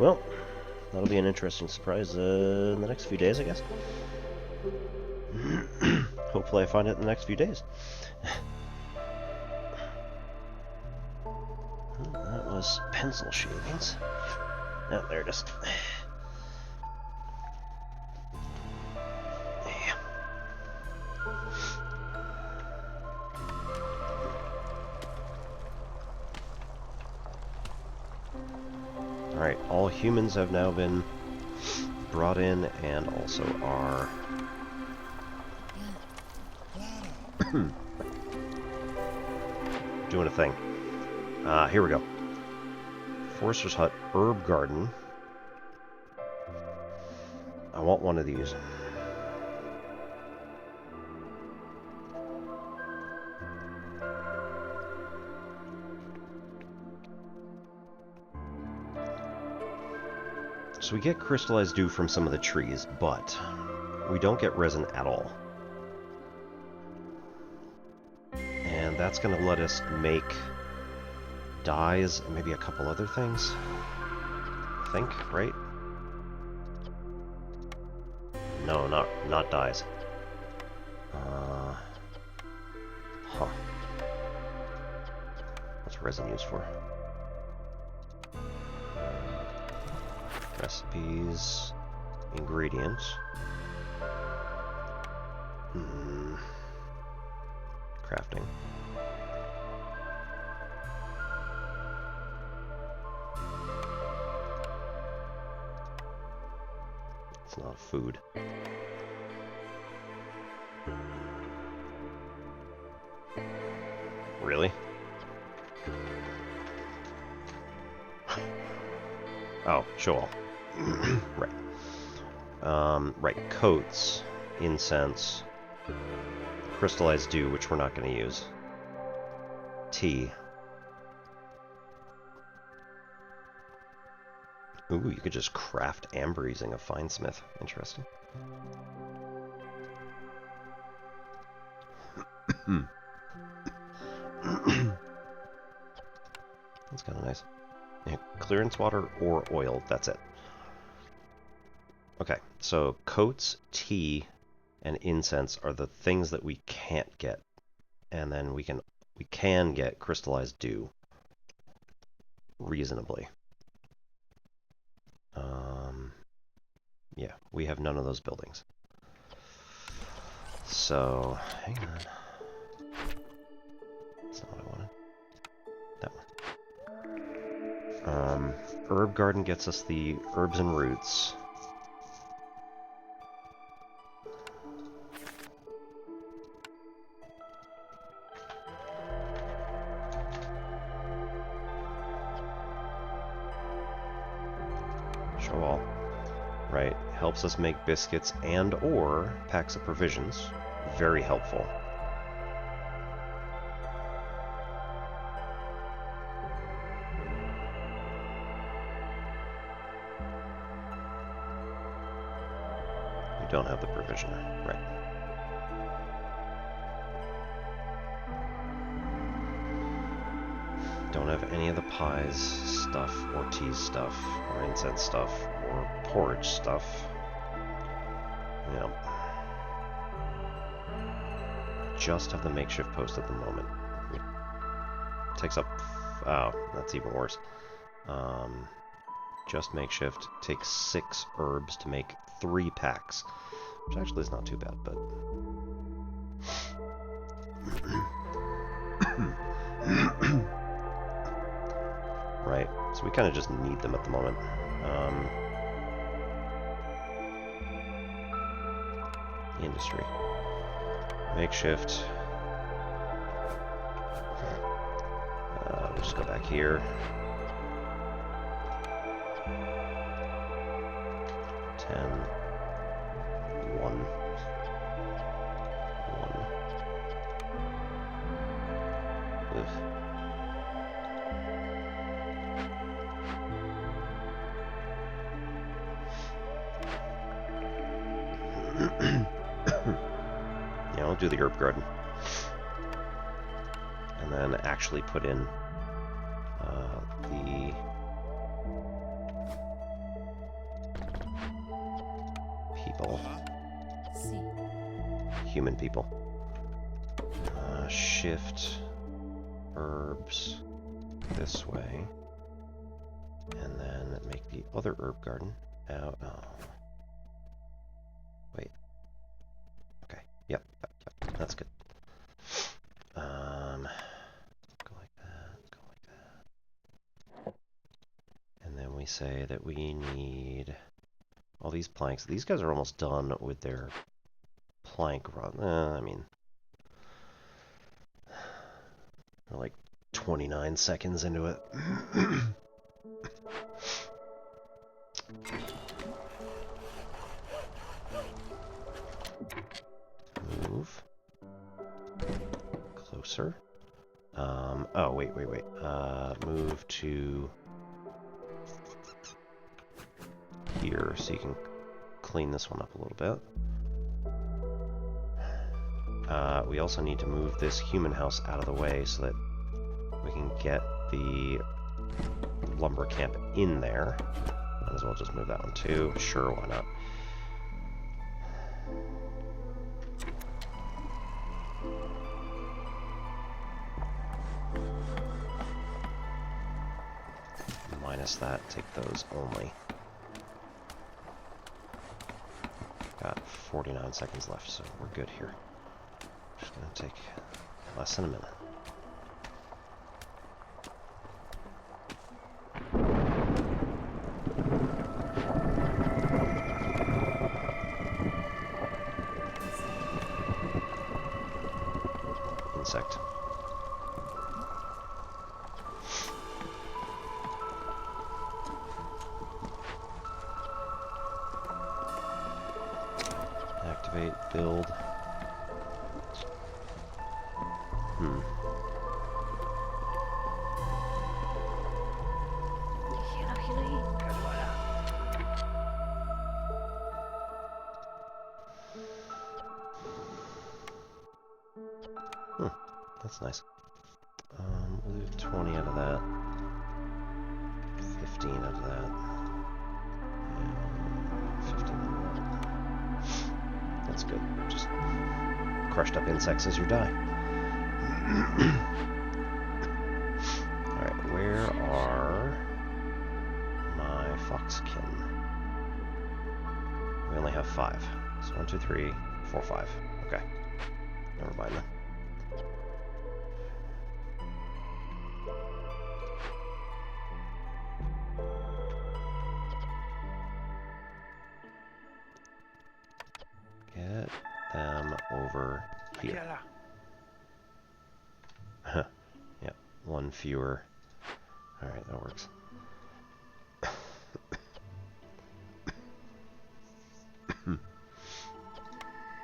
Well, that'll be an interesting surprise in the next few days, I guess. Hopefully I find it in the next few days. That was pencil shavings. Oh, there it is. Yeah. Alright, all humans have now been brought in and also are doing a thing. Here we go. Forester's Hut, Herb Garden. I want one of these. So we get crystallized dew from some of the trees, but we don't get resin at all. And that's going to let us make dyes and maybe a couple other things. I think, right? No, not dyes. Huh. What's resin used for? Recipes, ingredients. Crafting. It's not food. Really? Oh, show all. Right. Right. Coats, incense, crystallized dew, which we're not going to use. Tea. Ooh, you could just craft amber using a fine smith. Interesting. That's kind of nice. Yeah, clearance water or oil, that's it. Okay, so coats, tea, and incense are the things that we can't get. And then we can get crystallized dew reasonably. Yeah, we have none of those buildings. So, hang on. That's not what I wanted. That one. Herb garden gets us the herbs and roots. Show all. Right, helps us make biscuits and or packs of provisions. Very helpful. We don't have the provisioner, right. Don't have any of the pies stuff, or tea stuff, or incense stuff, or porridge stuff. Yeah. Just have the makeshift post at the moment. It takes up... oh, that's even worse. Just makeshift takes 6 herbs to make 3 packs. Which actually is not too bad, but... Right, so we kind of just need them at the moment. Industry. Makeshift. We'll just go back here. 10. 1. 1. Ugh. Yeah, I'll do the herb garden. And then actually put in the people. Human people. Shift herbs this way. And then make the other herb garden out. Oh. Wait. Okay. Yep. That's good. Go like that. Go like that. And then we say that we need all these planks. These guys are almost done with their plank run. I mean, they're like 29 seconds into it. Move. Closer. Oh, wait. Move to here so you can clean this one up a little bit. we also need to move this human house out of the way so that we can get the lumber camp in there. Might as well just move that one too. Sure, why not? Minus that, take those only. Got 49 seconds left, so we're good here. Just gonna take less than a minute. Insect. Activate, build. That's nice. We'll do 20 out of that. 15 out of that. And 15 out of that. That's good. Just crushed up insects as you die. Alright, where are my foxkin? We only have 5. So 1, 2, 3, 4, 5. Okay. Never mind then. Get them over here. Yep, 1 fewer. Alright, that works.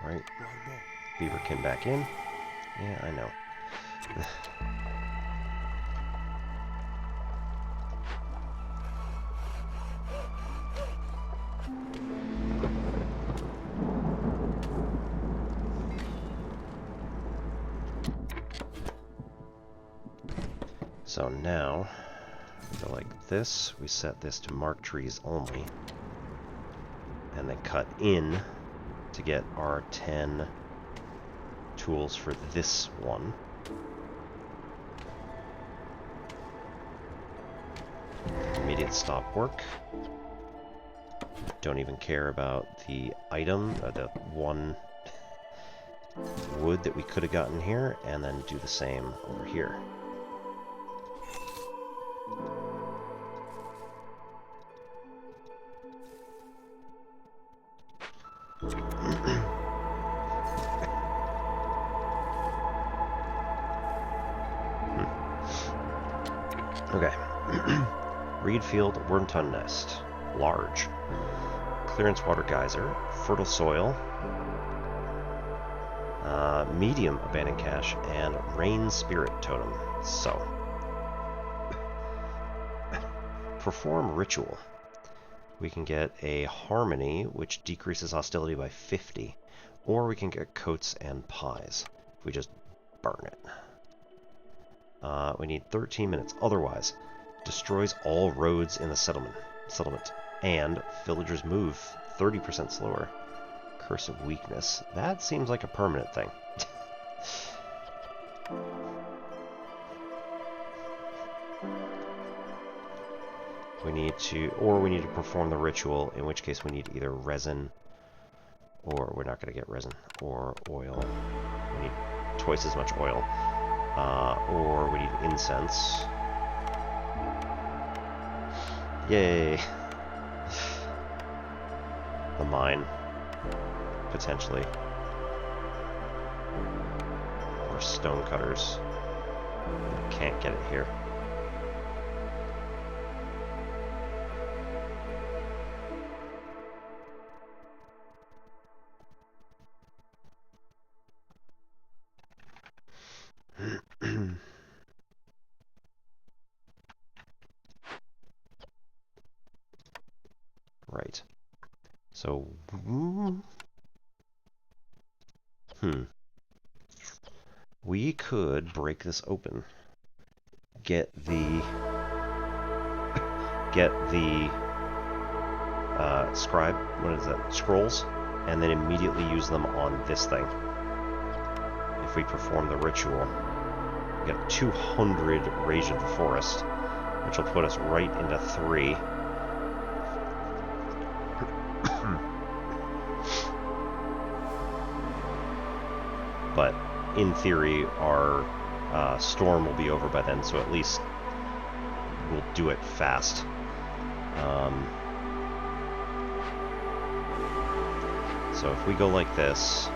Right. Beaverkin back in. Yeah, I know. So now, we go like this. We set this to mark trees only. And then cut in to get our 10 tools for this one. Immediate stop work. Don't even care about the item, the 1 wood that we could have gotten here, and then do the same over here. Okay. Reed Field Wormton Nest. Large. Clearance Water Geyser. Fertile Soil. Medium Abandoned Cache. And Rain Spirit Totem. So. Perform Ritual. We can get a Harmony, which decreases hostility by 50. Or we can get Coats and Pies. If we just burn it. We need 13 minutes. Otherwise, destroys all roads in the settlement. And villagers move 30% slower. Curse of Weakness. That seems like a permanent thing. We need to perform the ritual, in which case we need either resin, or we're not going to get resin, or oil. We need twice as much oil. Or we need incense. Yay! The mine, potentially. Or stone cutters. Can't get it here. Right. So, could break this open. Get the scribe, what is that, scrolls, and then immediately use them on this thing. If we perform the ritual, we get 200 Rage of the Forest, which will put us right into 3. But in theory, our storm will be over by then, so at least we'll do it fast. So if we go like this,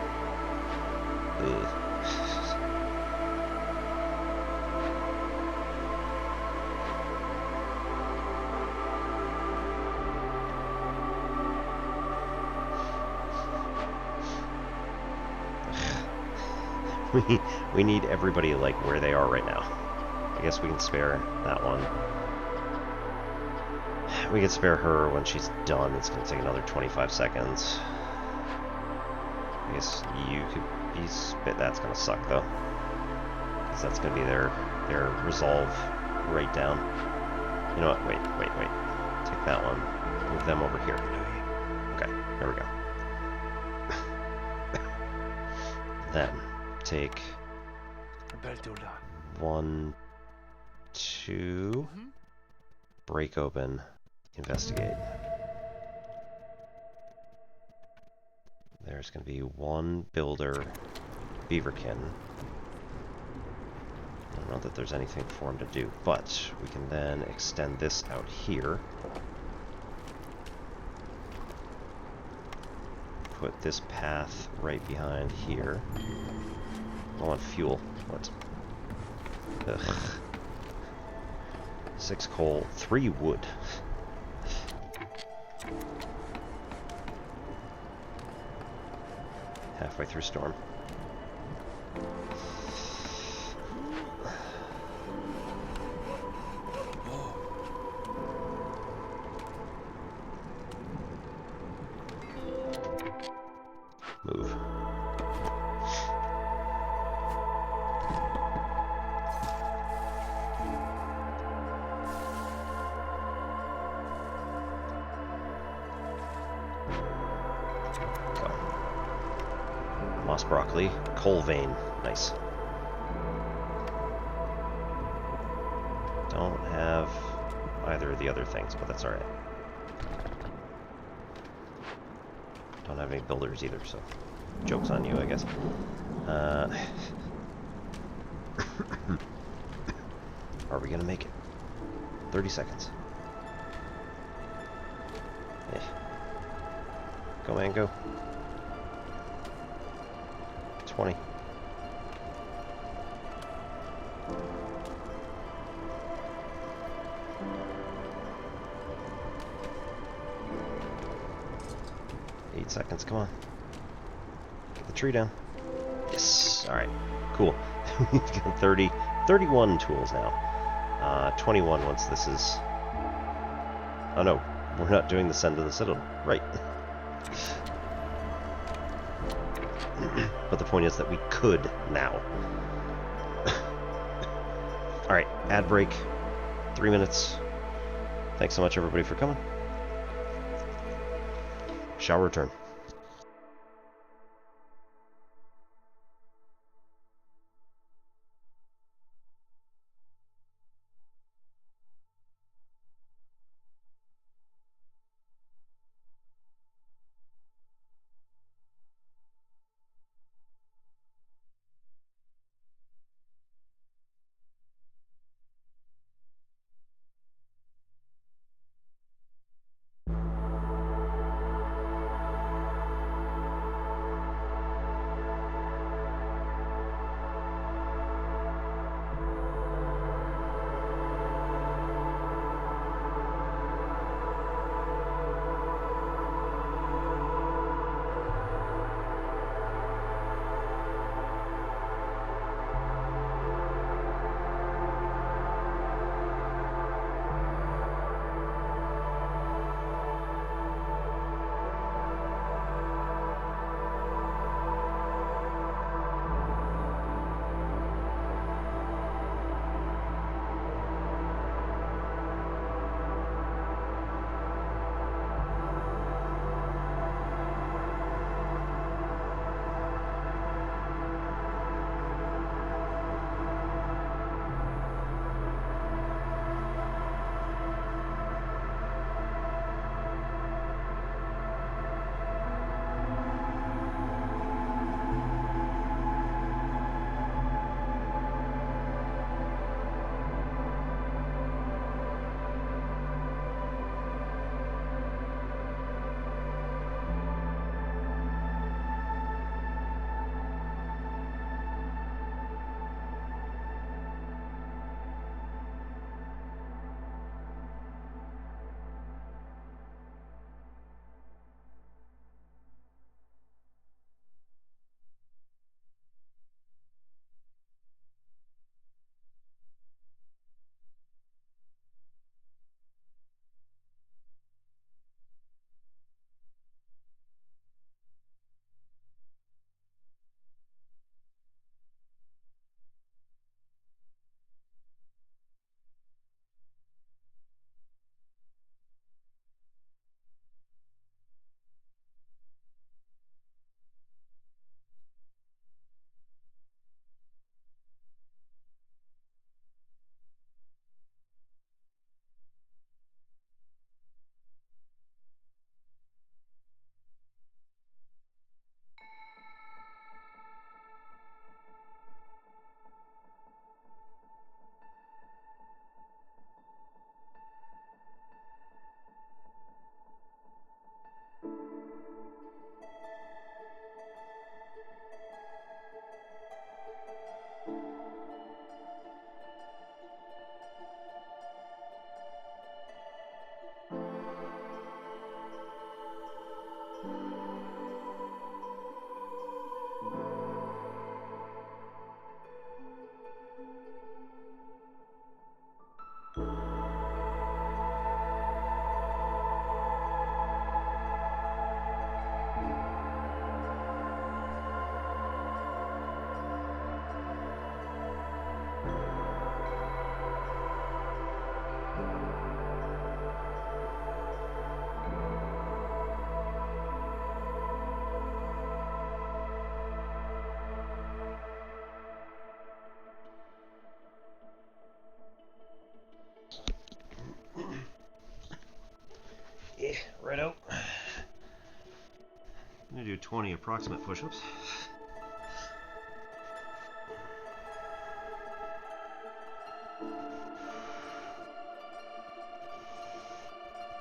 we need everybody like where they are right now. I guess we can spare that one. We can spare her when she's done. It's going to take another 25 seconds. I guess you could be spit. That's going to suck though, because that's going to be their resolve right down. You know what? Wait. Take that one. Move them over here. Okay, there we go. Then take 1, 2, break open, investigate. There's going to be 1 builder beaverkin. I don't know that there's anything for him to do, but we can then extend this out here. Put this path right behind here. I want fuel. What? Ugh. 6 coal, 3 wood. Halfway through storm. Move. Moss broccoli, coal vein, nice. Don't have either of the other things, but that's alright. Don't have any builders either, so joke's on you, I guess. Are we gonna make it? 30 seconds. Eh. Go, man, go. 20. Eight seconds, come on. Get the tree down. Yes, alright, cool. We've got 31 tools now. 21 once this is... Oh no, we're not doing the Send to the Citadel. Right. But the point is that we could now. Alright, ad break. 3 minutes. Thanks so much, everybody, for coming. Shall return. do 20 approximate push-ups.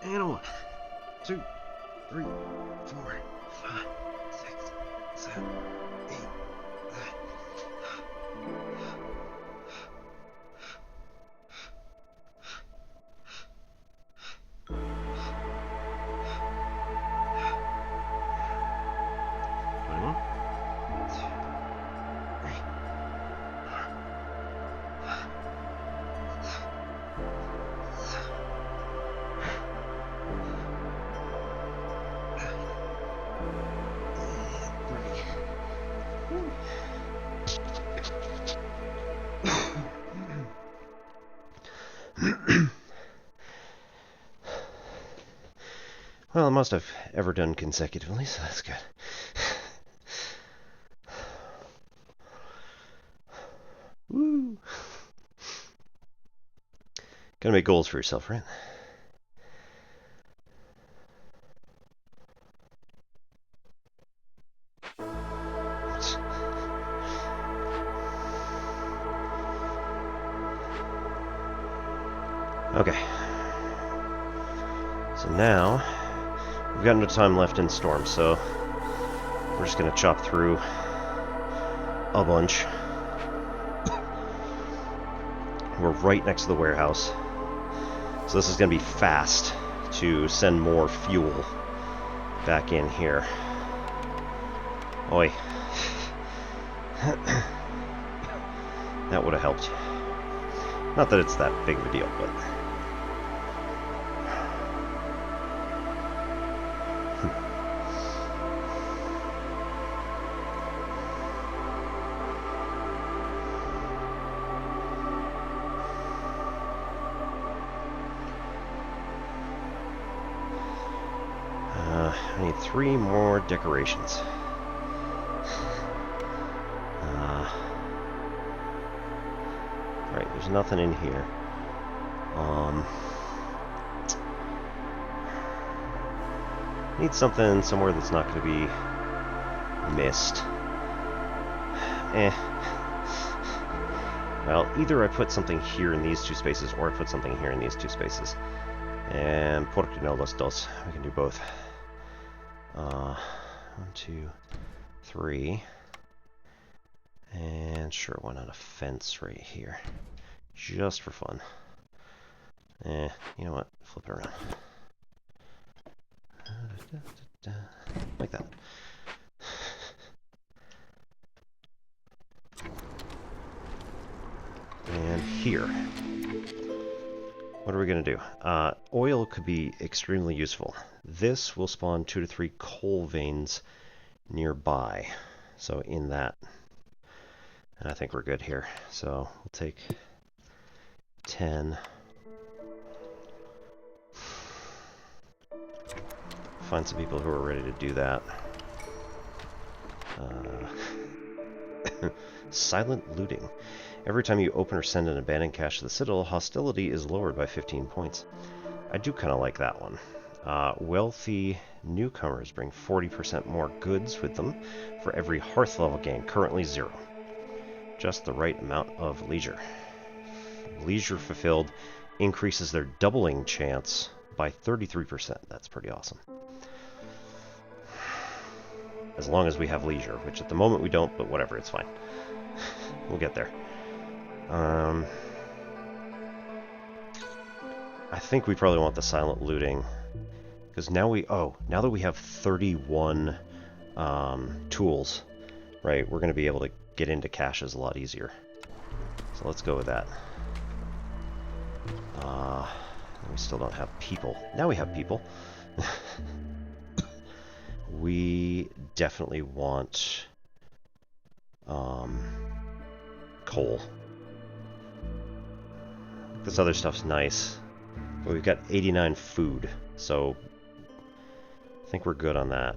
And a 1, 2, 3, 4, 5, 6, 7, 8, 9. Well, most I've ever done consecutively, so that's good. Woo! Gotta make goals for yourself, right? Okay. So now, we've got no time left in Storm, so we're just gonna chop through a bunch. We're right next to the warehouse, so this is gonna be fast to send more fuel back in here. Oi. That would have helped. Not that it's that big of a deal, but... I need 3 more decorations. Right, there's nothing in here. Need something somewhere that's not going to be missed. Well, either I put something here in these 2 spaces, or I put something here in these 2 spaces. And por qué no los dos? We can do both. 1, 2, 3. And sure, why not a fence right here? Just for fun. You know what? Flip it around. Like that. And here. What are we going to do? Oil could be extremely useful. This will spawn 2 to 3 coal veins nearby. So in that. And I think we're good here. So we'll take 10. Find some people who are ready to do that. Silent looting. Every time you open or send an abandoned cache to the Citadel, hostility is lowered by 15 points. I do kind of like that one. Wealthy newcomers bring 40% more goods with them for every hearth level gain, currently 0. Just the right amount of leisure. Leisure fulfilled increases their doubling chance by 33%. That's pretty awesome. As long as we have leisure, which at the moment we don't, but whatever, it's fine. We'll get there. I think we probably want the silent looting, because now now that we have 31 tools, right, we're going to be able to get into caches a lot easier. So let's go with that. We still don't have people. Now we have people. We definitely want coal. This other stuff's nice, but we've got 89 food, so I think we're good on that.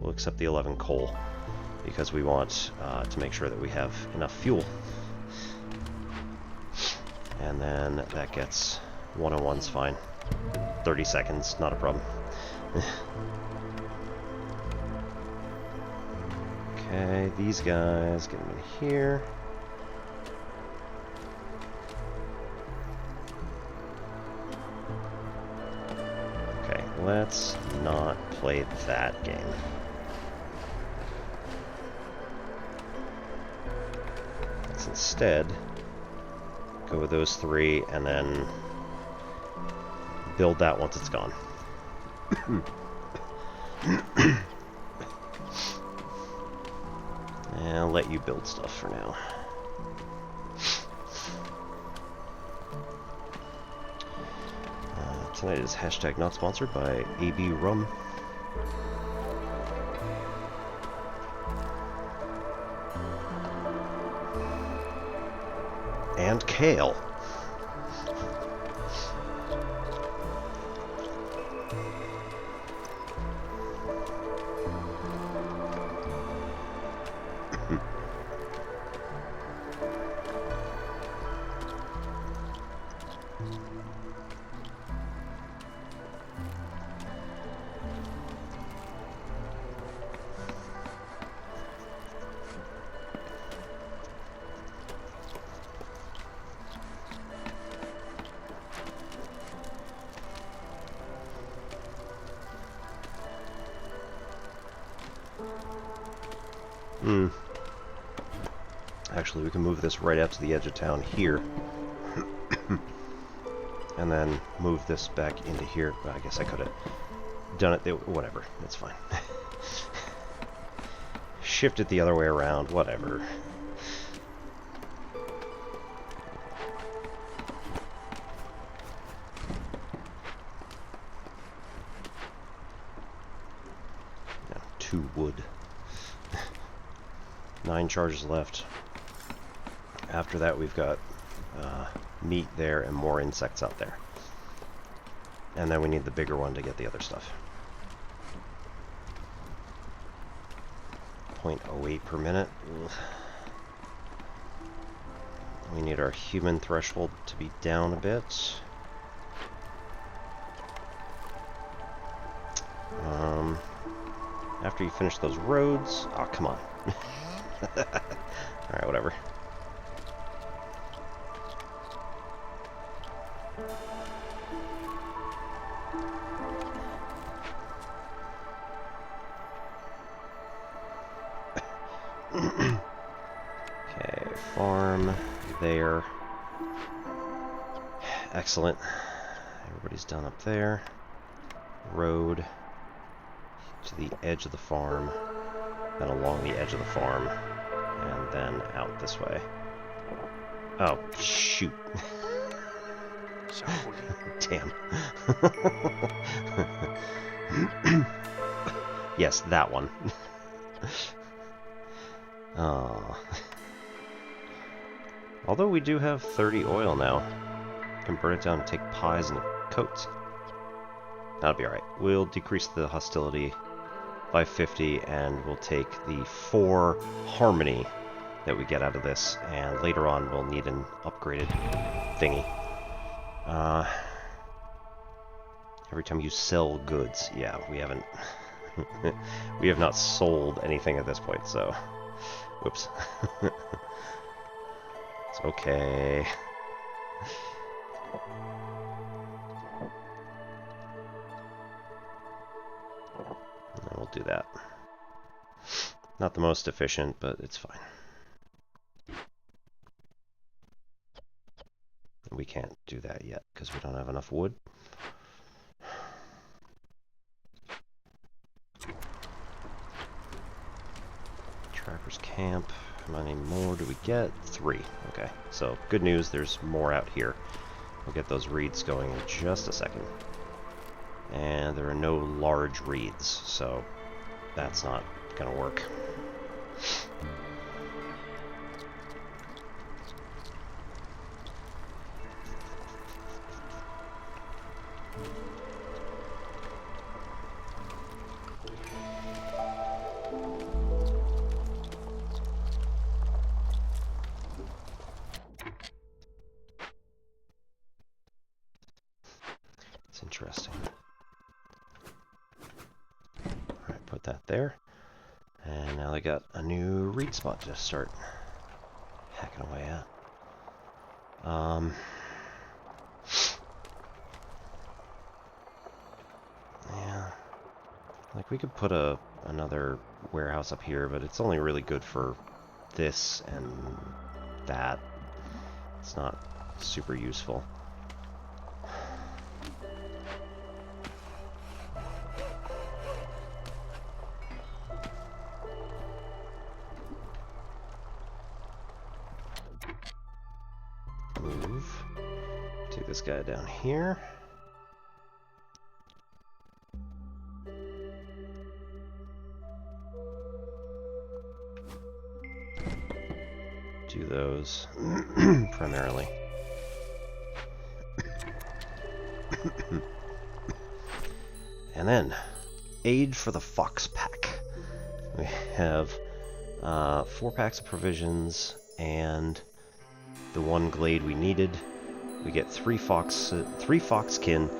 We'll accept the 11 coal because we want to make sure that we have enough fuel. And then that gets 101's fine. 30 seconds, not a problem. Okay, these guys, get them in here. Okay, let's not play that game. Let's instead go with those three and then build that once it's gone. And I'll let you build stuff for now. Tonight is hashtag not sponsored by AB Rum. And kale. Actually, we can move this right out to the edge of town here. And then move this back into here. Well, I guess I could have done it. Whatever. It's fine. Shift it the other way around. Whatever. Now, 2 wood. 9 charges left. After that, we've got meat there and more insects out there. And then we need the bigger one to get the other stuff. 0.08 per minute. We need our human threshold to be down a bit. After you finish those roads... Oh, come on. Alright, whatever. Okay, farm there. Excellent. Everybody's done up there. Road to the edge of the farm, then along the edge of the farm, and then out this way. Oh, shoot. Damn. Yes, that one. Although we do have 30 oil now. Can burn it down and take pies and coats. That'll be alright. We'll decrease the hostility by 50, and we'll take the 4 harmony that we get out of this, and later on we'll need an upgraded thingy. Every time you sell goods, yeah, we haven't... we have not sold anything at this point, so... Whoops. It's okay. And we'll do that. Not the most efficient, but it's fine. We can't do that yet, because we don't have enough wood. Trapper's camp. How many more do we get? 3. Okay, so good news, there's more out here. We'll get those reeds going in just a second. And there are no large reeds, so that's not gonna work. It's interesting. Alright, put that there. And Now they got a new reed spot to start hacking away at. Yeah, like we could put another warehouse up here, but it's only really good for this and that. It's not super useful. Move. Take this guy down here. Do those primarily. And then, aid for the fox pack. We have 4 packs of provisions and the 1 glade we needed. We get 3 foxkin,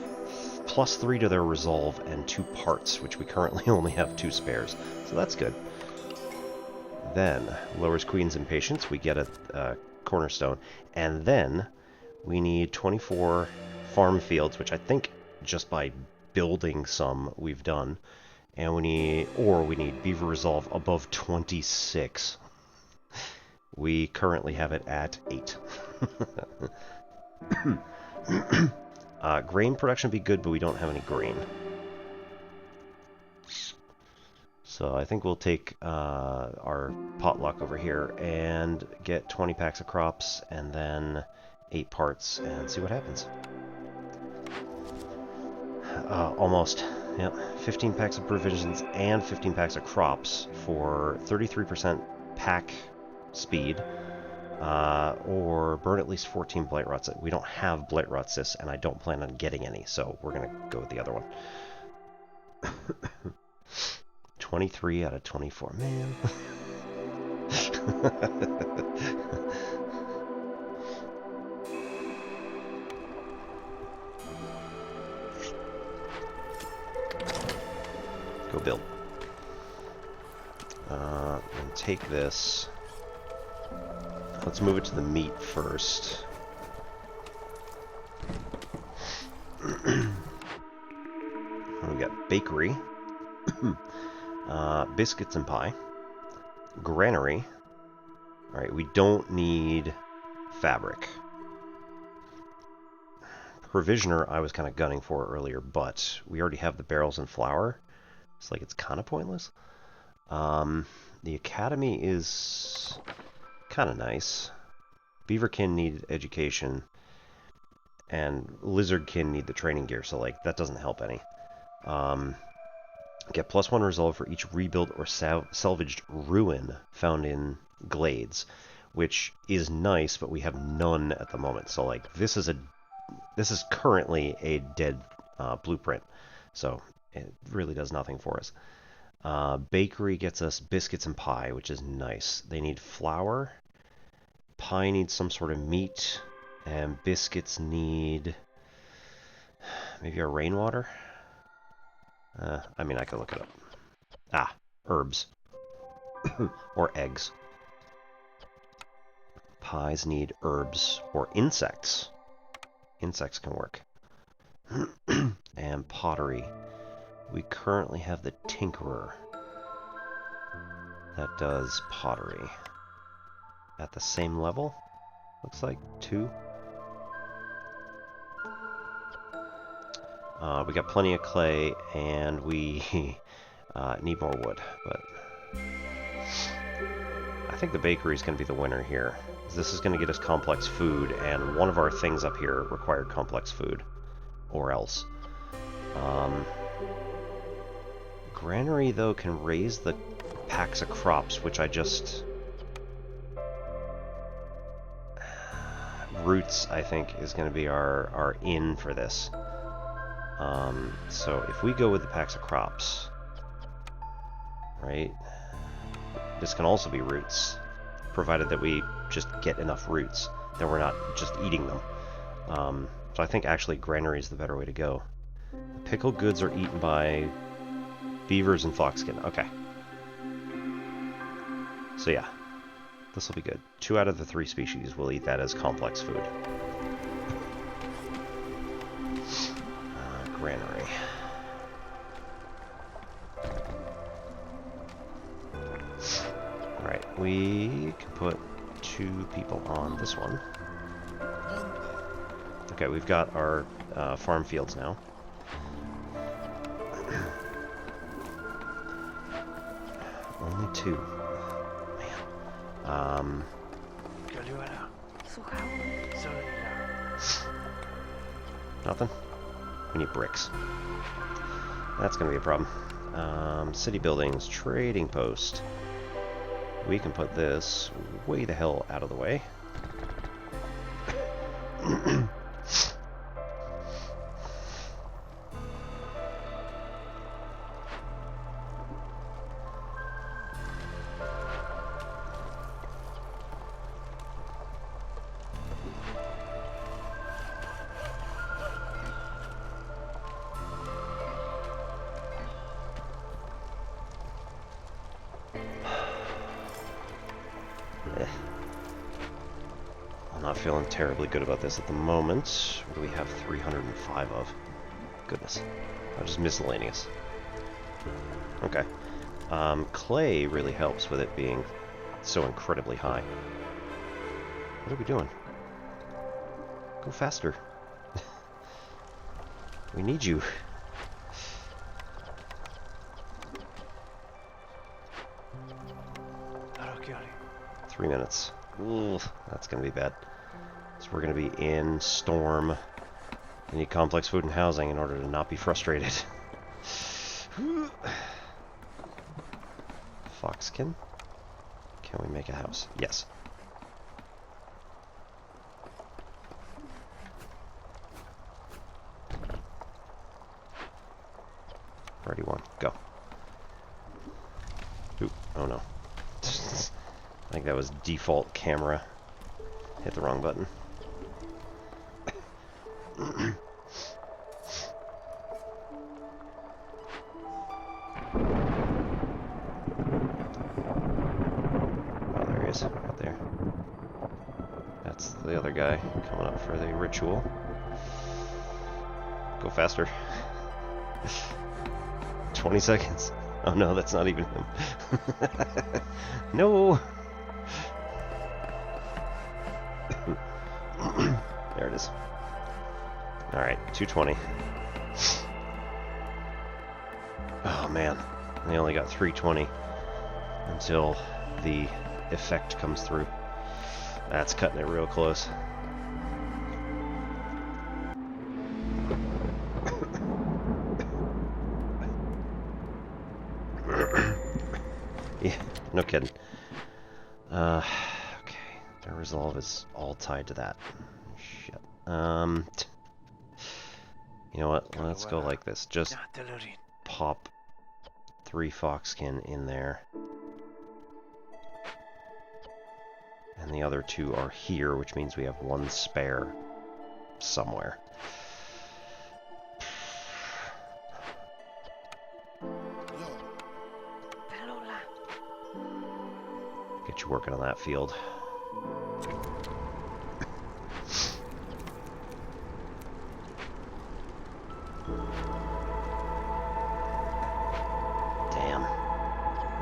plus 3 to their resolve, and 2 parts, which we currently only have 2 spares. So that's good. Then, lowers Queen's Impatience, we get a cornerstone. And then, we need 24 farm fields, which I think just by building some we've done. And we need Beaver Resolve above 26. We currently have it at 8. Grain production would be good, but we don't have any grain. So I think we'll take our potluck over here and get 20 packs of crops and then 8 parts and see what happens. Almost. Yep. 15 packs of provisions and 15 packs of crops for 33% pack speed. Or burn at least 14 blight rots. We don't have blight rots, and I don't plan on getting any, so we're going to go with the other one. 23 out of 24, man. Go build. And take this. Let's move it to the meat first. We got bakery. Biscuits and pie. Granary. Alright, we don't need fabric. Provisioner I was kind of gunning for earlier, but we already have the barrels and flour. It's like it's kind of pointless. The academy is kind of nice. Beaverkin need education, and lizardkin need the training gear, so like that doesn't help any. Get +1 resolve for each rebuild or salvaged ruin found in glades, which is nice, but we have none at the moment. So like this is currently a dead blueprint, so it really does nothing for us. Bakery gets us biscuits and pie, which is nice. They need flour. Pie needs some sort of meat, and biscuits need maybe a rainwater. I mean, I can look it up. Herbs. Or eggs. Pies need herbs or insects. Insects can work. And pottery. We currently have the Tinkerer that does pottery. At the same level? Looks like 2. We got plenty of clay, and we need more wood, but I think the bakery is going to be the winner here. This is going to get us complex food, and one of our things up here required complex food, or else. Granary, though, can raise the packs of crops, which I just... Roots, I think, is going to be our in for this. So if we go with the packs of crops, right, this can also be roots, provided that we just get enough roots, that we're not just eating them. So I think actually granary is the better way to go. Pickled goods are eaten by beavers and foxkin. Okay. So yeah, this will be good. 2 out of the 3 species will eat that as complex food. Granary. Alright, we can put 2 people on this one. Okay, we've got our farm fields now. Only 2. Man. Nothing? We need bricks. That's going to be a problem. City buildings, trading post. We can put this way the hell out of the way. Not feeling terribly good about this at the moment. What do we have 305 of? Goodness. Oh, just miscellaneous. Okay. Clay really helps with it being so incredibly high. What are we doing? Go faster. We need you. Three minutes. Ooh, that's gonna be bad. So we're going to be in Storm. We need complex food and housing in order to not be frustrated. Foxkin? Can we make a house? Yes. Ready, one, go. Ooh, oh no. I think that was default camera. Hit the wrong button. Oh, there he is, right there. That's the other guy coming up for the ritual. Go faster. 20 seconds. Oh no, that's not even him. No! There it is. Alright, 220. Oh man, they only got 320 until the effect comes through. That's cutting it real close. Yeah, no kidding. Okay, their resolve is all tied to that. Shit. You know what? Let's go like this. Just pop 3 foxkin in there. And the other 2 are here, which means we have 1 spare somewhere. Get you working on that field. Damn.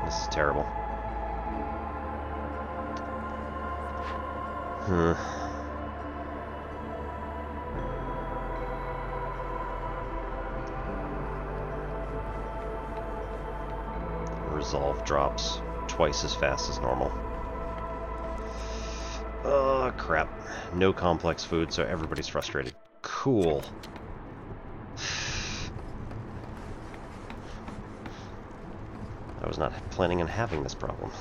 This is terrible. Resolve drops twice as fast as normal. Oh, crap. No complex food, so everybody's frustrated. Cool. I was not planning on having this problem.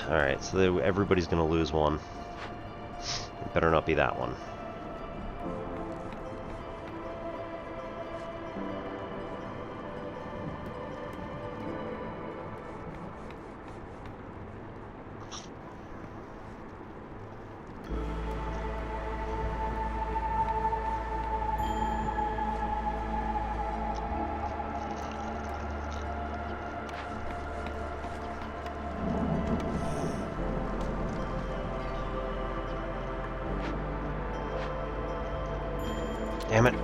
Alright, so everybody's going to lose 1. It better not be that one. Damn it.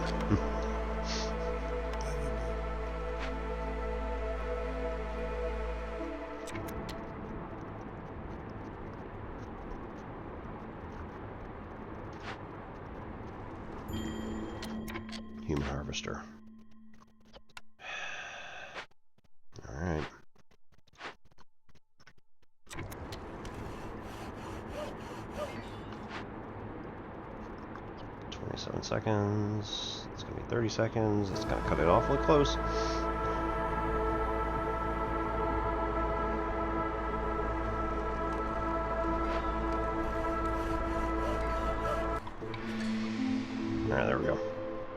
Human harvester. Alright. Seconds. It's gonna be 30 seconds. It's gonna cut it awfully close. Alright, there we go.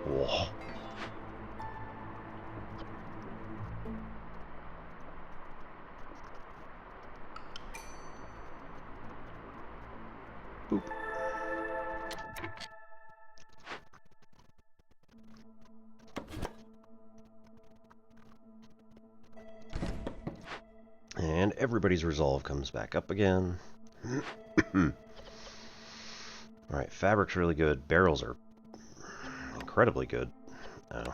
Whoa. Boop. And everybody's resolve comes back up again. Alright, fabric's really good. Barrels are incredibly good. Oh.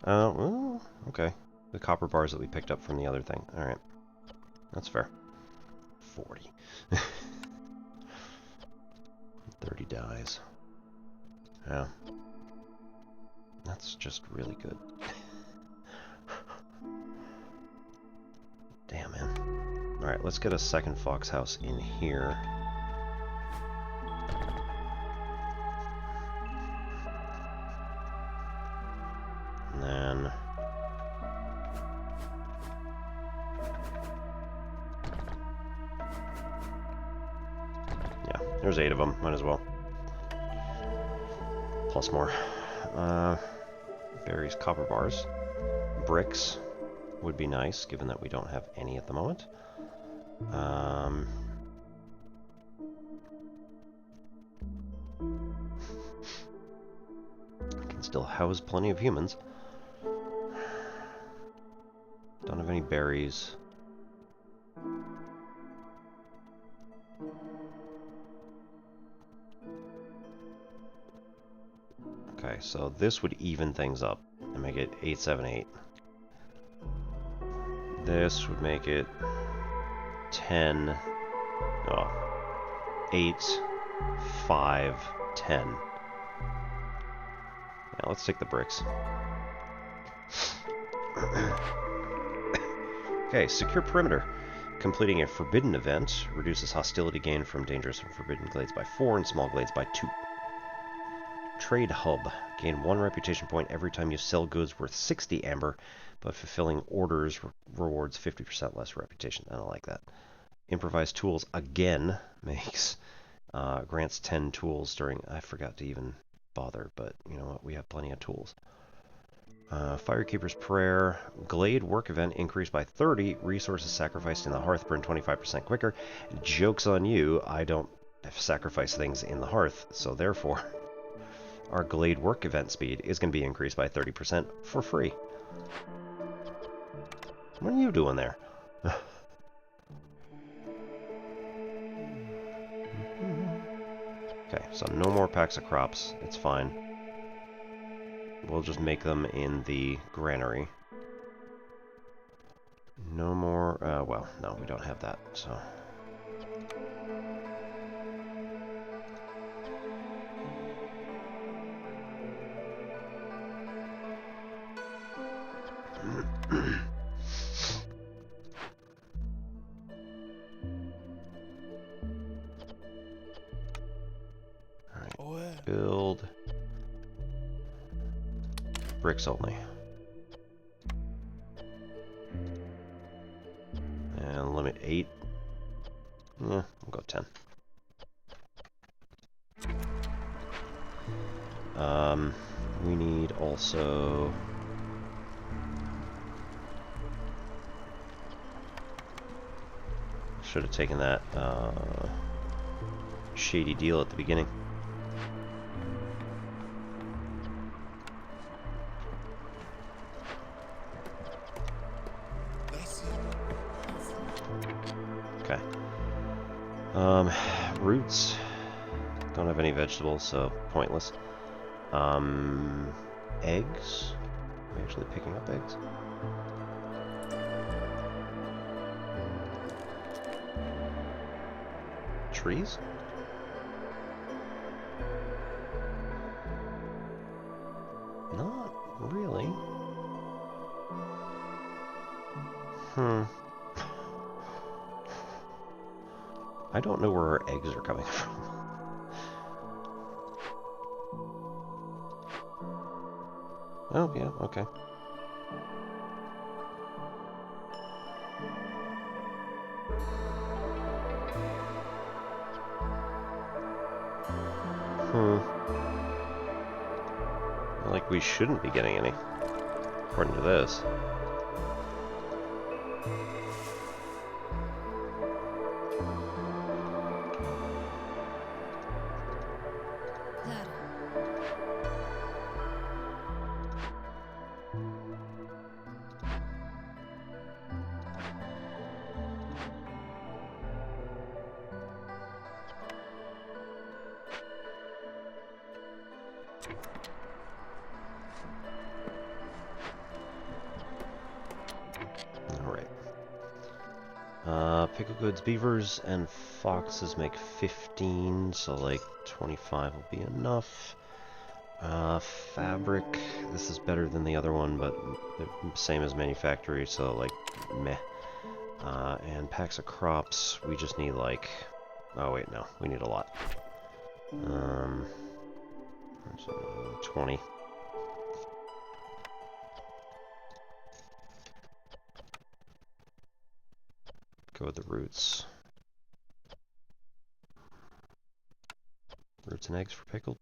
Well, okay. The copper bars that we picked up from the other thing. Alright. That's fair. 40. 30 dies. Yeah. That's just really good. Damn, man. Alright, let's get a second fox house in here. And then... yeah, there's 8 of them. Might as well. Plus more. Berries, copper bars. Bricks would be nice, given that we don't have any at the moment. Can still house plenty of humans. Don't have any berries. Okay, so this would even things up and make it 8, 7, 8. This would make it 10, 8, 5, 10. Yeah, let's take the bricks. Okay, secure perimeter. Completing a forbidden event reduces hostility gain from dangerous and forbidden glades by 4 and small glades by 2. Trade hub. Gain 1 reputation point every time you sell goods worth 60 amber, but fulfilling orders rewards 50% less reputation. I don't like that. Improvised tools again makes grants 10 tools during... I forgot to even bother, but you know what? We have plenty of tools. Firekeeper's Prayer. Glade work event increased by 30. Resources sacrificed in the hearth burn 25% quicker. Joke's on you. I don't sacrifice things in the hearth, so therefore our Glade work event speed is going to be increased by 30% for free. What are you doing there? Okay, so no more packs of crops. It's fine. We'll just make them in the granary. No more... well, no, we don't have that, so... Alright, build... bricks only. And limit 8. Yeah, we'll go 10. We need also... should have taken that shady deal at the beginning. Okay. Roots. Don't have any vegetables, so pointless. Eggs? Are we actually picking up eggs? Trees? Not really. I don't know where our eggs are coming from. Oh, yeah, okay. Like, we shouldn't be getting any, according to this. Pickle goods, beavers, and foxes make 15, so like 25 will be enough. Fabric, this is better than the other one, but same as manufactory, so like meh. And packs of crops, we just need like, oh wait, no, we need a lot. 20. Go with the roots. Roots and eggs for pickled?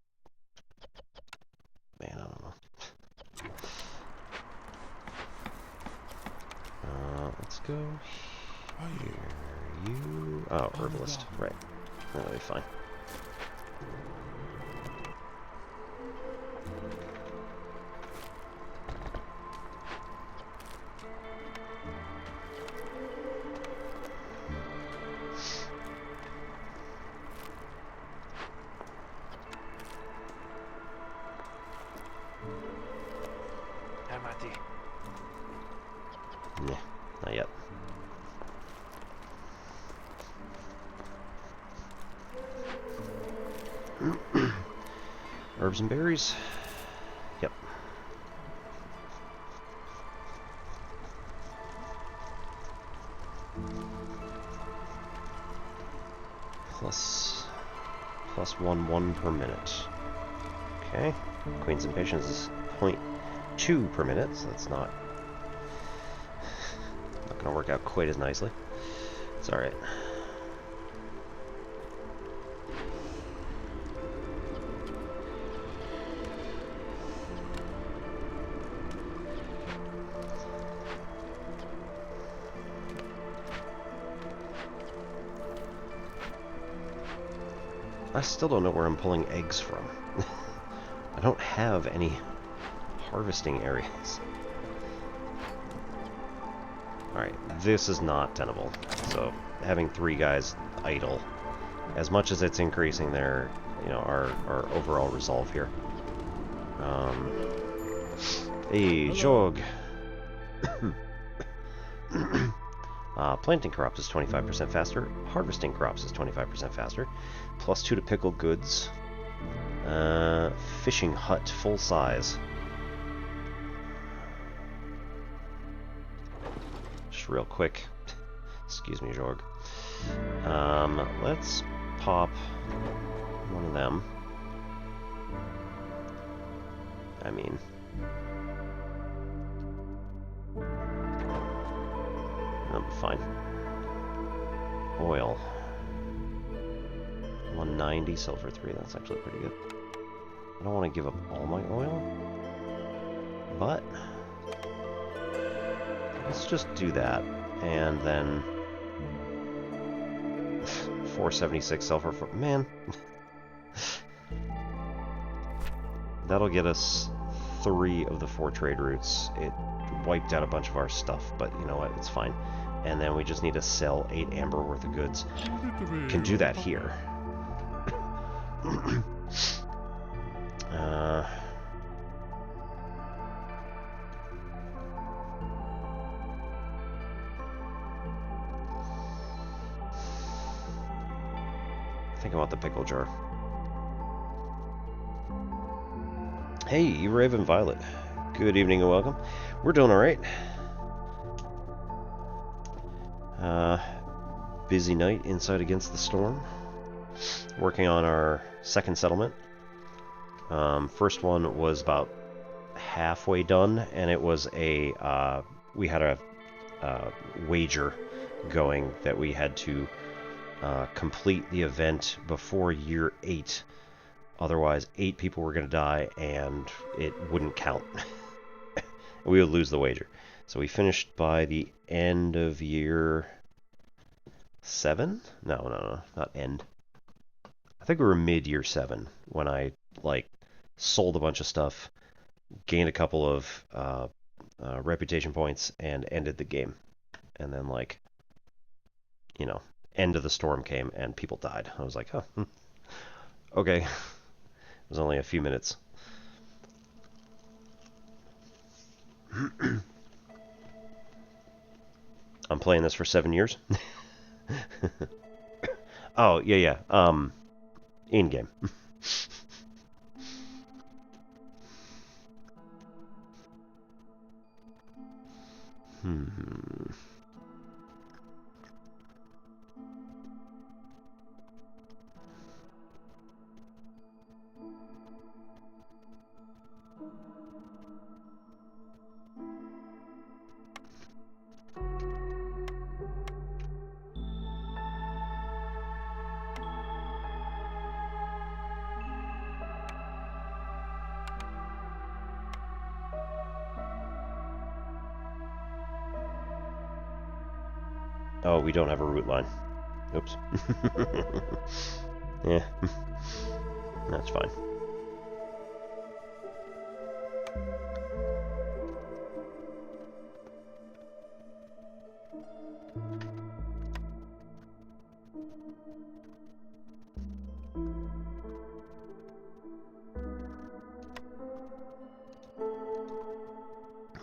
Man, I don't know. Let's go here. You... Oh, herbalist. Right. That'll be fine. Yeah, not yet. Herbs and berries. Yep. Plus 1 per minute. Okay. Queen's impatience is 0.2 per minute, so that's not gonna work out quite as nicely. It's alright. I still don't know where I'm pulling eggs from. I don't have any harvesting areas. Alright, this is not tenable. So, having 3 guys idle, as much as it's increasing their, you know, our overall resolve here. Hey, Jog! Planting crops is 25% faster. Harvesting crops is 25% faster. +2 to pickle goods. Fishing hut, full size. Just real quick. Excuse me, Jorg. Let's pop one of them. I mean... that'll be fine. Oil. 190, silver 3, that's actually pretty good. I don't want to give up all my oil, but let's just do that, and then 476 silver for... man. That'll get us 3 of the 4 trade routes. It wiped out a bunch of our stuff, but you know what, it's fine. And then we just need to sell 8 amber worth of goods. Can do that here. think I want the pickle jar. Hey, Raven Violet. Good evening and welcome. We're doing alright. Busy night inside Against the Storm. Working on our second settlement. First one was about halfway done, and it was a, we had a wager going that we had to complete the event before year 8. Otherwise, 8 people were going to die, and it wouldn't count. We would lose the wager. So we finished by the end of year 7? No, not end. I think we were mid-year 7 when I, like, sold a bunch of stuff, gained a couple of reputation points, and ended the game. And then, like, you know, end of the storm came, and people died. I was like, oh, okay. It was only a few minutes. I'm playing this for 7 years. Oh, yeah. In-game. Oh, we don't have a root line. Oops. Yeah. That's fine.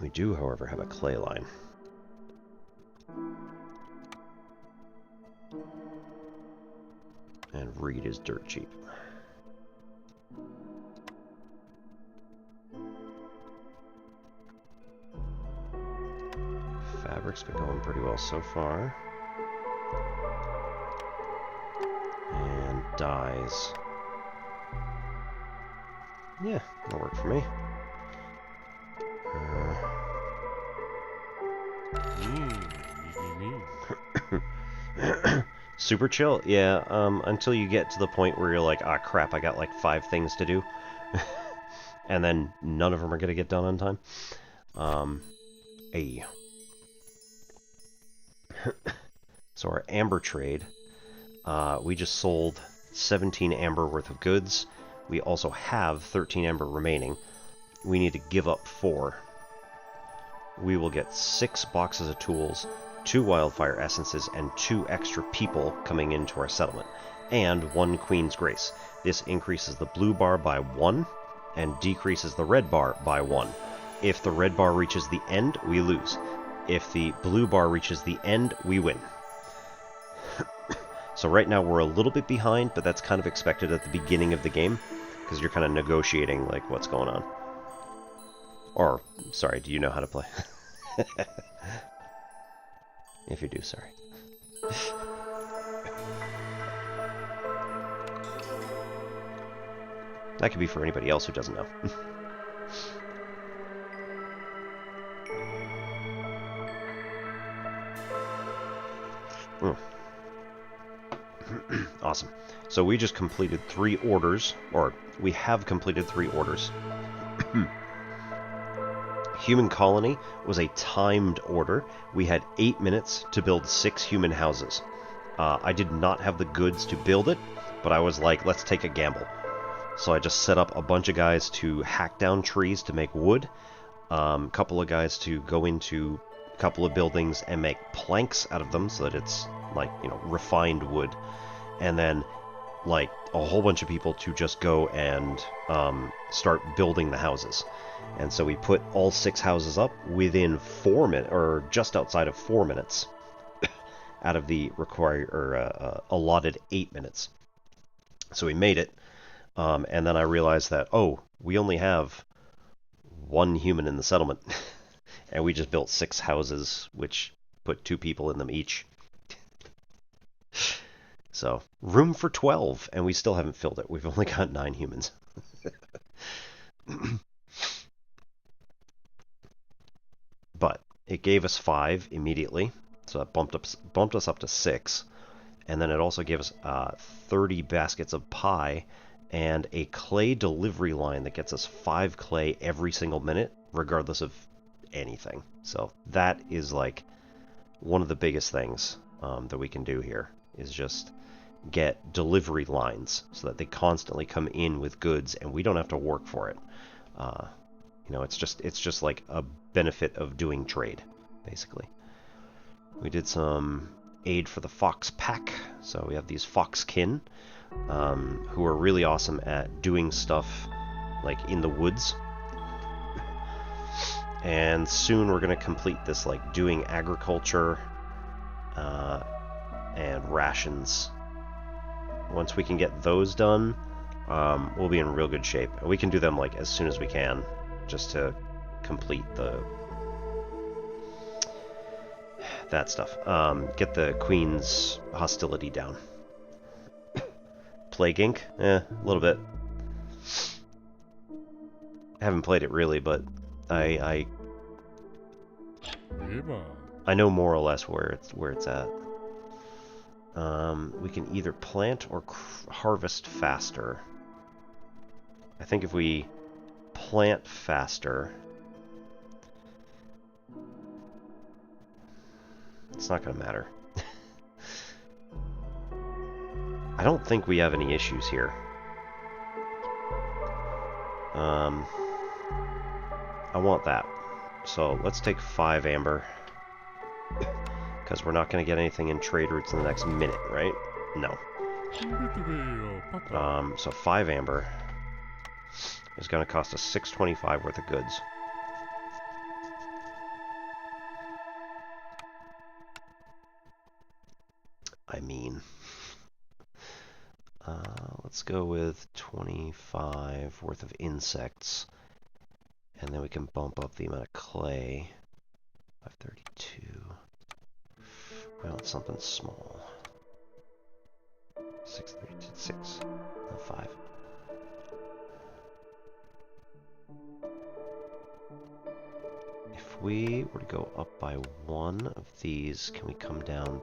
We do, however, have a clay line. And reed is dirt cheap. Fabric's been going pretty well so far. And dyes. Yeah, that'll work for me. Super chill? Yeah, until you get to the point where you're like, ah, crap, I got like 5 things to do. And then none of them are going to get done on time. So our amber trade, we just sold 17 amber worth of goods. We also have 13 amber remaining. We need to give up 4. We will get 6 boxes of tools, 2 wildfire essences, and 2 extra people coming into our settlement, and 1 Queen's Grace. This increases the blue bar by 1, and decreases the red bar by 1. If the red bar reaches the end, we lose. If the blue bar reaches the end, we win. So right now we're a little bit behind, but that's kind of expected at the beginning of the game, because you're kind of negotiating, like, what's going on. Or, sorry, do you know how to play? If you do, sorry. That could be for anybody else who doesn't know. Awesome. So we just completed 3 orders, or we have completed 3 orders. Human colony was a timed order. We had 8 minutes to build 6 human houses. I did not have the goods to build it, but I was like, let's take a gamble. So I just set up a bunch of guys to hack down trees to make wood, a couple of guys to go into a couple of buildings and make planks out of them so that it's, like, you know, refined wood, and then, like, a whole bunch of people to just go and start building the houses. And so we put all 6 houses up within 4 minutes, or just outside of 4 minutes, out of the required, or allotted 8 minutes. So we made it, and then I realized that, oh, we only have one human in the settlement, and we just built 6 houses, which put 2 people in them each. So, room for 12, and we still haven't filled it. We've only got 9 humans. But it gave us 5 immediately, so that bumped us up to 6. And then it also gave us 30 baskets of pie and a clay delivery line that gets us 5 clay every single minute, regardless of anything. So that is like one of the biggest things that we can do here, is just get delivery lines so that they constantly come in with goods and we don't have to work for it. You know, it's just like a benefit of doing trade, basically. We did some aid for the fox pack, so we have these fox kin, who are really awesome at doing stuff like in the woods. And soon we're going to complete this, like doing agriculture and rations. Once we can get those done, we'll be in real good shape. And we can do them like as soon as we can, just to complete that stuff. Get the Queen's hostility down. Plague Inc? A little bit. I haven't played it really, but I know more or less where it's at. We can either plant or harvest faster. I think if we plant faster, it's not going to matter. I don't think we have any issues here. I want that. So let's take 5 amber. Because we're not going to get anything in trade routes in the next minute, right? No. So 5 amber is going to cost us 625 worth of goods. I mean, let's go with 25 worth of insects, and then we can bump up the amount of clay. 532. We want something small. 636. No, 5. If we were to go up by 1 of these, can we come down?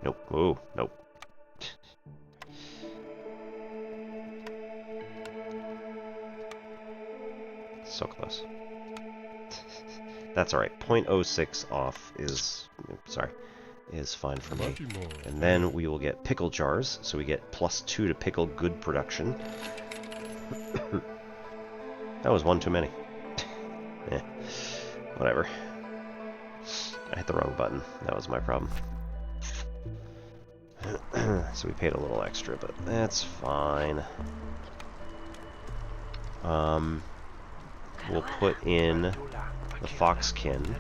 Nope. Oh, nope. So close. That's alright. 0.06 off is... sorry. Is fine for me. And then we will get pickle jars, so we get +2 to pickle good production. That was 1 too many. Whatever. I hit the wrong button. That was my problem. So we paid a little extra, but that's fine. We'll put in the foxkin,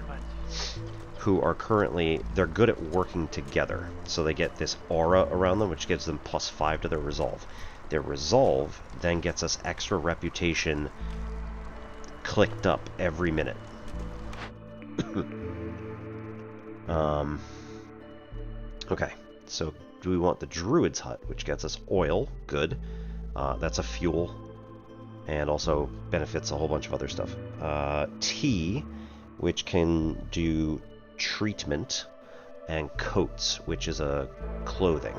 who are currently, they're good at working together. So they get this aura around them, which gives them +5 to their resolve. Their resolve then gets us extra reputation clicked up every minute. Okay, so do we want the Druid's Hut, which gets us oil? Good. That's a fuel, and also benefits a whole bunch of other stuff. Tea, which can do treatment, and coats, which is a clothing.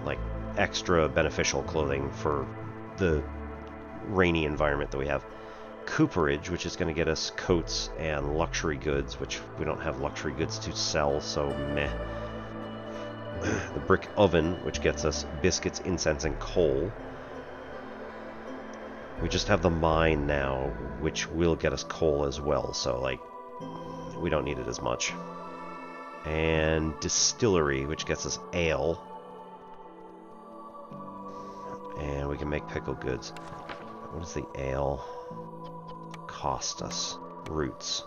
Like extra beneficial clothing for the rainy environment that we have. Cooperage, which is going to get us coats and luxury goods, which we don't have luxury goods to sell, so meh. The brick oven, which gets us biscuits, incense, and coal. We just have the mine now, which will get us coal as well, so like we don't need it as much. And distillery, which gets us ale. And we can make pickled goods. What does the ale cost us? Roots.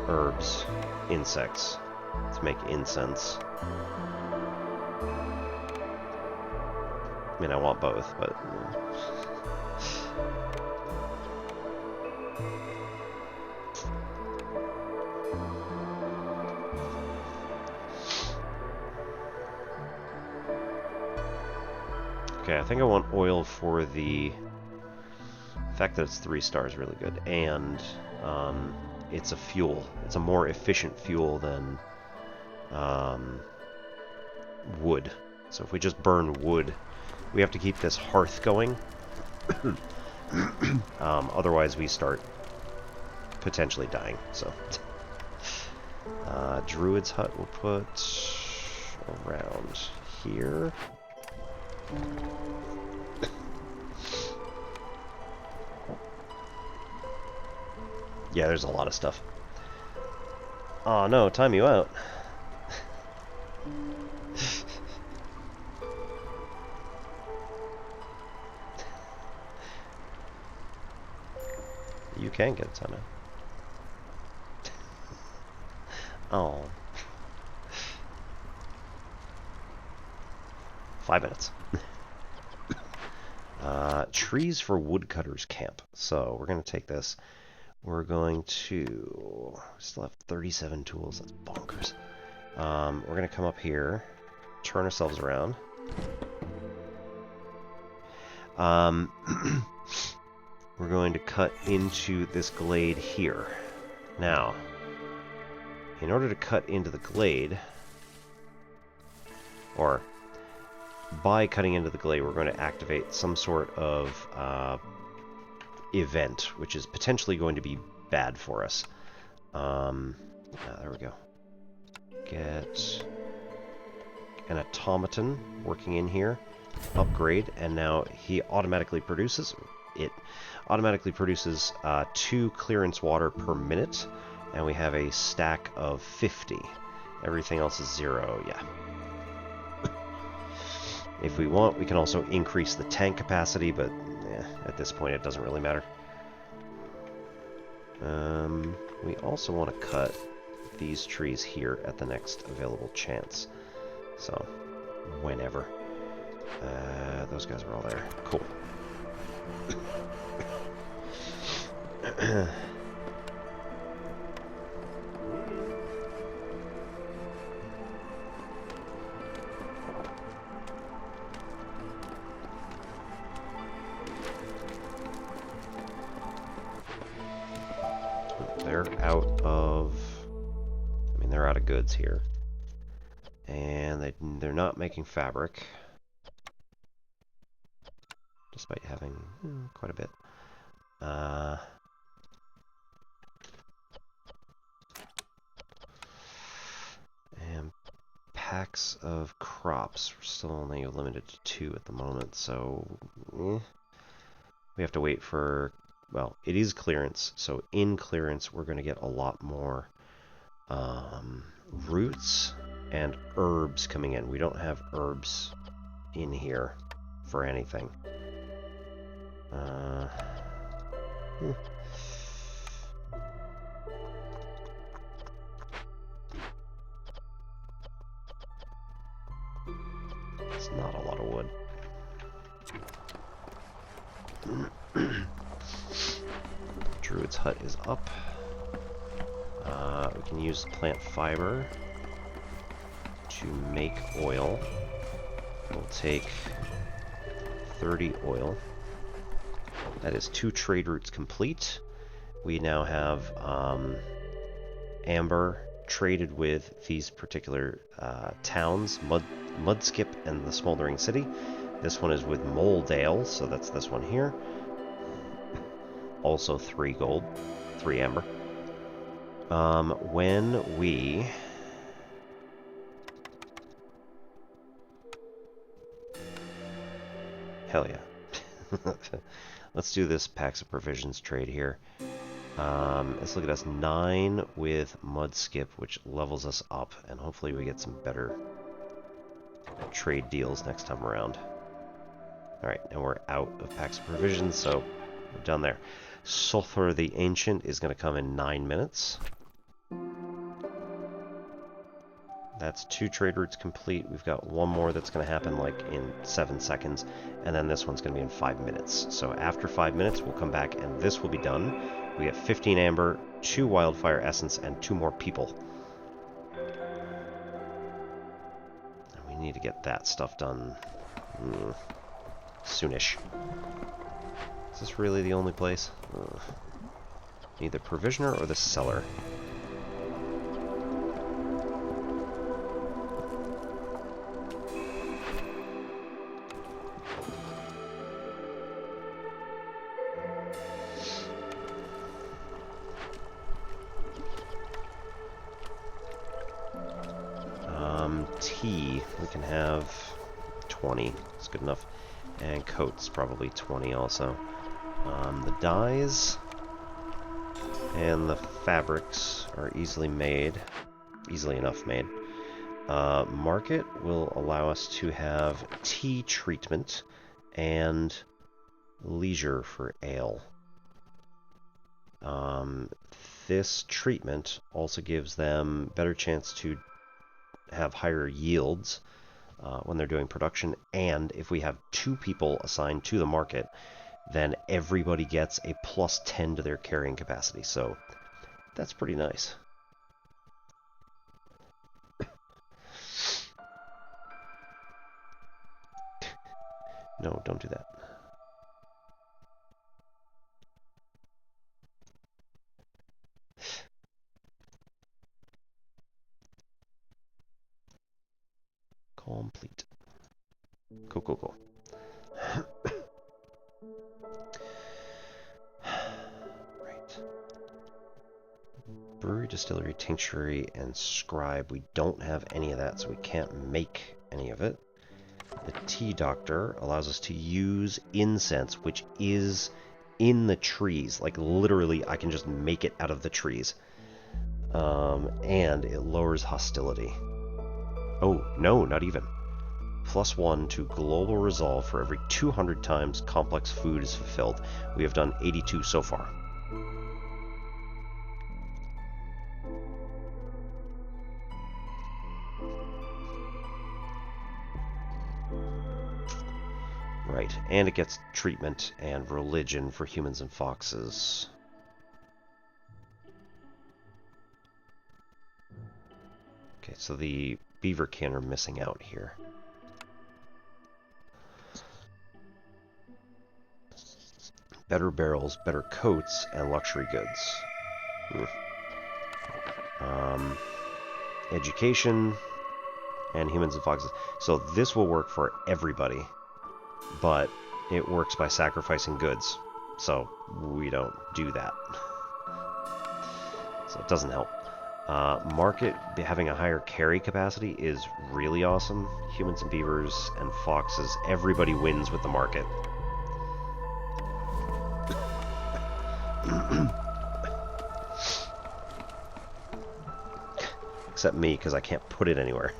herbs, insects, to make incense. I mean, I want both, but... Okay, I think I want oil for the fact that it's 3 stars really good, and it's a fuel. It's a more efficient fuel than wood. So if we just burn wood, we have to keep this hearth going. Otherwise we start potentially dying. So Druid's hut we'll put around here. Yeah, there's a lot of stuff. Oh no, time you out. You can get a time out. Oh. 5 minutes. Trees for woodcutters camp. So we're going to take this. We're going to... still have 37 tools. That's bonkers. We're going to come up here, turn ourselves around. We're going to cut into this glade here. Now, in order to cut into the glade, or by cutting into the glade, we're going to activate some sort of event, which is potentially going to be bad for us. There we go. Get an automaton working in here. Upgrade, and now he automatically produces... It automatically produces 2 clearance water per minute, and we have a stack of 50. Everything else is 0, yeah. If we want, we can also increase the tank capacity, but at this point it doesn't really matter. We also want to cut these trees here at the next available chance. So, whenever. Those guys are all there. Cool. They're out of... I mean, they're out of goods here. And they're not making fabric. Despite having quite a bit. And packs of crops. We're still only limited to 2 at the moment, so we have to wait for... Well, it is clearance, so in clearance we're going to get a lot more roots and herbs coming in. We don't have herbs in here for anything. It's not a lot of wood. Druid's hut is up. We can use plant fiber to make oil. We'll take 30 oil. That is 2 trade routes complete. We now have amber traded with these particular towns, Mudskip and the Smoldering City. This one is with Moledale, so that's this one here. Also 3 gold, 3 amber. When we... Hell yeah. Let's do this packs of provisions trade here. Let's look at us. 9 with Mudskip, which levels us up, and hopefully we get some better trade deals next time around. Alright, now we're out of packs of provisions, so we're done there. Sulfur the Ancient is going to come in 9 minutes. That's 2 trade routes complete. We've got one more that's going to happen like in 7 seconds, and then this one's going to be in 5 minutes. So after 5 minutes, we'll come back and this will be done. We get 15 amber, 2 wildfire essence, and 2 more people. And we need to get that stuff done soonish. Is this really the only place? Need the provisioner or the cellar? Tea, we can have 20. It's good enough. And coats, probably 20 also. The dyes and the fabrics are easily enough made. Market will allow us to have tea treatment and leisure for ale. This treatment also gives them better chance to have higher yields when they're doing production, and if we have 2 people assigned to the market, then everybody gets a plus 10 to their carrying capacity, so that's pretty nice. No, don't do that. Complete. Cool, cool, cool. Right. Brewery, distillery, tinctury, and scribe. We don't have any of that, so we can't make any of it. The tea doctor allows us to use incense, which is in the trees. Like, literally, I can just make it out of the trees. And it lowers hostility. Oh, no, not even. +1 to global resolve for every 200 times complex food is fulfilled. We have done 82 so far. Right, and it gets treatment and religion for humans and foxes. Okay, so the beaverkin are missing out here. Better barrels, better coats, and luxury goods. Education, and humans and foxes. So this will work for everybody, but it works by sacrificing goods. So we don't do that. So it doesn't help. Market having a higher carry capacity is really awesome. Humans and beavers and foxes, everybody wins with the market. Except me, because I can't put it anywhere.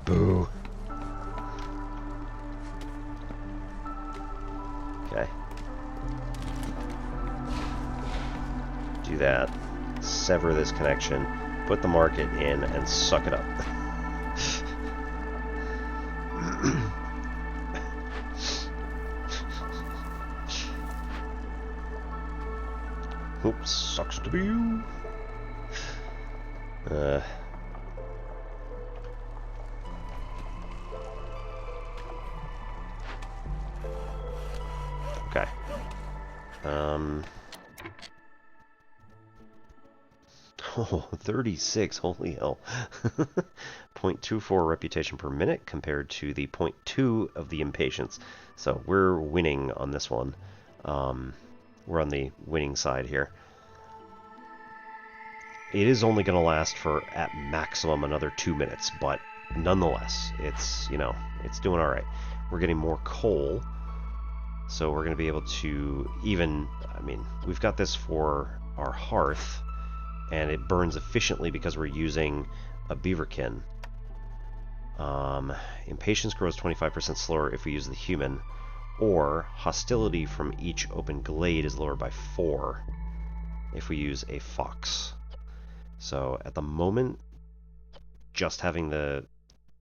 Boo. Okay. Do that. Sever this connection. Put the market in and suck it up. Oops, sucks to be you. Okay. 36, holy hell. 0.24 reputation per minute compared to the 0.2 of the impatience. So we're winning on this one. We're on the winning side here. It is only going to last for, at maximum, another 2 minutes, but nonetheless, it's, you know, it's doing alright. We're getting more coal, so we're going to be able to even, I mean, we've got this for our hearth, and it burns efficiently because we're using a beaverkin. Impatience grows 25% slower if we use the human, or hostility from each open glade is lowered by 4 if we use a fox. So at the moment, just having the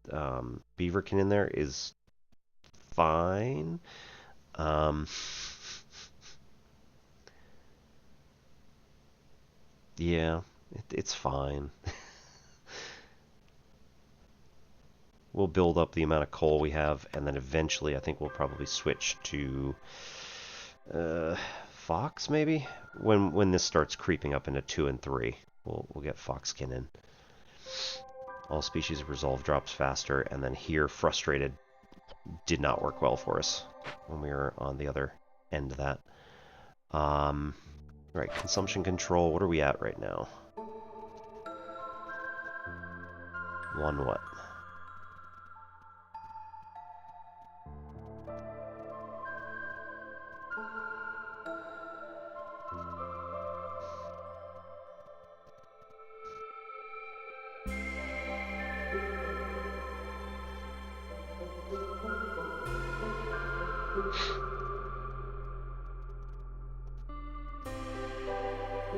beaverkin in there is fine. Yeah, it's fine. We'll build up the amount of coal we have, and then eventually I think we'll probably switch to fox, maybe? When this starts creeping up into 2 and 3, we'll get foxkin in. All species of resolve drops faster, and then here, frustrated did not work well for us when we were on the other end of that. Right, consumption control, what are we at right now? 1 what?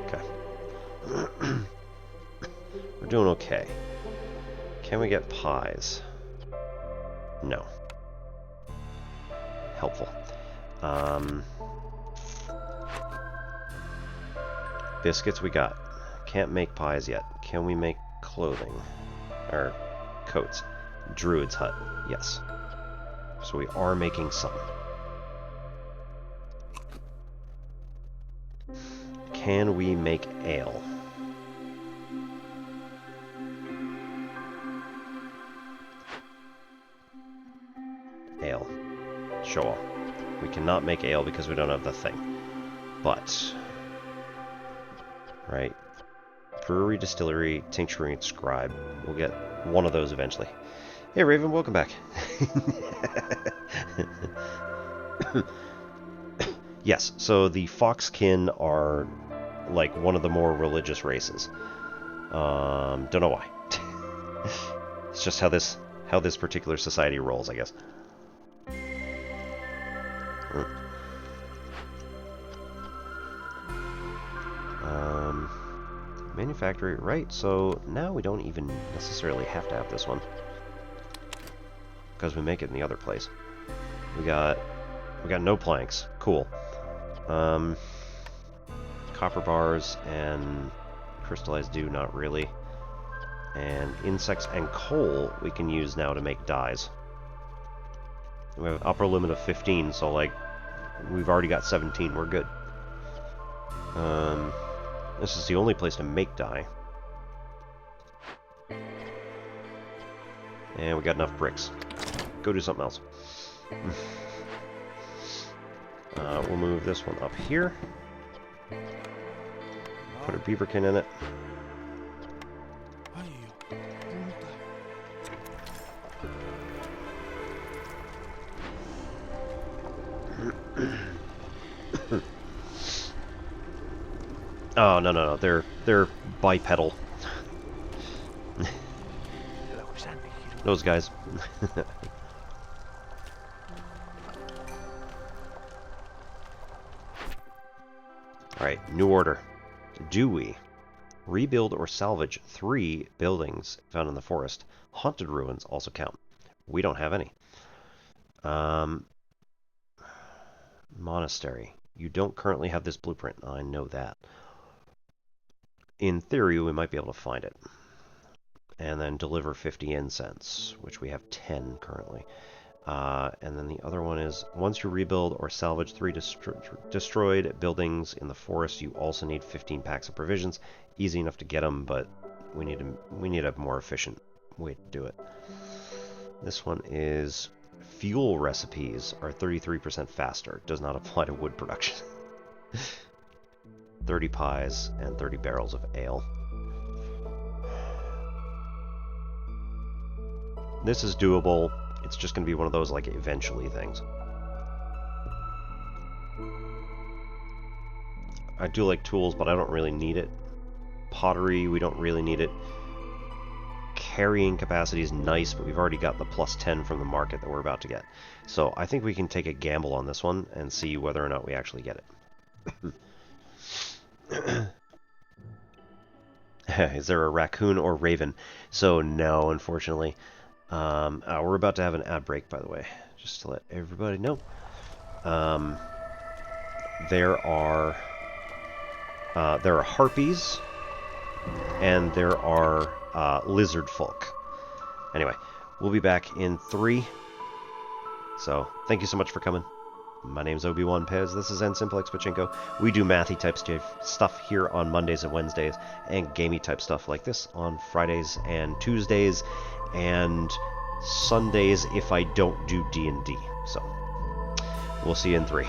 Okay. We're doing okay. Can we get pies? No. Helpful. Biscuits we got. Can't make pies yet. Can we make clothing? Or coats? Druid's hut. Yes. So we are making some. Can we make ale? Ale. Show all. We cannot make ale because we don't have the thing. But... right. Brewery, distillery, tincturing, and scribe. We'll get one of those eventually. Hey Raven, welcome back. Yes, so the Foxkin are like one of the more religious races. Don't know why. It's just how this particular society rolls, I guess. Manufactory, right, so now we don't even necessarily have to have this one. Because we make it in the other place. We got no planks. Cool. Copper bars and crystallized dew, not really. And insects and coal we can use now to make dyes. We have an upper limit of 15, so like we've already got 17. We're good. This is the only place to make dye. And we got enough bricks. Go do something else. We'll move this one up here. Put a beaverkin in it. Oh, no. They're bipedal. Those guys. Alright, new order. Do we rebuild or salvage 3 buildings found in the forest? Haunted ruins also count. We don't have any. Monastery. You don't currently have this blueprint. I know that. In theory, we might be able to find it. And then deliver 50 incense, which we have 10 currently. And then the other one is, once you rebuild or salvage 3 destroyed buildings in the forest, you also need 15 packs of provisions. Easy enough to get them, but we need a more efficient way to do it. This one is, fuel recipes are 33% faster. Does not apply to wood production. 30 pies and 30 barrels of ale. This is doable. It's just going to be one of those, like, eventually things. I do like tools, but I don't really need it. Pottery, we don't really need it. Carrying capacity is nice, but we've already got the plus 10 from the market that we're about to get. So I think we can take a gamble on this one and see whether or not we actually get it. Is there a raccoon or raven? So no, unfortunately. We're about to have an ad break, by the way, just to let everybody know. There are harpies, and there are lizard folk. Anyway, we'll be back in 3. So, thank you so much for coming. My name's Obi-Wan Pez. This is N-Simplex Pachinko. We do mathy type stuff here on Mondays and Wednesdays, and gamey type stuff like this on Fridays and Tuesdays, and Sundays if I don't do D&D. So, we'll see you in 3.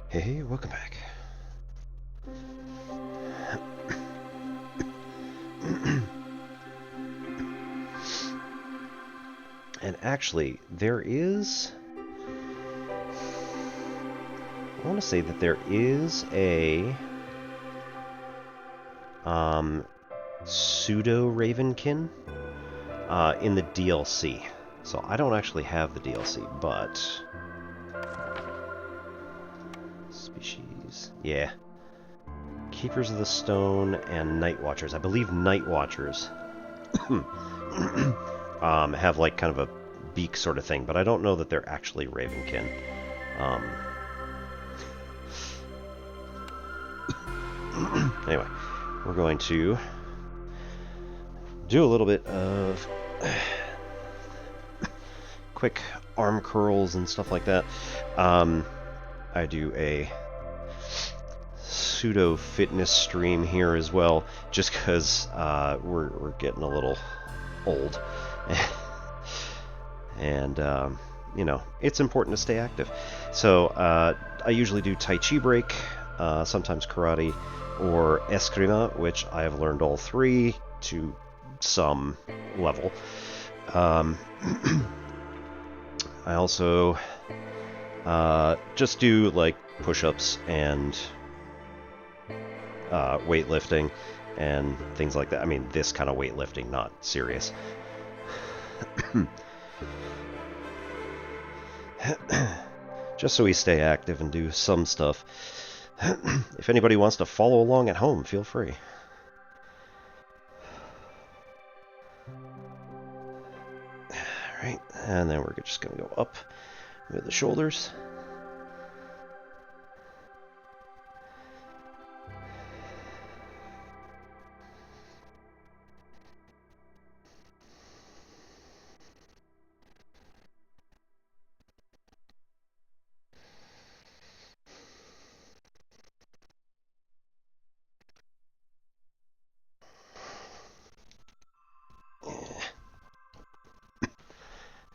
Hey, welcome back. And actually, there is... I want to say that there is a... pseudo-Ravenkin in the DLC. So I don't actually have the DLC, but... Species... Yeah. Keepers of the Stone and Night Watchers. I believe Night Watchers have like kind of a beak sort of thing, but I don't know that they're actually Ravenkin. Anyway, we're going to do a little bit of quick arm curls and stuff like that. I do a pseudo fitness stream here as well, just because we're getting a little old, and you know, it's important to stay active. So I usually do Tai Chi break, sometimes karate, or eskrima, which I have learned all three to some level. I also just do like push-ups and weightlifting and things like that. I mean, this kind of weightlifting, not serious. Just so we stay active and do some stuff. If anybody wants to follow along at home, feel free. Alright, and then we're just going to go up with the shoulders.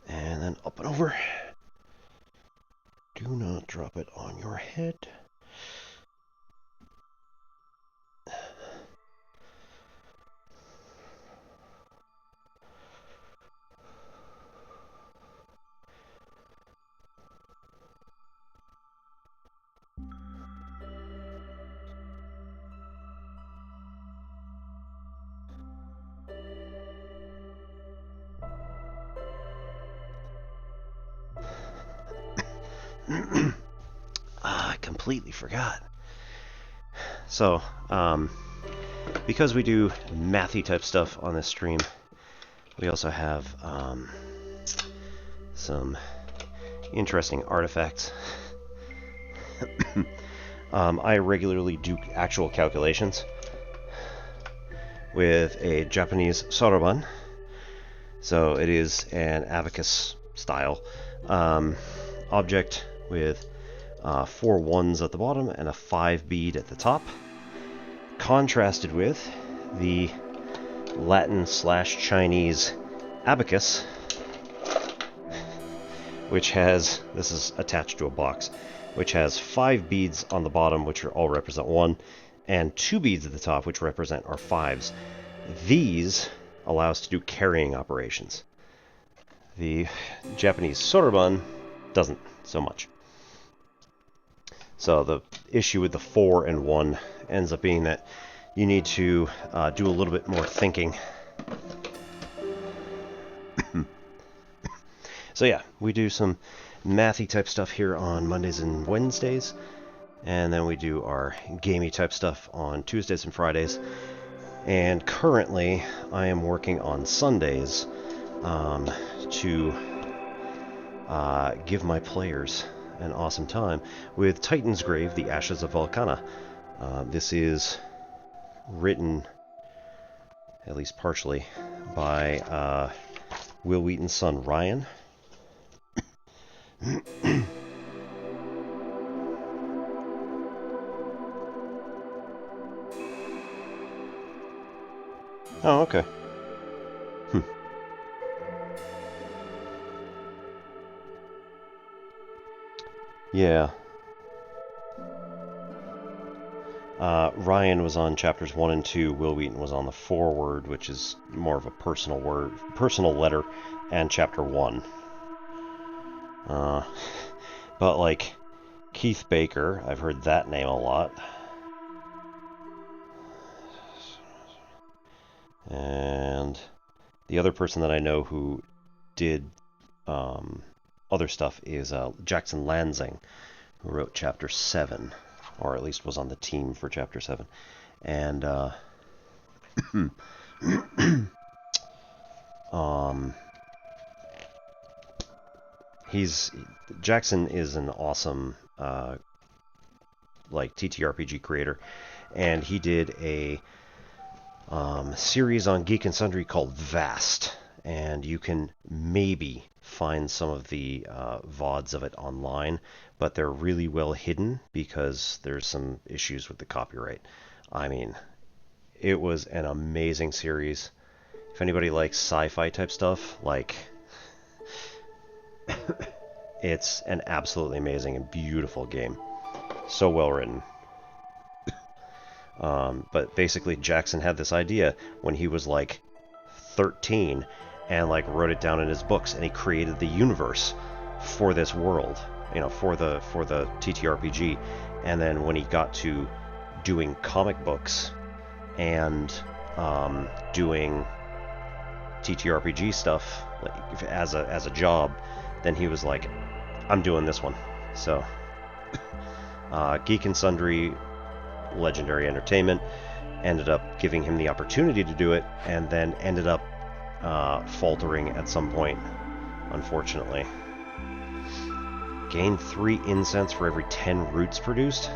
And then up and over. Do not drop it on your head. I completely forgot. So, because we do mathy type stuff on this stream, we also have some interesting artifacts. I regularly do actual calculations with a Japanese soroban. So it is an abacus style object with 4 ones at the bottom and a 5 bead at the top, contrasted with the Latin/Chinese abacus, which has, this is attached to a box, which has 5 beads on the bottom, which all represent 1, and 2 beads at the top, which represent our 5s. These allow us to do carrying operations. The Japanese soroban doesn't so much. So the issue with the 4 and 1 ends up being that you need to do a little bit more thinking. So yeah, we do some mathy type stuff here on Mondays and Wednesdays, and then we do our gamey type stuff on Tuesdays and Fridays. And currently I am working on Sundays to give my players an awesome time with Titan's Grave, The Ashes of Volcana. This is written, at least partially, by Will Wheaton's son Ryan. Oh, okay. Yeah. Ryan was on chapters 1 and 2. Will Wheaton was on the foreword, which is more of a personal letter, and chapter 1. But like Keith Baker, I've heard that name a lot. And the other person that I know who did other stuff is Jackson Lansing, who wrote chapter 7, or at least was on the team for chapter 7. And Jackson is an awesome like TTRPG creator, and he did a series on Geek and Sundry called Vast, and you can maybe find some of the VODs of it online, but they're really well hidden because there's some issues with the copyright. I mean, it was an amazing series. If anybody likes sci-fi type stuff, like, it's an absolutely amazing and beautiful game. So well written. But basically Jackson had this idea when he was like 13 and like wrote it down in his books, and he created the universe for this world, you know, for the TTRPG. And then when he got to doing comic books and doing TTRPG stuff like as a job, then he was like, I'm doing this one. So Geek and Sundry Legendary Entertainment ended up giving him the opportunity to do it, and then ended up faltering at some point, unfortunately. Gain 3 incense for every 10 roots produced.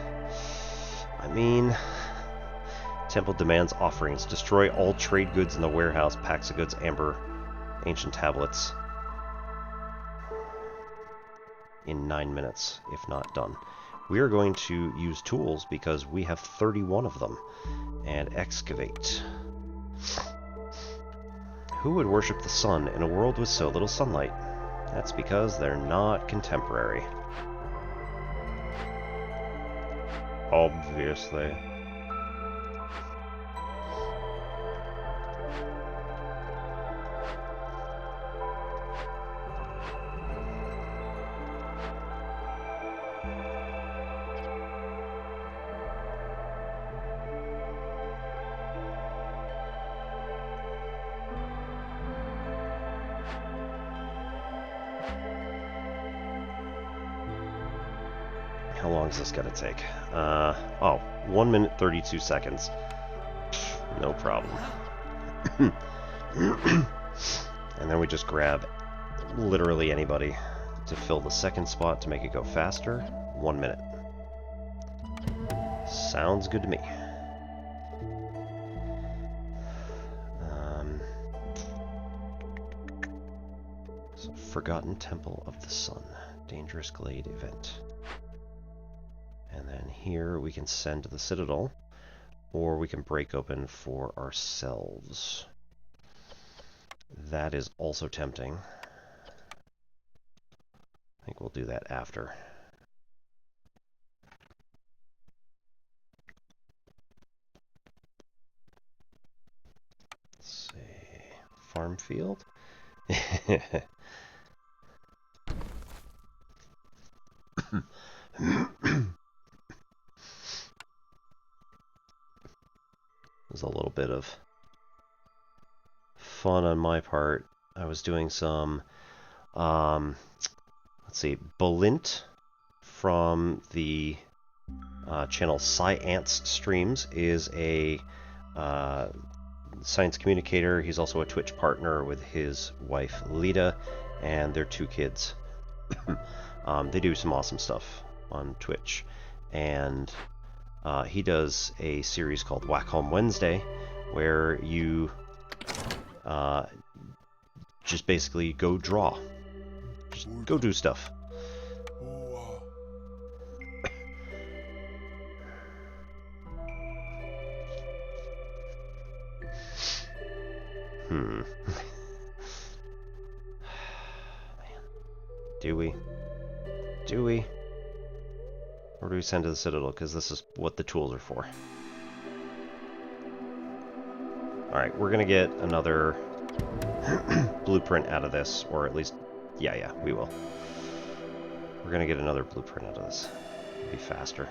I mean, temple demands offerings. Destroy all trade goods in the warehouse. Packs of goods, amber, ancient tablets. In 9 minutes, if not done. We are going to use tools because we have 31 of them. And excavate. Who would worship the sun in a world with so little sunlight? That's because they're not contemporary. Obviously. How long is this gonna take? 1 minute 32 seconds. No problem. And then we just grab literally anybody to fill the second spot to make it go faster. 1 minute. Sounds good to me. So Forgotten Temple of the Sun. Dangerous Glade event. And then here we can send to the Citadel, or we can break open for ourselves. That is also tempting. I think we'll do that after. Let's see. Farm field? There's a little bit of fun on my part. I was doing some, let's see, Balint from the channel Science Streams is a science communicator. He's also a Twitch partner with his wife Lita and their 2 kids. They do some awesome stuff on Twitch, and he does a series called Whack Home Wednesday, where you just basically go draw. Just go do stuff. Man. Do we? Do we? Or do we send to the Citadel? Because this is what the tools are for. Alright, we're going to get another blueprint out of this. Or at least, yeah, we will. We're going to get another blueprint out of this. It'll be faster.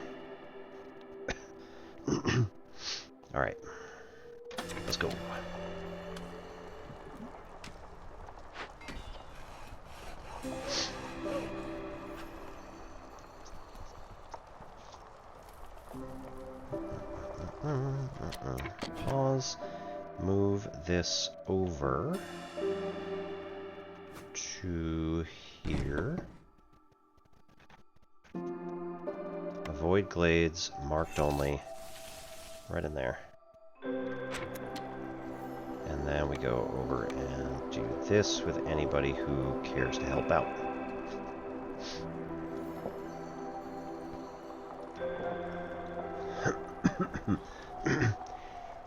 Alright. Let's go. Pause. Move this over to here. Avoid glades, marked only. Right in there. And then we go over and do this with anybody who cares to help out.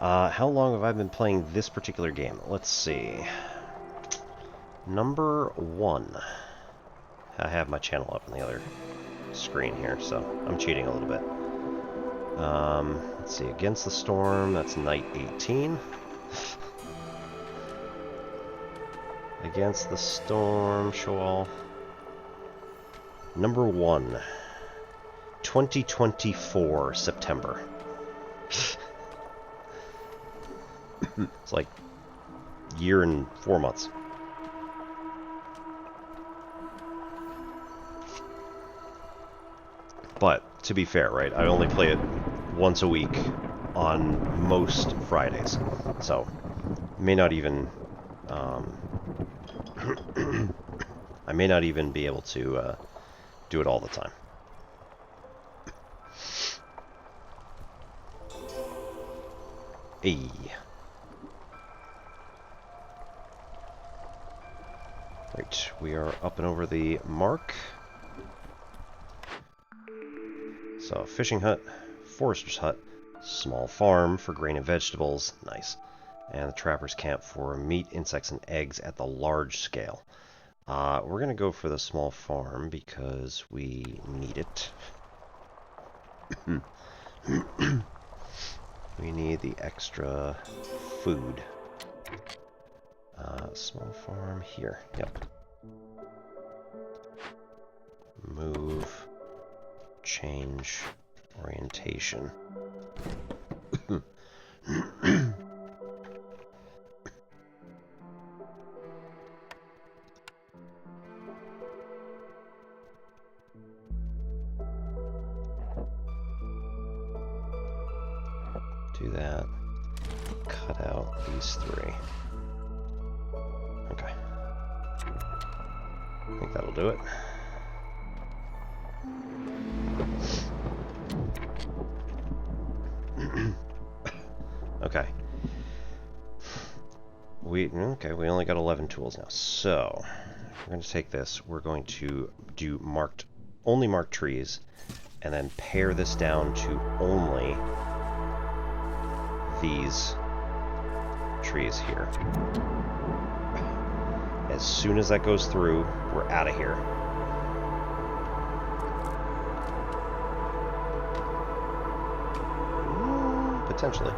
How long have I been playing this particular game? Let's see. Number 1. I have my channel up on the other screen here, so I'm cheating a little bit. Let's see. Against the Storm, that's night 18. Against the Storm, show all. Number 1. 2024, September. It's like a year and 4 months. But, to be fair, right, I only play it once a week on most Fridays. So, may not even... I may not even be able to do it all the time. Hey. Right, we are up and over the mark. So, fishing hut, forester's hut, small farm for grain and vegetables, nice. And the trapper's camp for meat, insects, and eggs at the large scale. We're going to go for the small farm because we need it. We need the extra food. Small farm here. Yep. Move. Change orientation. Do that. Cut out these 3. Okay. I think that'll do it. Okay. We only got 11 tools now. So, we're going to take this. We're going to do only marked trees, and then pare this down to only these trees here. As soon as that goes through, we're out of here. Potentially.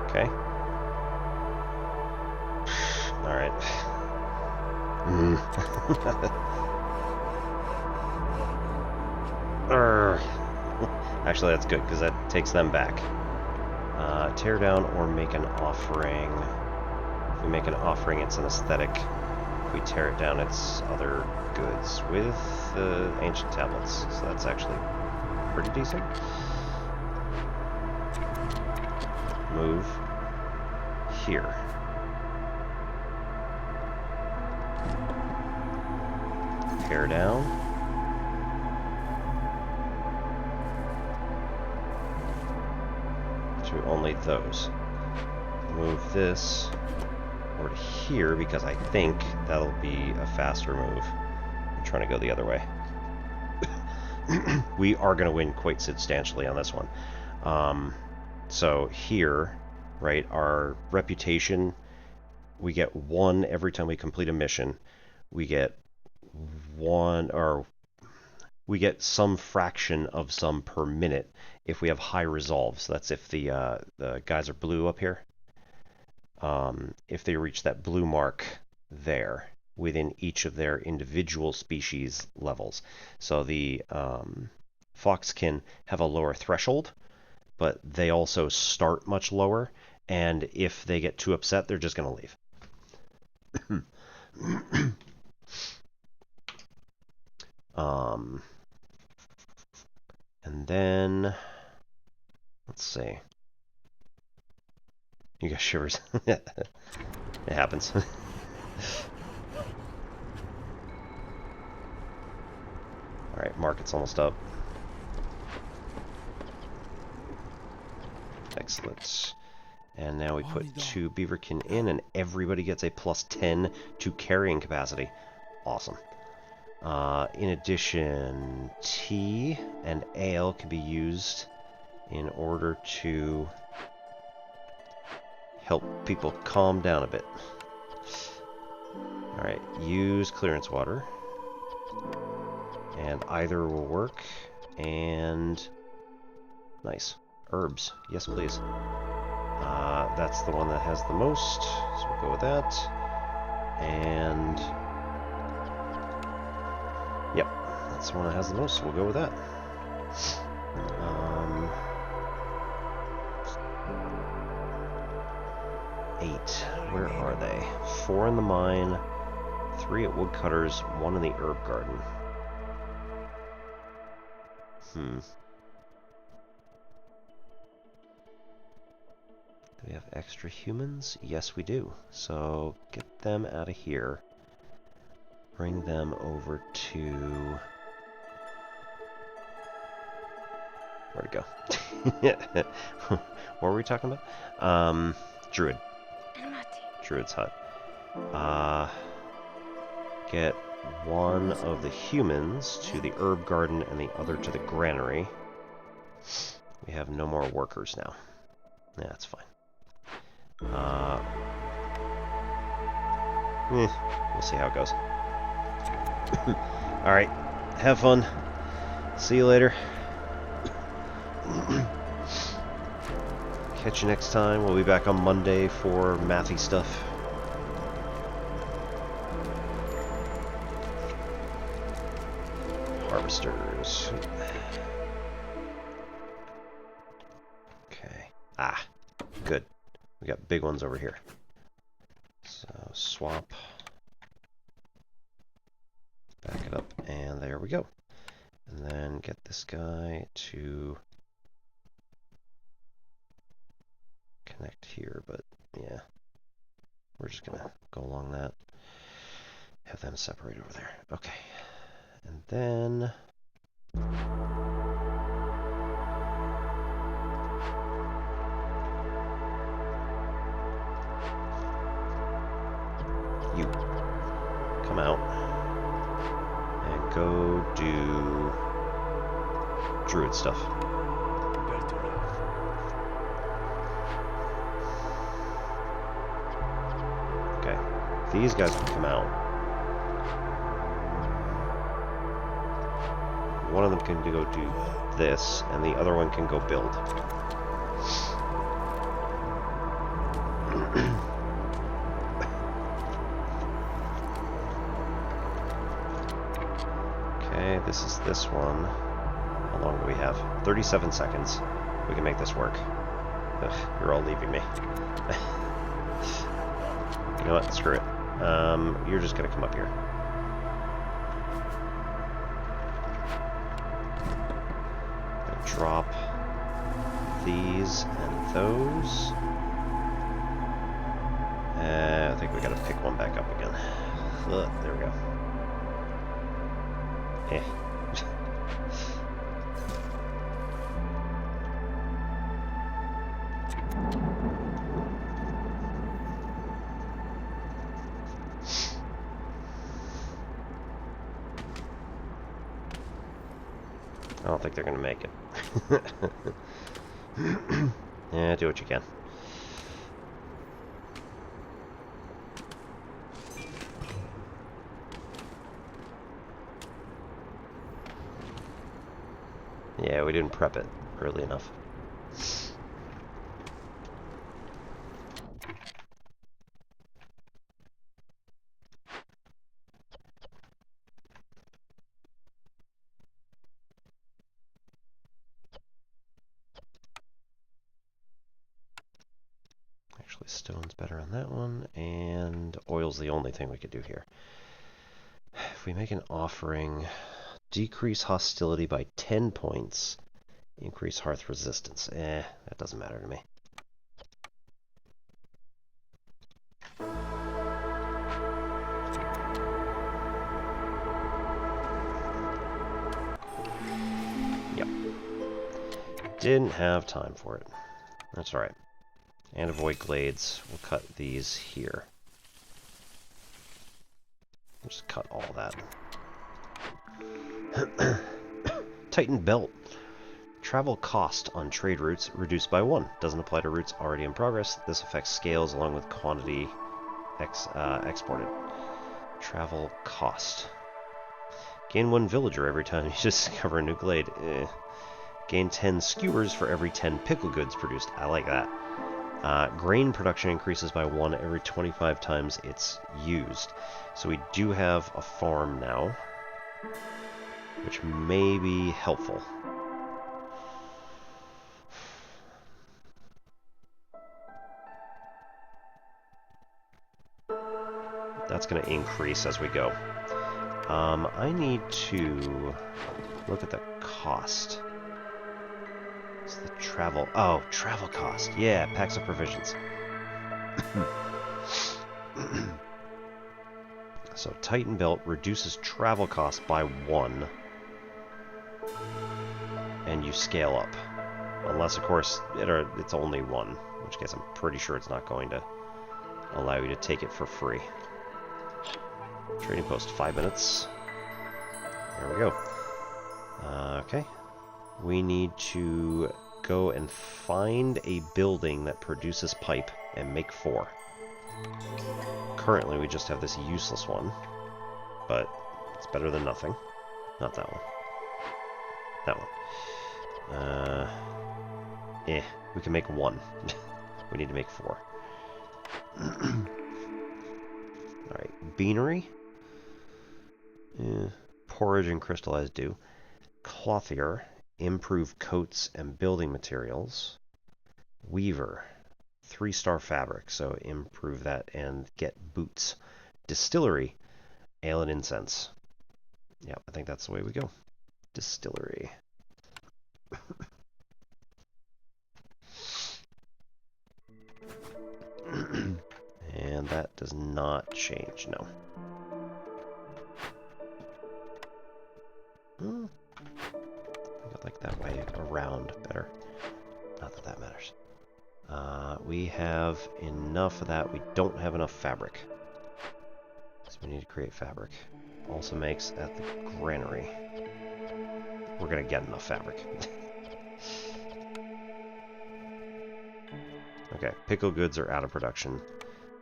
Okay. All right. Actually, that's good, because that takes them back. Tear down or make an offering. If we make an offering, it's an aesthetic. If we tear it down, it's other goods with ancient tablets. So that's actually pretty decent. Move here. Tear down. To only those. Move this over to here because I think that'll be a faster move. I'm trying to go the other way. We are going to win quite substantially on this one. So here, right, our reputation, we get 1 every time we complete a mission. We get 1, or we get some fraction of some per minute if we have high resolve. So that's if the guys are blue up here. If they reach that blue mark there within each of their individual species levels. So the foxkin have a lower threshold, but they also start much lower, and if they get too upset, they're just going to leave. And then, let's see. You got shivers. It happens. Alright, market's almost up. Excellent. And now we put 2 beaverkin in, and everybody gets a +10 to carrying capacity. Awesome. In addition, tea and ale can be used in order to help people calm down a bit. Alright, use clearance water. And either will work. And nice. Herbs. Yes, please. That's the one that has the most, so we'll go with that. And yep, that's the one that has the most, so we'll go with that. 8. Where are they? 4 in the mine, 3 at woodcutters, 1 in the herb garden. Do we have extra humans? Yes, we do. So get them out of here. Bring them over to... Where'd it go? What were we talking about? Druid. Druid's hut. Get 1 of the humans to the herb garden and the other to the granary. We have no more workers now. Yeah, that's fine. We'll see how it goes. Alright, have fun. See you later. Catch you next time. We'll be back on Monday for mathy stuff. Harvesters. Okay. Ah, good. We got big ones over here. So swap. Back it up, and there we go. And then get this guy to connect here, but yeah. We're just gonna go along that. Have them separate over there. Okay. And then you come out and go do druid stuff. Okay, these guys can come out. One of them can go do this, and the other one can go build. Okay, this is this one. How long do we have? 37 seconds. We can make this work. Ugh, you're all leaving me. You know what? Screw it. You're just gonna come up here. Drop these and those. I think we gotta pick one back up again. There we go. Eh. I don't think they're gonna make it. Yeah, do what you can. Yeah, we didn't prep it early enough. Actually, stone's better on that one, and oil's the only thing we could do here. If we make an offering, decrease hostility by 10 points, increase hearth resistance. That doesn't matter to me. Yep. Didn't have time for it. That's alright. And avoid glades. We'll cut these here. We'll just cut all that. Tighten belt. Travel cost on trade routes reduced by 1. Doesn't apply to routes already in progress. This affects scales along with quantity exported. Travel cost. Gain 1 villager every time you discover a new glade. Gain 10 skewers for every 10 pickle goods produced. I like that. Grain production increases by 1 every 25 times it's used. So we do have a farm now, which may be helpful. That's going to increase as we go. I need to look at the cost. It's the travel. Oh, travel cost. Yeah, packs of provisions. So Titan Belt reduces travel cost by 1. And you scale up. Unless, of course, it's only 1. In which case I'm pretty sure it's not going to allow you to take it for free. Trading post, 5 minutes. There we go. Okay. We need to go and find a building that produces pipe and make 4. Currently, we just have this useless one. But it's better than nothing. Not that one. That one. We can make 1. We need to make 4. Alright, beanery. Porridge and crystallized dew. Clothier. Improve coats and building materials. Weaver. 3-star fabric, so improve that and get boots. Distillery. Ale and incense. Yeah, I think that's the way we go. Distillery. And that does not change, no. I like that way around better. Not that that matters. We have enough of that. We don't have enough fabric. So we need to create fabric. Also makes at the granary. We're going to get enough fabric. Okay, pickle goods are out of production.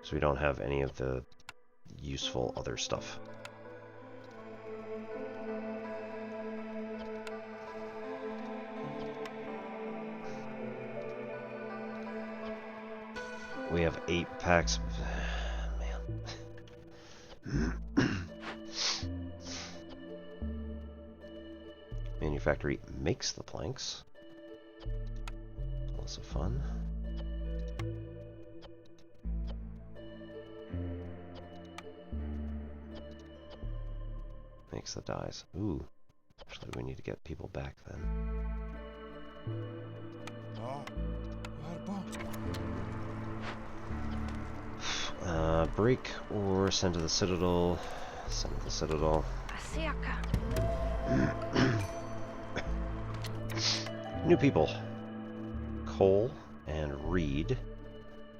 So we don't have any of the useful other stuff. We have 8 packs. Man. Manufactory makes the planks. Also fun. Makes the dyes. Ooh. Actually, we need to get people back then. Break or send to the Citadel. Send to the Citadel. New people. Coal and reed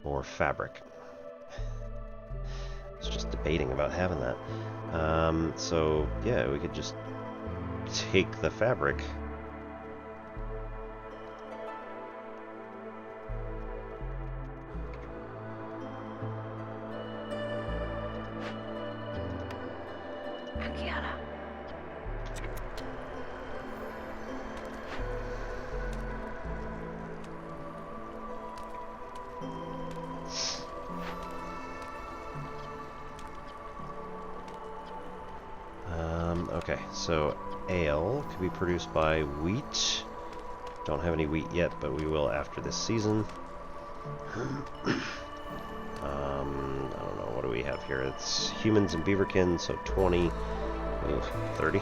or fabric. I was just debating about having that. So, yeah, we could just take the fabric. Okay, so ale can be produced by wheat. Don't have any wheat yet, but we will after this season. I don't know, what do we have here? It's humans and beaverkin, so 20, 30.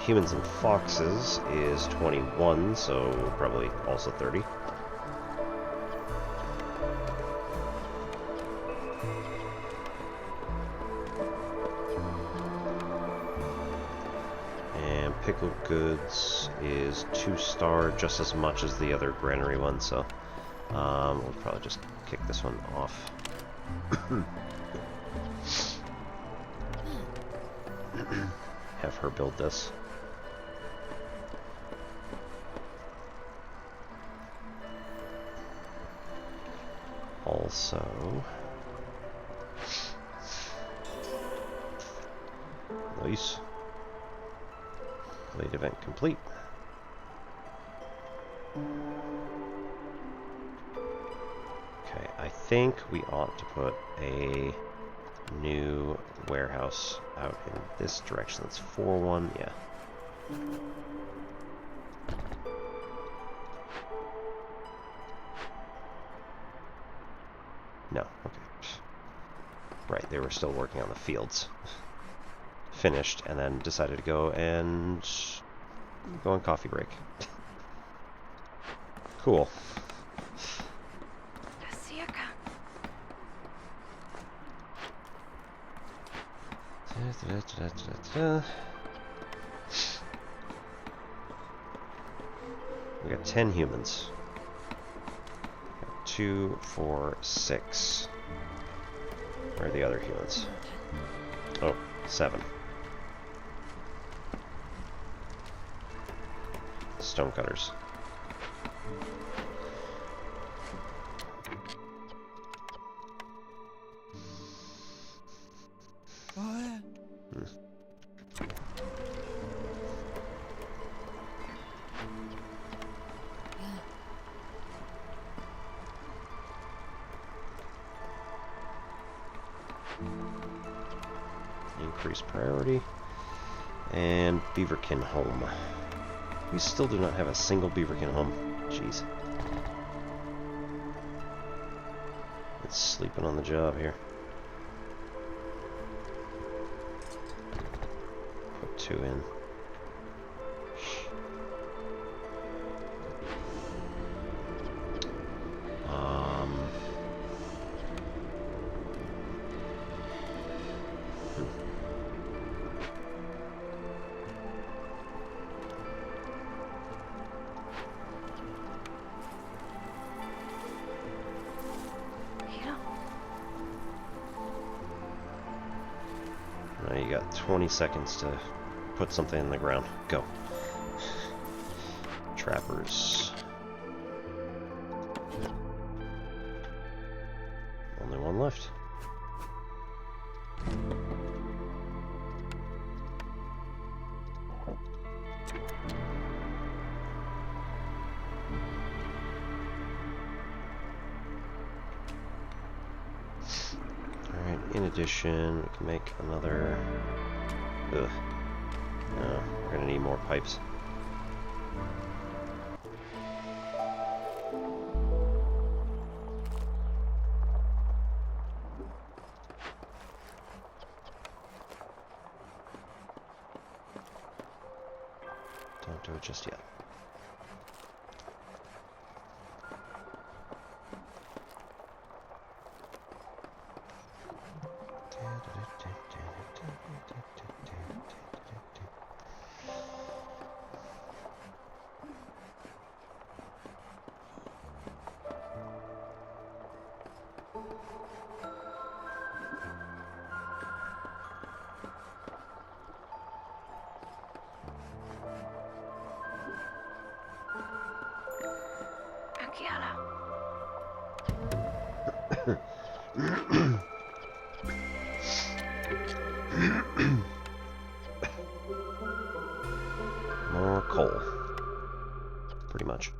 Humans and foxes is 21, so probably also 30. pickled goods is 2-star, just as much as the other granary one, so we'll probably just kick this one off. Have her build this. Also, nice. Late event complete. Okay, I think we ought to put a new warehouse out in this direction. That's 4-1, yeah. No, okay. Right, they were still working on the fields. Finished, and then decided to go and go on coffee break. Cool. We got 10 humans. 2, 4, 6. Where are the other humans? Oh, 7. Stonecutters. Increase priority. And Beaverkin home. We still do not have a single Beaverkin home. Jeez. It's sleeping on the job here. Put 2 in. Now you got 20 seconds to put something in the ground. Go. Trappers. Only one left. In addition, we can make another... Ugh. No, we're gonna need more pipes. Don't do it just yet. More coal. Pretty much.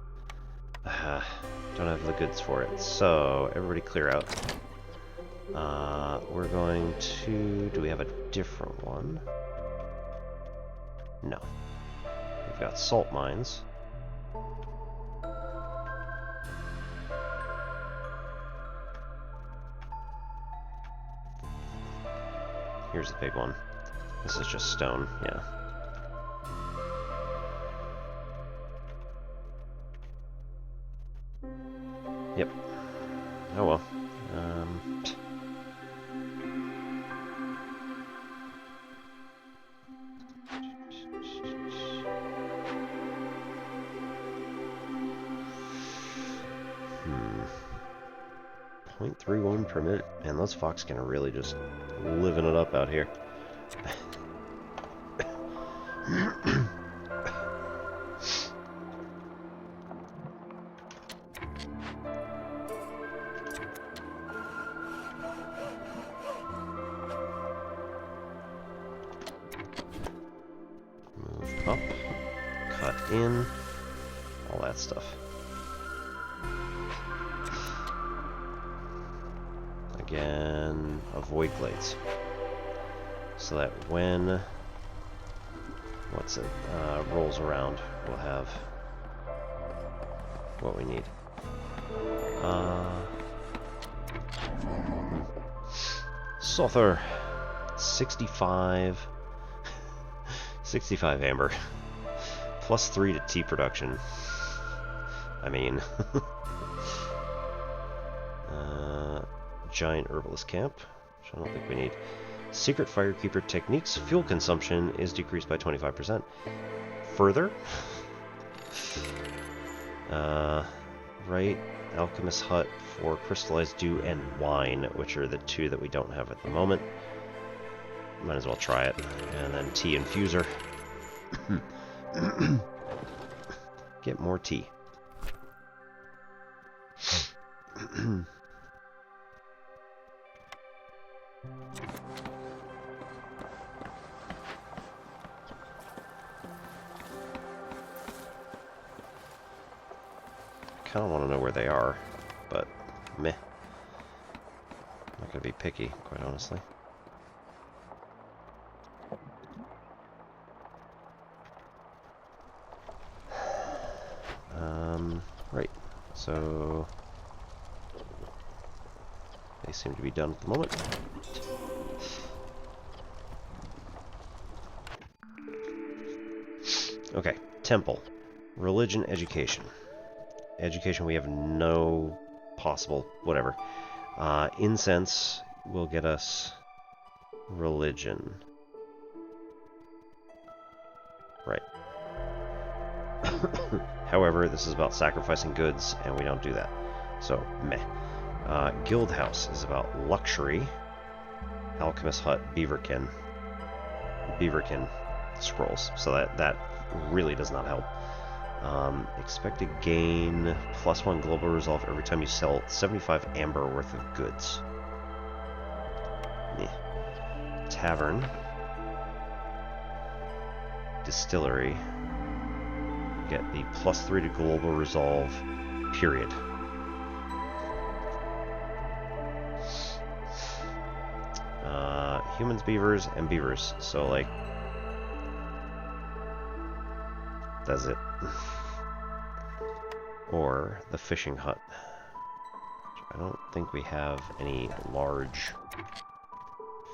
Don't have the goods for it. So, everybody clear out. We're going to... Do we have a different one? No. We've got salt mines. Here's the big one. This is just stone, yeah. Yep. Oh well. 0.31 per minute. Man, those fox can really just living it up out here. Move up, cut in, all that stuff. Again, avoid glades. So that when, rolls around, we'll have what we need. Sulfur, 65 amber, plus 3 to tea production. I mean, giant herbalist camp, which I don't think we need. Secret firekeeper techniques, fuel consumption is decreased by 25%. Further, right, alchemist hut for crystallized dew and wine, which are the two that we don't have at the moment. Might as well try it. And then tea infuser. Get more tea. I kind of want to know where they are, but meh. I'm not going to be picky, quite honestly. Right, so they seem to be done at the moment. Okay, temple, religion, education. Education, we have no possible, whatever. Incense will get us religion. Right. However, this is about sacrificing goods, and we don't do that. So, meh. Guild house is about luxury. Alchemist hut, beaverkin scrolls. So that really does not help. Expected gain, +1 global resolve every time you sell 75 amber worth of goods. Meh. Tavern. Distillery. Get the +3 to global resolve, period. Humans, beavers, and beavers. So, like, that's it. Or the fishing hut. I don't think we have any large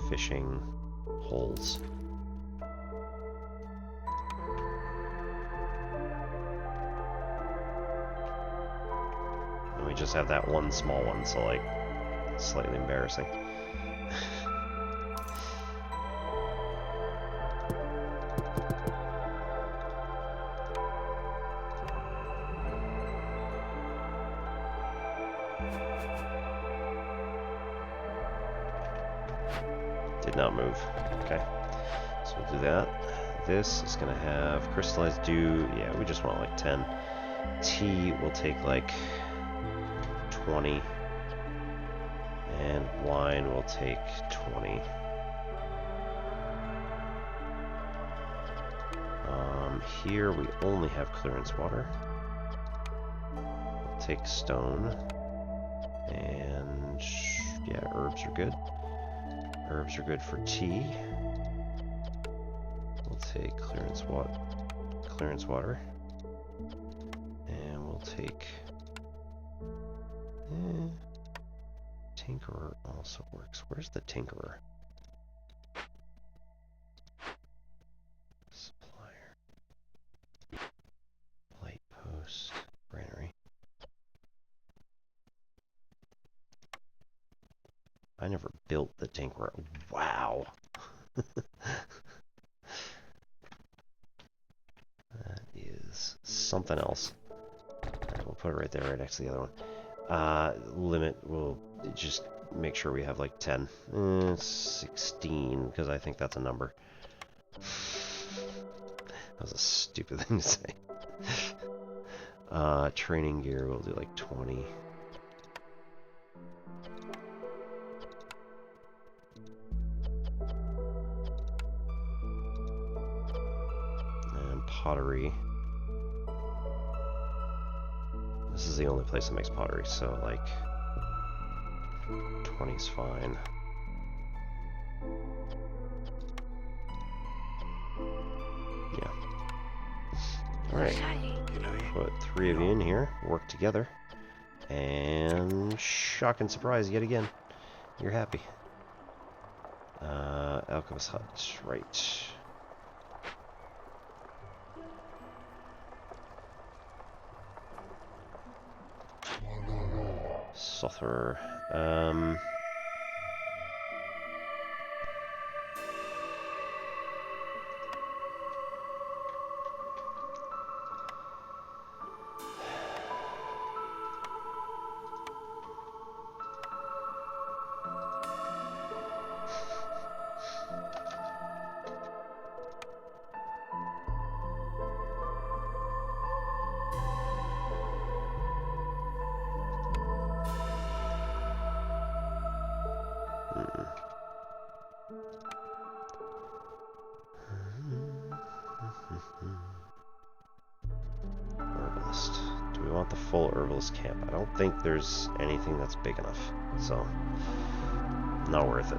fishing holes. And we just have that one small one, so, like, it's slightly embarrassing. Did not move. Okay. So we'll do that. This is going to have crystallized dew. Yeah, we just want like 10. Tea will take like 20. And wine will take 20. Here we only have clearance water. We'll take stone. And yeah, herbs are good. Herbs are good for tea. We'll take clearance water. And we'll take Tinkerer also works. Where's the Tinkerer? Supplier. Light post. Granary. I never built the Tinkerer. Wow. That is something else. Alright, we'll put it right there, right next to the other one. Limit will just make sure we have like 10. 16, because I think that's a number. That was a stupid thing to say. Training gear, we'll do like 20. And pottery. This is the only place that makes pottery, so like 20's fine. Yeah. Alright. Put 3 of you in here, work together, and shock and surprise yet again. You're happy. Alchemist hut, right. Sother. Herbalist. Do we want the full herbalist camp? I don't think there's anything that's big enough, so not worth it.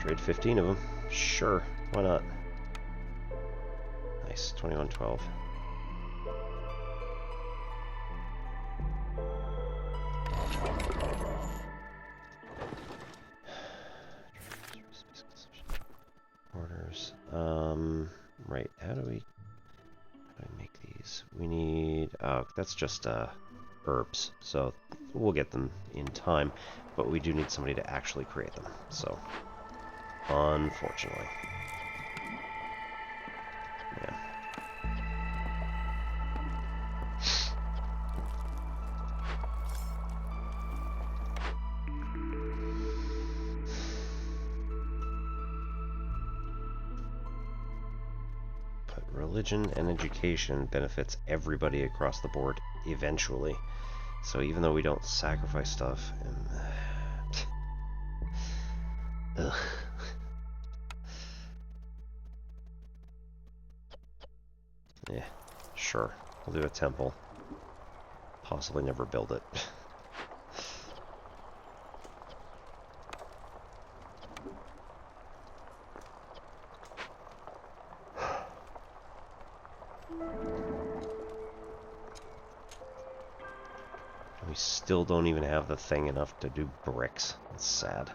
Trade 15 of them. Sure, why not? Nice, 2112. Orders. Right, how do we make these? We need, oh, that's just herbs, so we'll get them in time, but we do need somebody to actually create them, so unfortunately. Yeah. But religion and education benefits everybody across the board eventually. So even though we don't sacrifice stuff, ugh. Yeah, sure. We'll do a temple. Possibly never build it. We still don't even have the thing enough to do bricks. It's sad.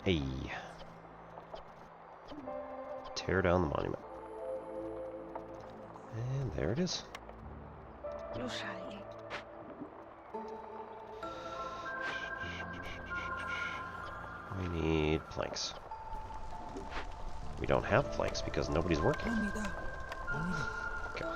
Hey. Tear down the monument. And there it is. We need planks. We don't have planks because nobody's working. Okay.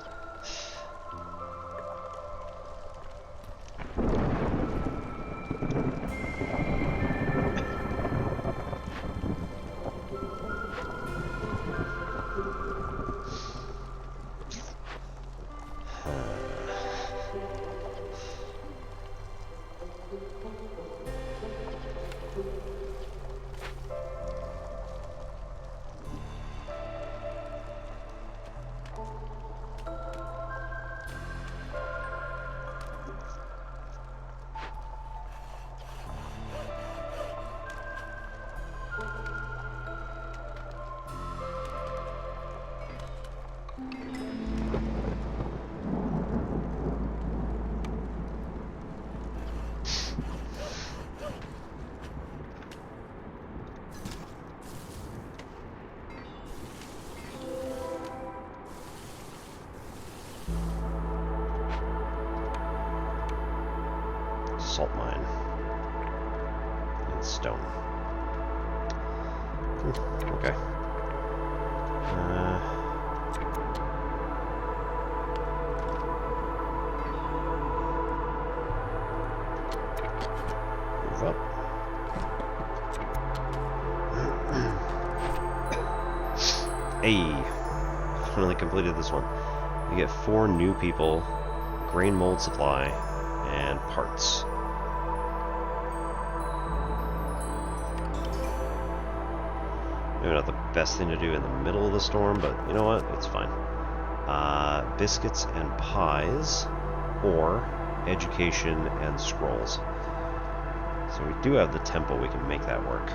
salt mine. And stone. Okay. Move up. Hey! Finally completed this one. You get 4 new people, grain mold supply, and parts. Maybe not the best thing to do in the middle of the storm, but you know what? It's fine. Biscuits and pies, or education and scrolls. So we do have the temple, we can make that work.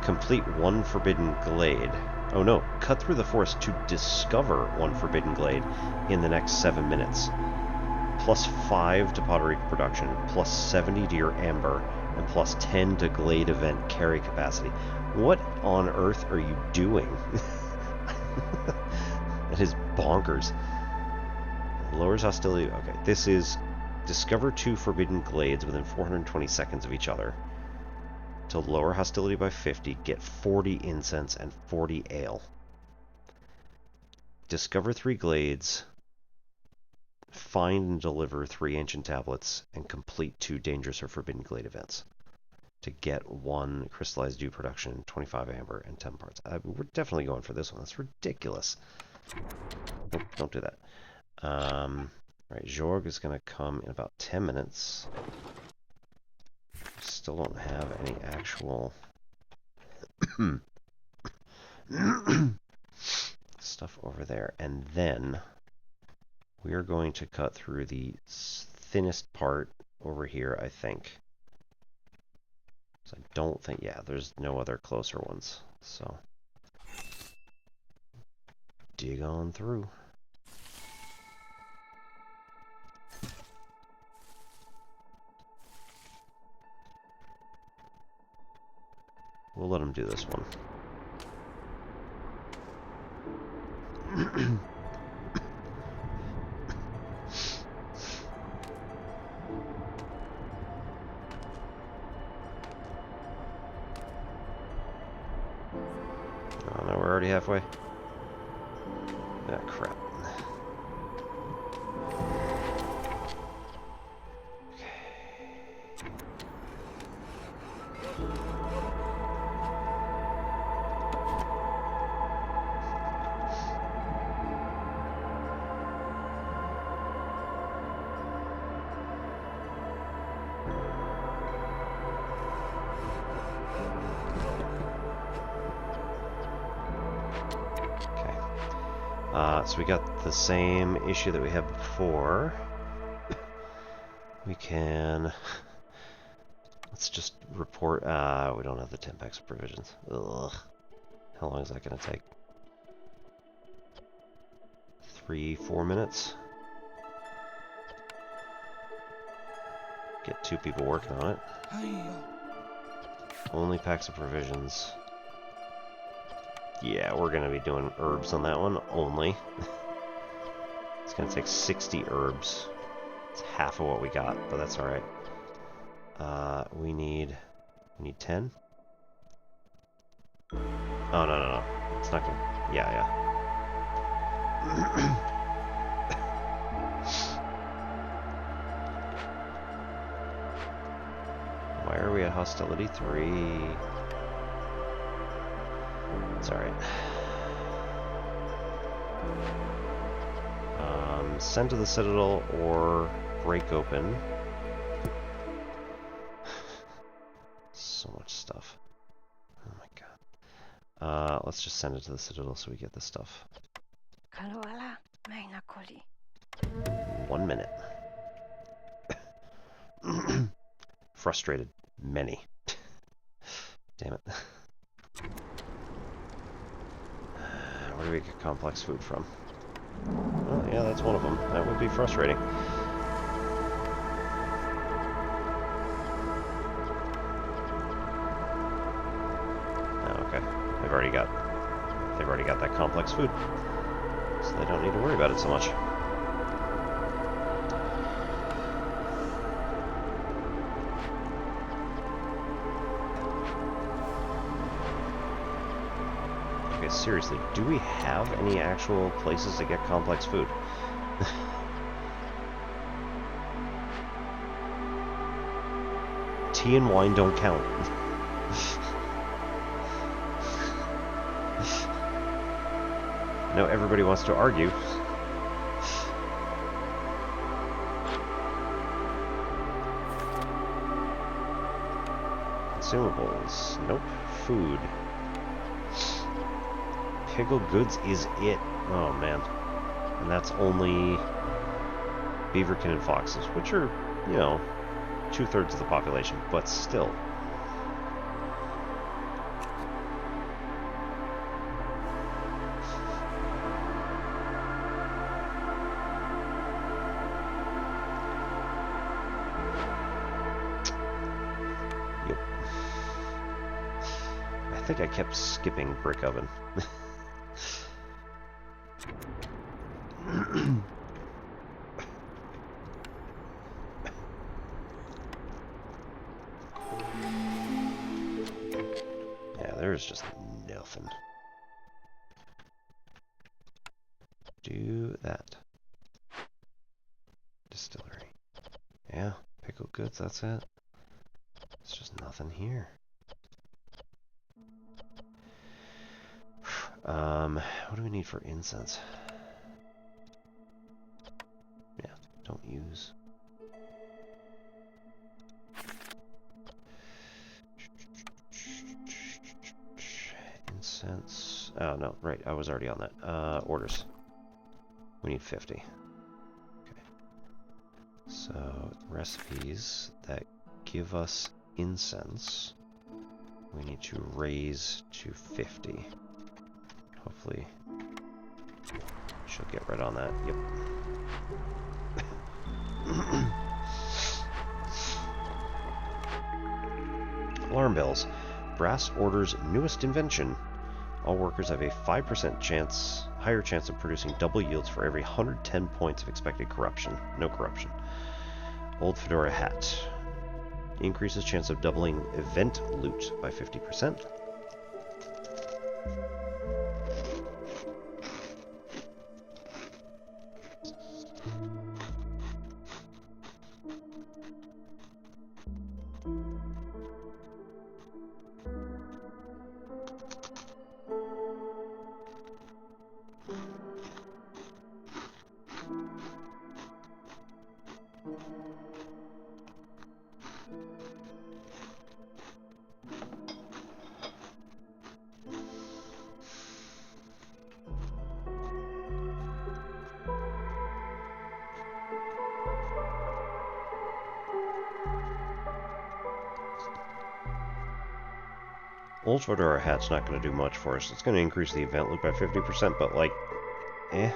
Complete 1 forbidden glade. Oh no, cut through the forest to discover 1 forbidden glade in the next 7 minutes. Plus 5 to pottery production, plus 70 to your amber, and plus 10 to glade event carry capacity. What on earth are you doing? That is bonkers. Lowers hostility. Okay, this is discover 2 forbidden glades within 420 seconds of each other. To lower hostility by 50, get 40 incense and 40 ale. Discover 3 glades, find and deliver 3 ancient tablets, and complete 2 dangerous or forbidden glade events. To get 1 crystallized dew production, 25 amber, and 10 parts. We're definitely going for this one. That's ridiculous. Nope, don't do that. Right, Jorg is going to come in about 10 minutes. Still don't have any actual stuff over there. And then we are going to cut through the thinnest part over here, I think. So I don't think, yeah, there's no other closer ones. So dig on through. We'll let him do this one. Oh no, we're already halfway. Ah, crap. So we got the same issue that we had before. We can... Let's just report... we don't have the 10 packs of provisions. Ugh. How long is that going to take? 3-4 minutes? Get 2 people working on it. Only packs of provisions. Yeah, we're going to be doing herbs on that one, only. It's going to take 60 herbs. It's half of what we got, but that's alright. We need 10? Oh, no. It's not going to... Yeah. Why are we at hostility 3? It's alright. Send to the Citadel or break open. So much stuff. Oh my god. Let's just send it to the Citadel so we get this stuff. 1 minute. Frustrated. Many. Damn it. Where do we get complex food from? Well, yeah, that's one of them. That would be frustrating. Oh, okay. They've already got that complex food, so they don't need to worry about it so much. seriously, do we have any actual places to get complex food? Tea and wine don't count. No, everybody wants to argue. Consumables. Nope. Food. Pickled goods is it. Oh, man. And that's only beaverkin and foxes, which are, you know, 2/3 of the population, but still. Yep. I think I kept skipping brick oven. There's just nothing. Do that. Distillery. Yeah, pickled goods, that's it. It's just nothing here. What do we need for incense? Yeah, don't use. Incense. Oh, no, right, I was already on that. Orders. We need 50. Okay. So, recipes that give us incense, we need to raise to 50. Hopefully, she'll get right on that. Yep. Alarm bells. Brass orders newest invention. All workers have a 5% higher chance of producing double yields for every 110 points of expected corruption. No corruption. Old fedora hat. Increases chance of doubling event loot by 50%. Old fedora hat's not going to do much for us. It's going to increase the event loop by 50%, but like, eh.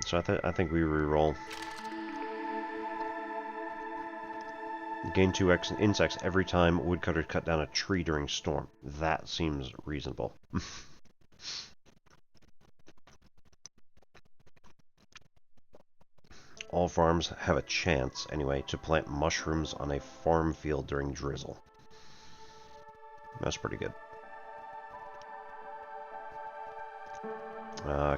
So I think we reroll. Gain 2 insects every time woodcutters cut down a tree during storm. That seems reasonable. All farms have a chance, anyway, to plant mushrooms on a farm field during drizzle. That's pretty good.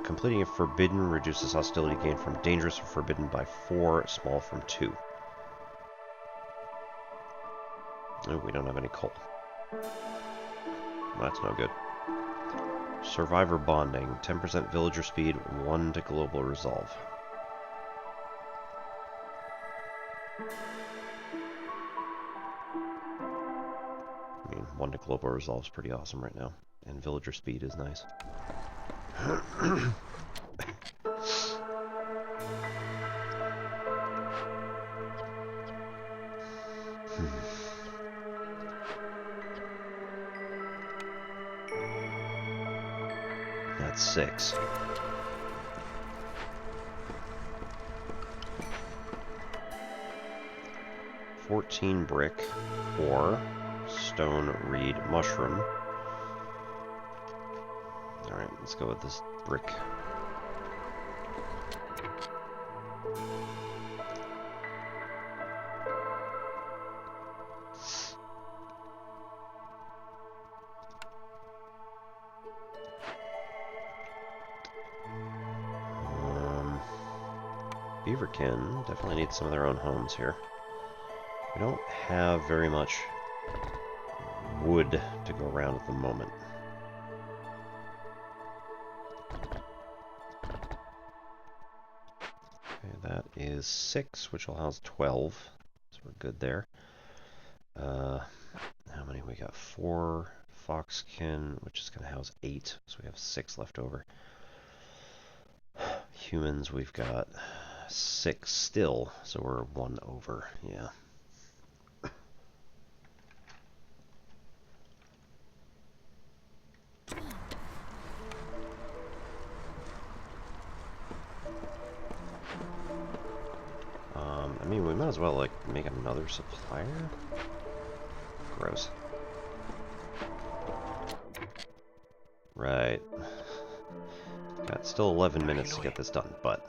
Completing a forbidden reduces hostility gain from dangerous or forbidden by 4, small from 2. Oh, we don't have any coal. That's no good. Survivor bonding. 10% villager speed, 1 to global resolve. I mean, 1 to global resolve is pretty awesome right now. And villager speed is nice. That's 6. $14 brick or stone reed mushroom. Alright, let's go with this brick. Beaverkin definitely need some of their own homes here. We don't have very much wood to go around at the moment. Okay, that is 6, which will house 12, so we're good there. How many we got? 4 foxkin, which is going to house 8, so we have 6 left over. Humans, we've got 6 still, so we're 1 over, yeah. I mean, we might as well, like, make another supplier? Gross. Right. Got still 11 minutes to get this done, but...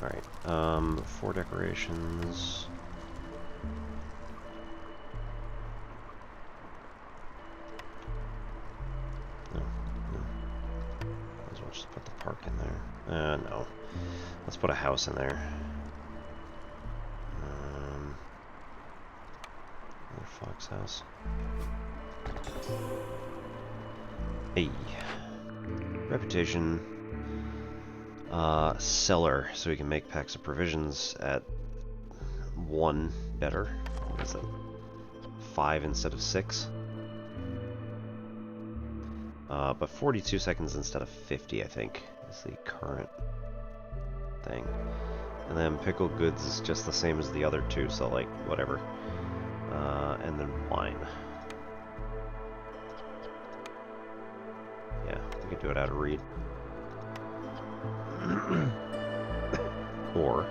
Alright, 4 decorations. No. Might as well just put the park in there. No. Let's put a house in there. Another fox house. Hey. Reputation. Cellar, so we can make packs of provisions at 1 better. What is it? 5 instead of 6. But 42 seconds instead of 50, I think, is the current thing. And then pickled goods is just the same as the other 2, so like, whatever. And then wine. Yeah, we could do it out of reed. Or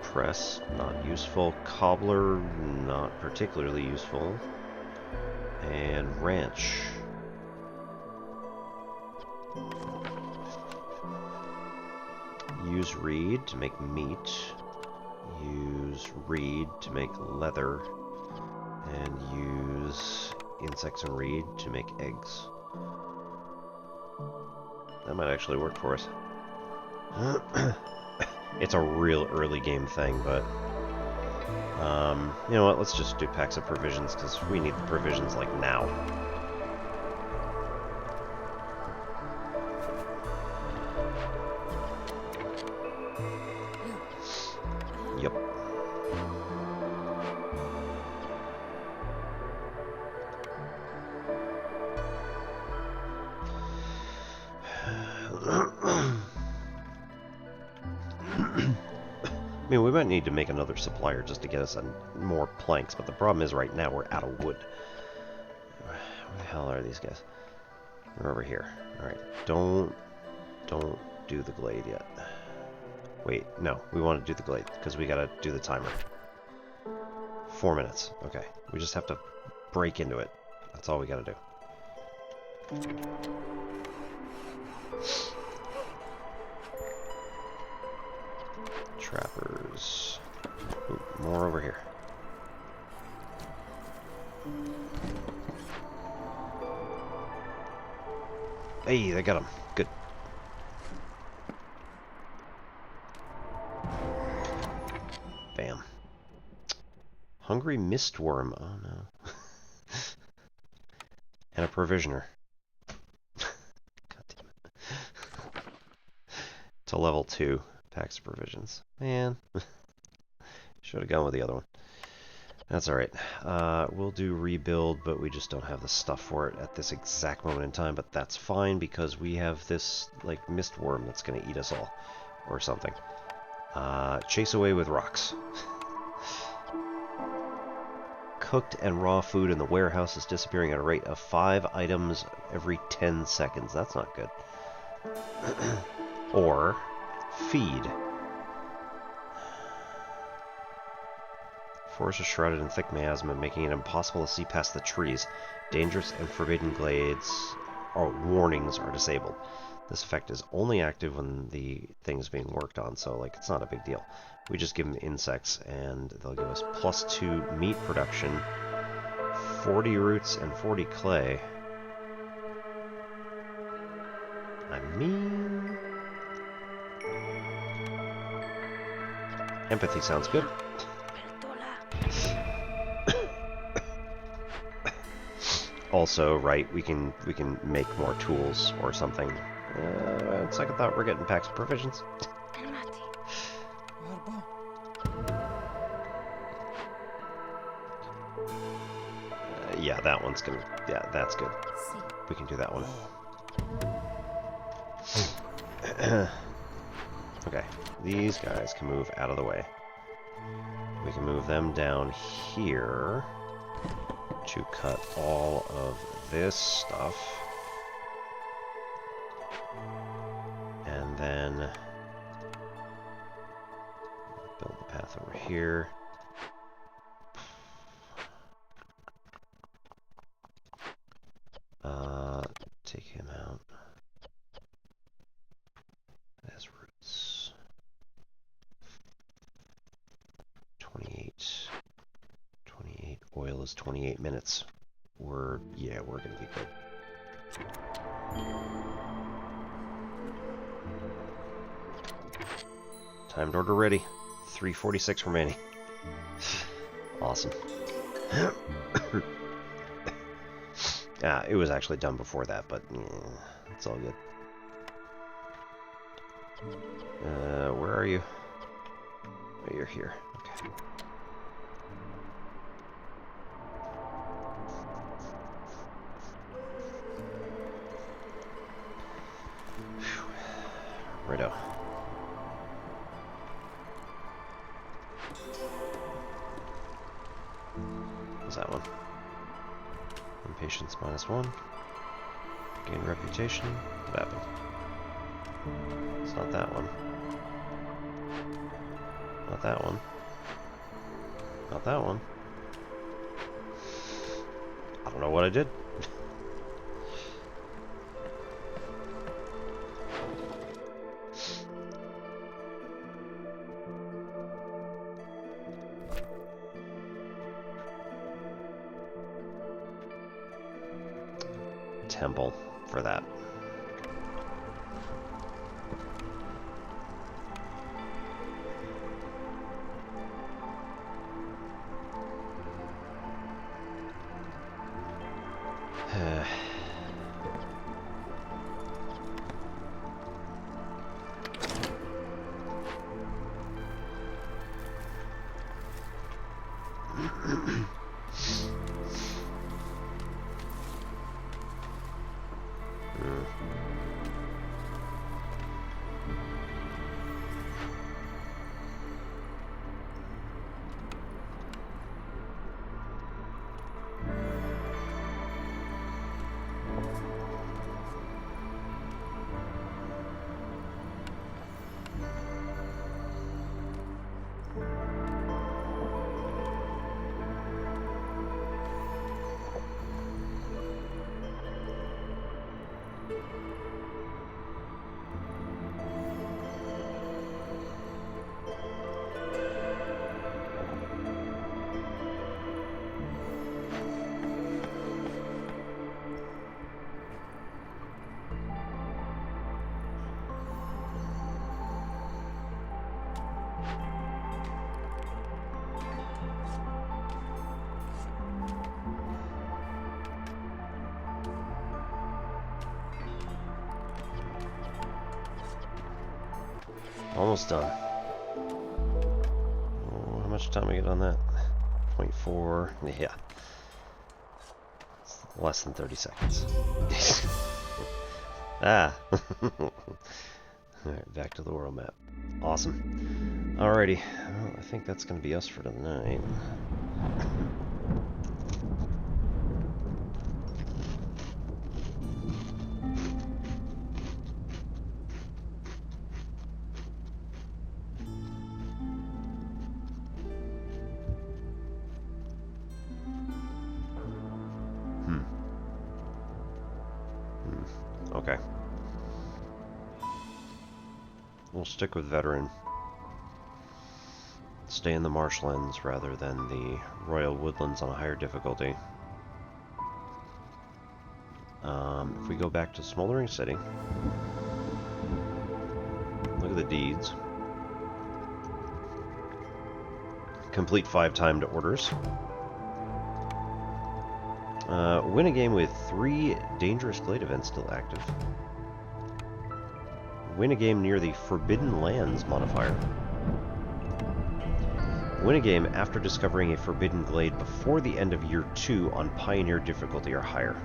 press, not useful. Cobbler, not particularly useful. And ranch. Use reed to make meat. Use reed to make leather. And use insects and reed to make eggs. That might actually work for us. It's a real early game thing, but you know what, let's just do packs of provisions, because we need the provisions like now. Yep. I mean, we might need to make another supplier just to get us more planks, but the problem is right now we're out of wood. Where the hell are these guys? They're over here. Alright, don't do the glade yet. Wait, no, we want to do the glade, because we gotta do the timer. 4 minutes. Okay, we just have to break into it. That's all we gotta do. Trappers. Ooh, more over here. Hey, they got him. Good. Bam. Hungry mistworm. Oh no. And a provisioner. God damn it. To level 2. Packs of provisions. Man. Should have gone with the other one. That's alright. We'll do rebuild, but we just don't have the stuff for it at this exact moment in time, but that's fine because we have this, like, mistworm that's going to eat us all. Or something. Chase away with rocks. Cooked and raw food in the warehouse is disappearing at a rate of 5 items every 10 seconds. That's not good. Or... feed. forest is shrouded in thick miasma, making it impossible to see past the trees. Dangerous and forbidden glades or warnings are disabled. This effect is only active when the thing's being worked on, so like it's not a big deal. We just give them insects, and they'll give us +2 meat production, 40 roots, and 40 clay. I mean, empathy sounds good. Also, right, we can make more tools or something. Second thought, we're getting packs of provisions. Yeah, that one's gonna. Yeah, that's good. We can do that one. Okay, these guys can move out of the way. We can move them down here to cut all of this stuff. And then build the path over here. Take him out. As roots. 28. Oil is 28 minutes. We're gonna be good. Timed order ready. 346 remaining. Awesome. It was actually done before that, but it's all good. Where are you? Oh, you're here. Okay. Righto. What's that one? Impatience -1. Gain reputation. What happened? It's not that one. Not that one. Not that one. I don't know what I did. Temple for that. Almost done. Oh, how much time we get on that? 0.4. Yeah. It's less than 30 seconds. Ah. Alright, back to the world map. Awesome. Alrighty. Well, I think that's going to be us for tonight. We'll stick with veteran. Stay in the marshlands rather than the royal woodlands on a higher difficulty. If we go back to Smoldering City, look at the deeds. Complete 5 timed orders. Win a game with 3 dangerous glade events still active. Win a game near the Forbidden Lands modifier. Win a game after discovering a Forbidden Glade before the end of Year 2 on Pioneer difficulty or higher.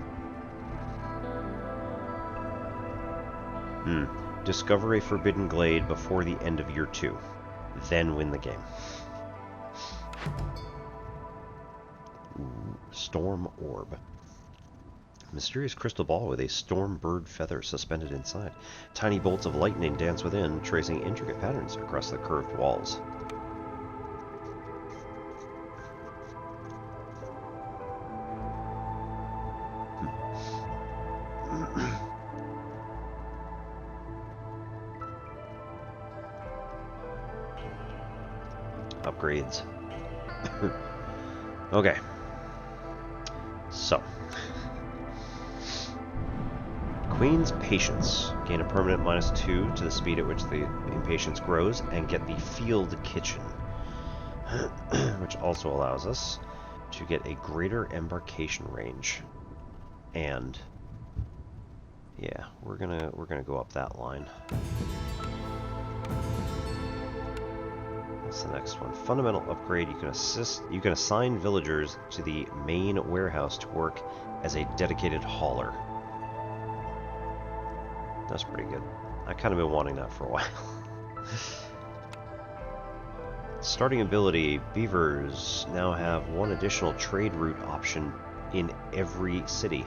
Discover a Forbidden Glade before the end of Year 2. Then win the game. Ooh, Storm Orb. Mysterious crystal ball with a storm bird feather suspended inside. Tiny bolts of lightning dance within, tracing intricate patterns across the curved walls. Upgrades. Okay. So. Queen's Patience. Gain a permanent -2 to the speed at which the impatience grows, and get the Field Kitchen. Which also allows us to get a greater embarkation range. And yeah, we're gonna go up that line. What's the next one? Fundamental upgrade. You can assign villagers to the main warehouse to work as a dedicated hauler. That's pretty good. I kind of been wanting that for a while. Starting ability. Beavers now have 1 additional trade route option in every city.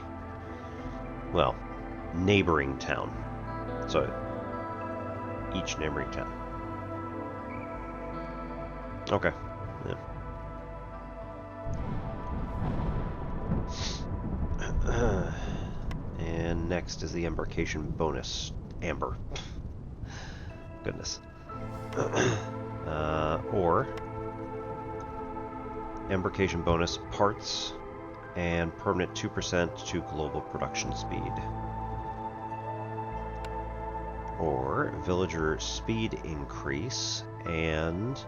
Well, neighboring town. So, each neighboring town. Okay. Yeah. And next is the embarkation bonus. Amber. Goodness. Or embarkation bonus parts and permanent 2% to global production speed. Or villager speed increase and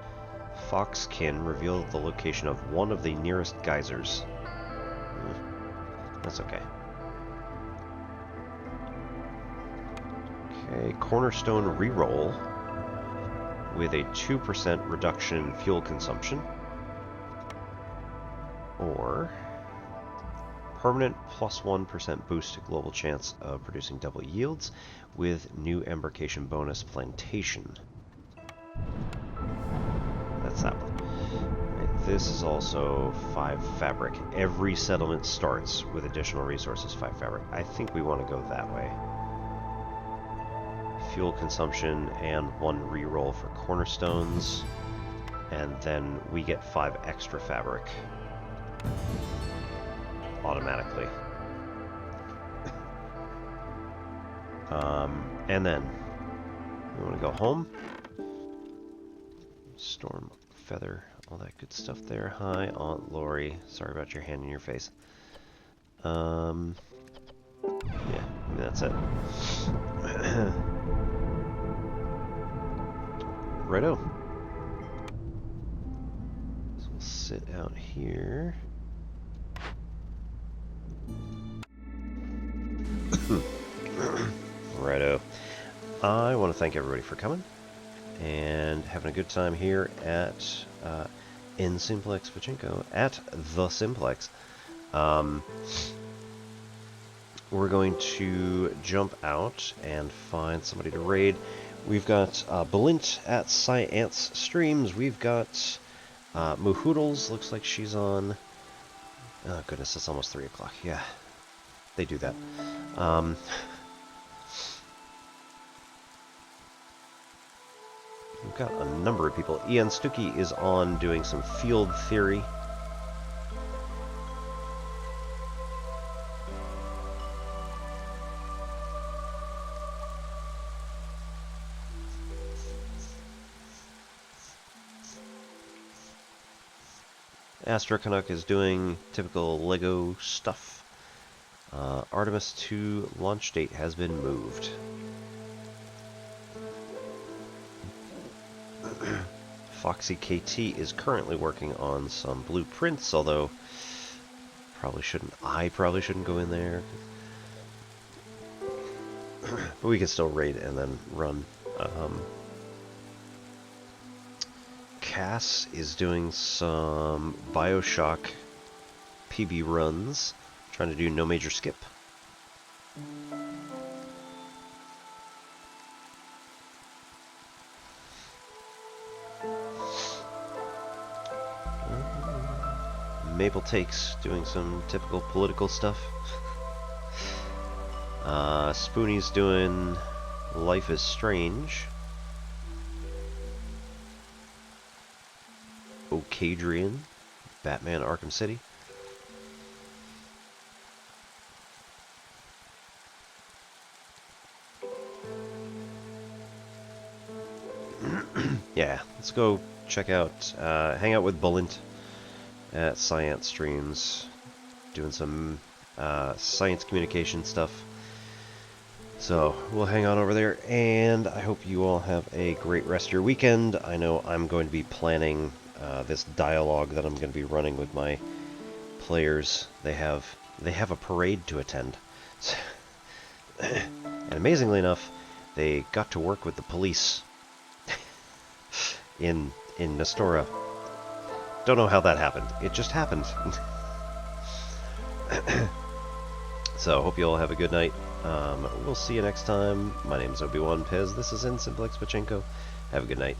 Foxkin revealed the location of one of the nearest geysers. That's okay. Okay, Cornerstone reroll with a 2% reduction in fuel consumption. Or permanent +1% boost to global chance of producing double yields with new embarkation bonus plantation. That's that one. Right, this is also 5 fabric. Every settlement starts with additional resources, 5 fabric. I think we want to go that way. Fuel consumption and 1 reroll for cornerstones. And then we get 5 extra fabric. Automatically. And then we want to go home. Storm feather, all that good stuff there. Hi, Aunt Lori. Sorry about your hand in your face. Yeah, maybe that's it. Righto. So we'll sit out here. Righto. I want to thank everybody for coming and having a good time here at in Simplex Pachinko, at the Simplex. We're going to jump out and find somebody to raid. We've got Belint at Science Streams. We've got Moohoodles. Looks like she's on. Oh goodness, it's almost 3 o'clock. Yeah, they do that. We've got a number of people. Ian Stuckey is on doing some field theory. Astro Canuck is doing typical Lego stuff. Artemis 2 launch date has been moved. Foxy KT is currently working on some blueprints, although I probably shouldn't go in there. But we can still raid and then run. Cass is doing some Bioshock PB runs, trying to do no major skip. Maple Takes doing some typical political stuff. Spoonie's doing Life is Strange. Ocadrian, Batman Arkham City. Yeah, let's go check out, hang out with Bulent at Science Streams, doing some science communication stuff. So we'll hang on over there, and I hope you all have a great rest of your weekend. I know I'm going to be planning this dialogue that I'm going to be running with my players. They have a parade to attend, and amazingly enough, they got to work with the police in Nestora. Don't know how that happened. It just happened. So, hope you all have a good night. We'll see you next time. My name is Obi-Wan Pez. This is Simplex Pachenko. Have a good night.